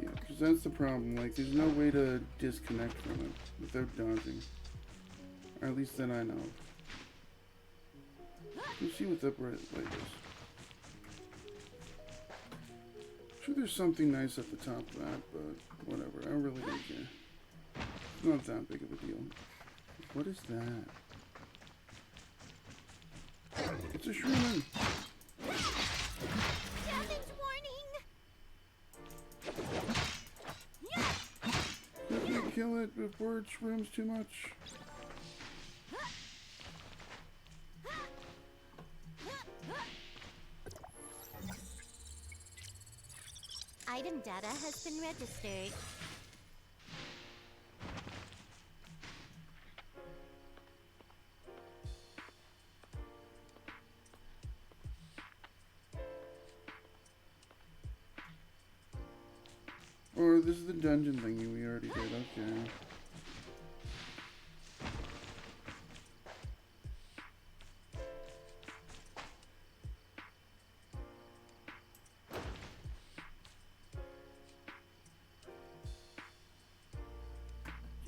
Yeah, because that's the problem. Like, there's no way to disconnect from it without dodging. Or at least then I know. We'll see what's up right like this. Sure, there's something nice at the top of that, but whatever. I really don't care. It's not that big of a deal. What is that? It's a shroom. Damage warning! Let me kill it before it shrooms too much. Item data has been registered. Or this is the dungeon thingy we already did, okay.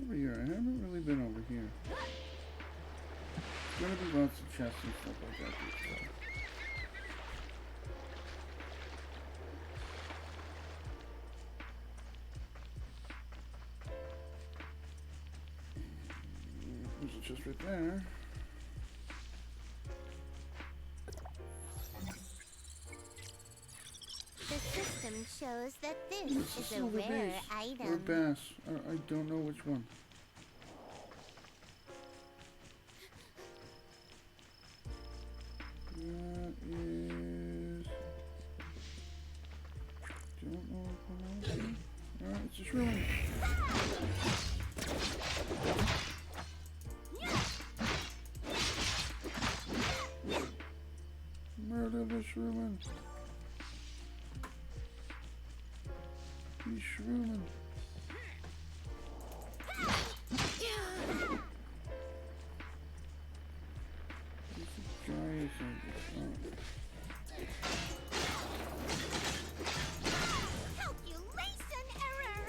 Over here, I haven't really been over here. There's gonna be lots of chests and stuff like that. There's a chest right there. The system shows that this It's is a silver rare base or item. bass. I don't know which one. That is. Don't know which one that is. Alright, it's a shroom. Murder the shroom. He's shrooming. This giant thing. Calculation error!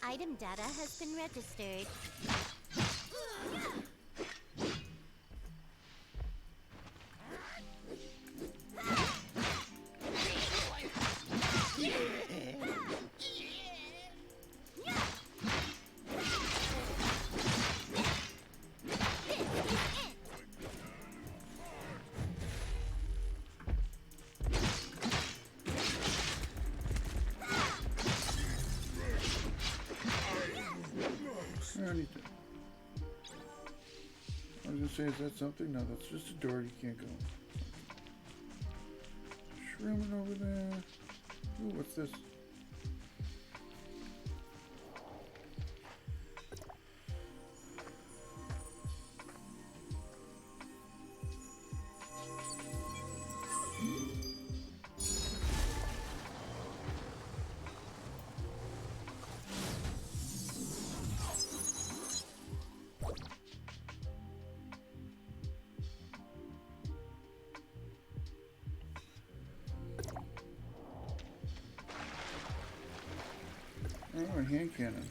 Item data has been registered. Anything. I was gonna say, is that something? No, that's just a door you can't go. Shrooming over there. Ooh, what's this? Oh, a hand cannon.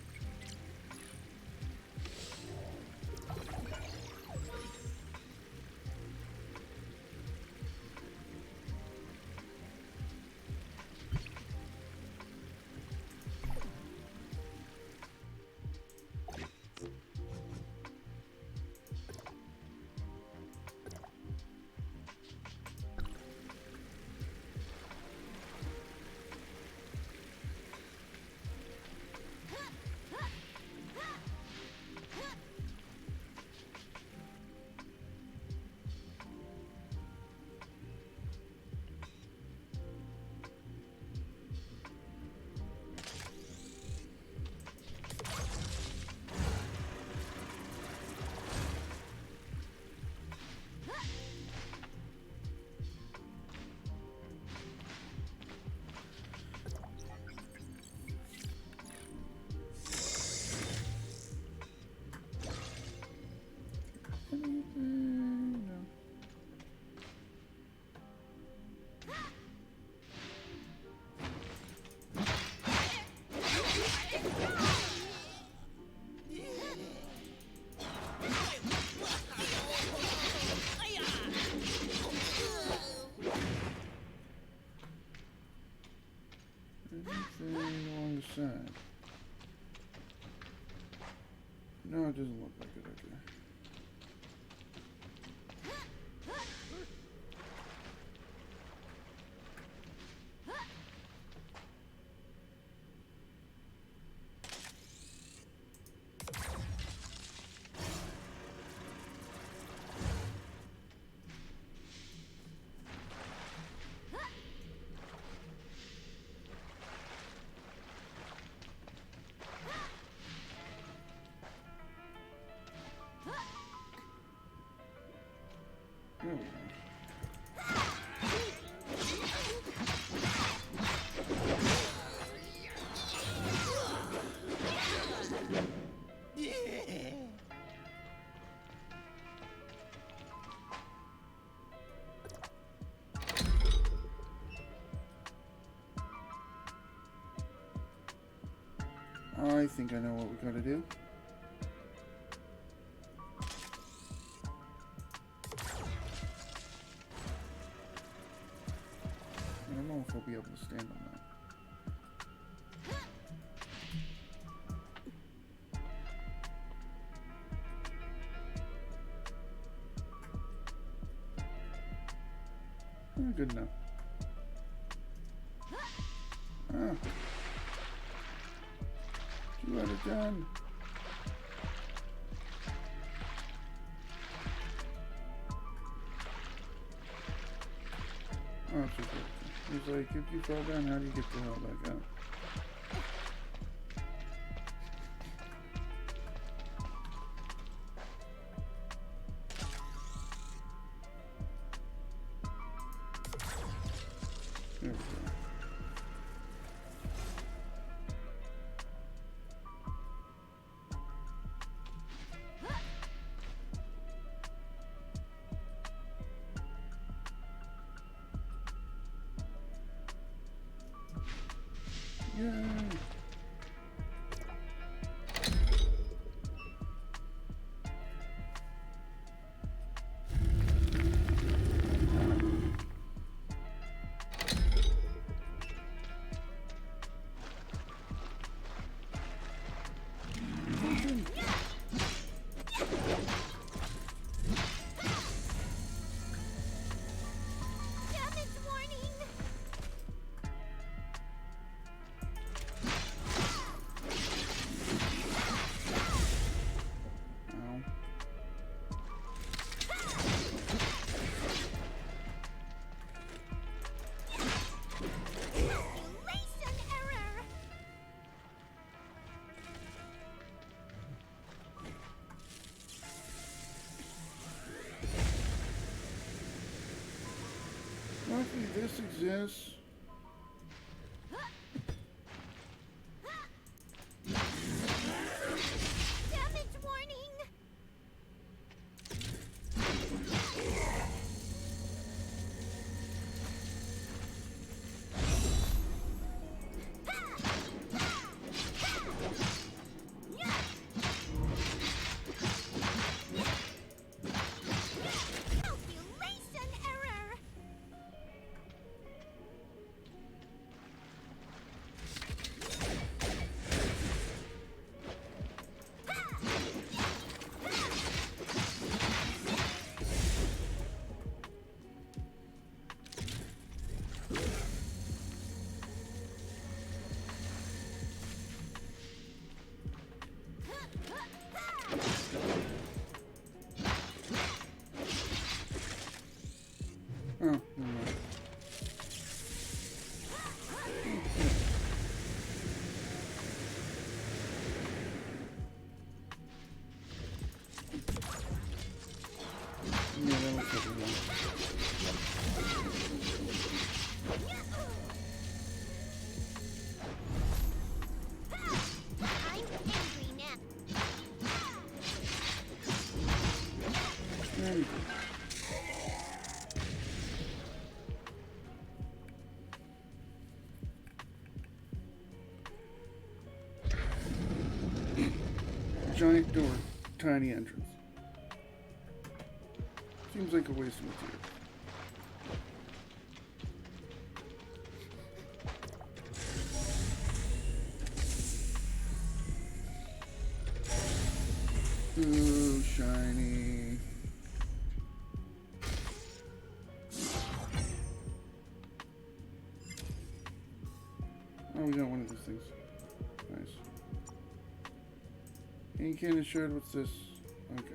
No, it doesn't look like it. Okay. There we go. I think I know what we gotta do. I don't know if I'll be able to stand on that. Good enough. Ah. You out of done. Oh, it's just like, it's like, if you fall down, how do you get the hell back up? There we go. Yay! Damage warning! Ow. Calculation error! Luckily this exists. Damage warning! Calculation error! Oh, never mind. Yeah, that looks like a one. I'm angry now. There we go. Giant door, tiny entrance. Seems like a waste of material. Ooh, shiny. Oh, we got one of these things. Nice. Ink cannon shard, what's this? Okay.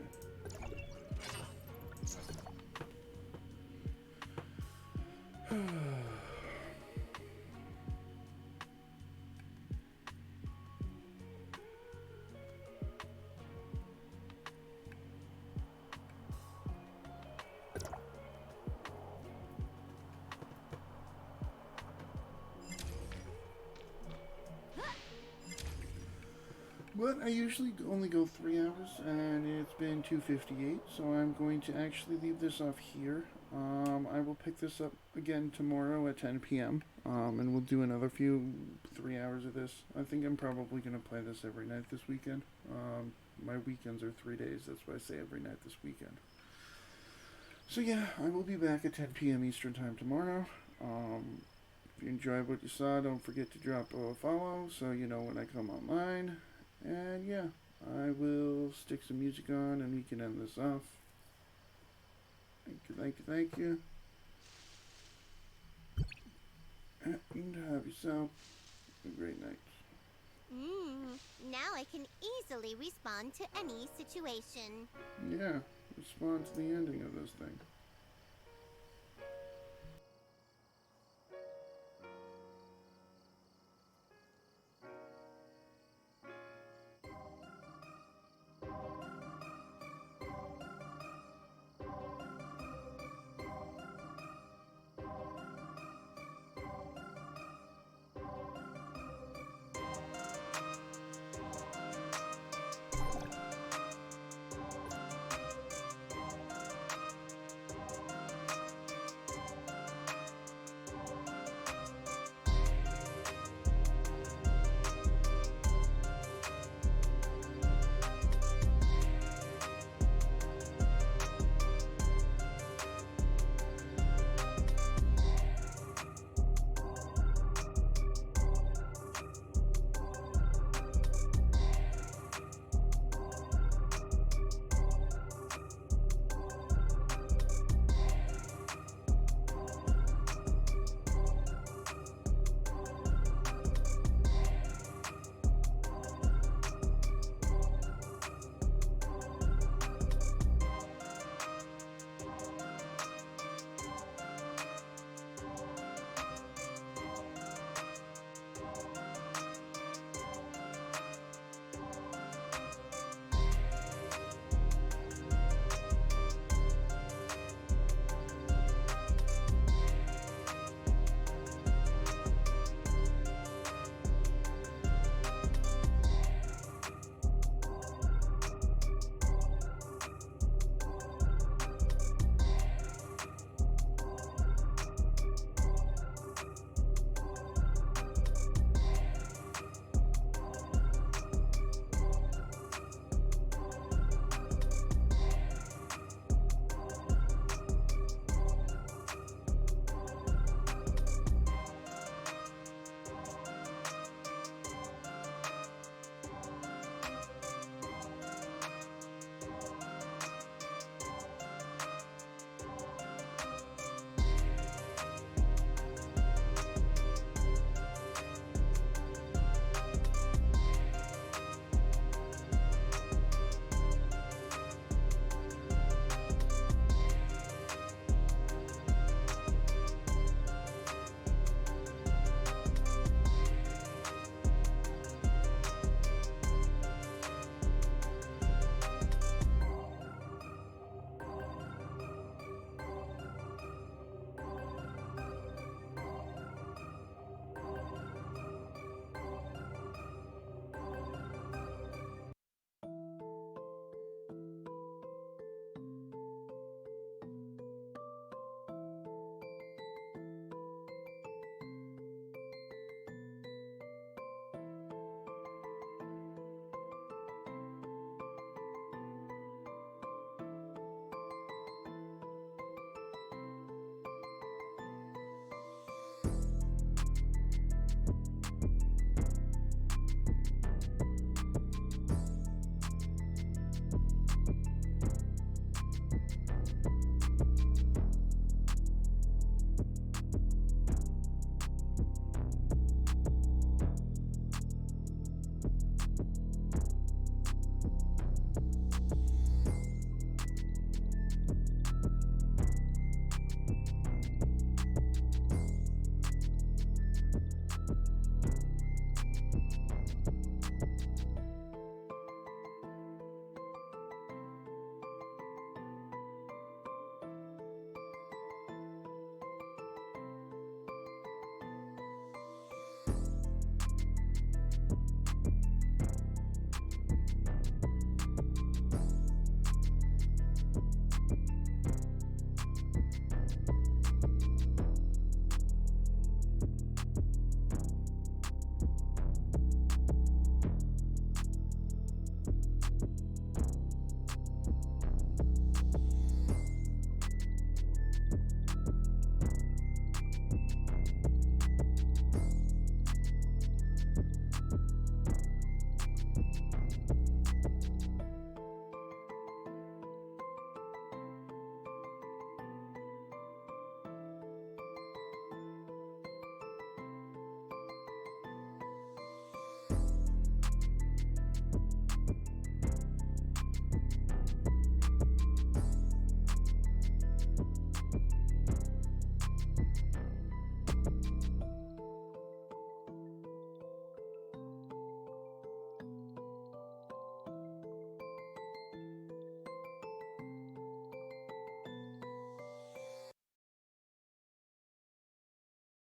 But I usually only go 3 hours, and it's been 2:58, so I'm going to actually leave this off here. I will pick this up again tomorrow at 10 p.m., and we'll do another 3 hours of this. I think I'm probably going to play this every night this weekend. My weekends are 3 days, that's why I say every night this weekend. So yeah, I will be back at 10 p.m. Eastern Time tomorrow. If you enjoyed what you saw, don't forget to drop a follow so you know when I come online. And yeah, I will stick some music on and we can end this off. Thank you, thank you, thank you. And have yourself a great night. Now I can easily respond to any situation. Yeah, respond to the ending of this thing.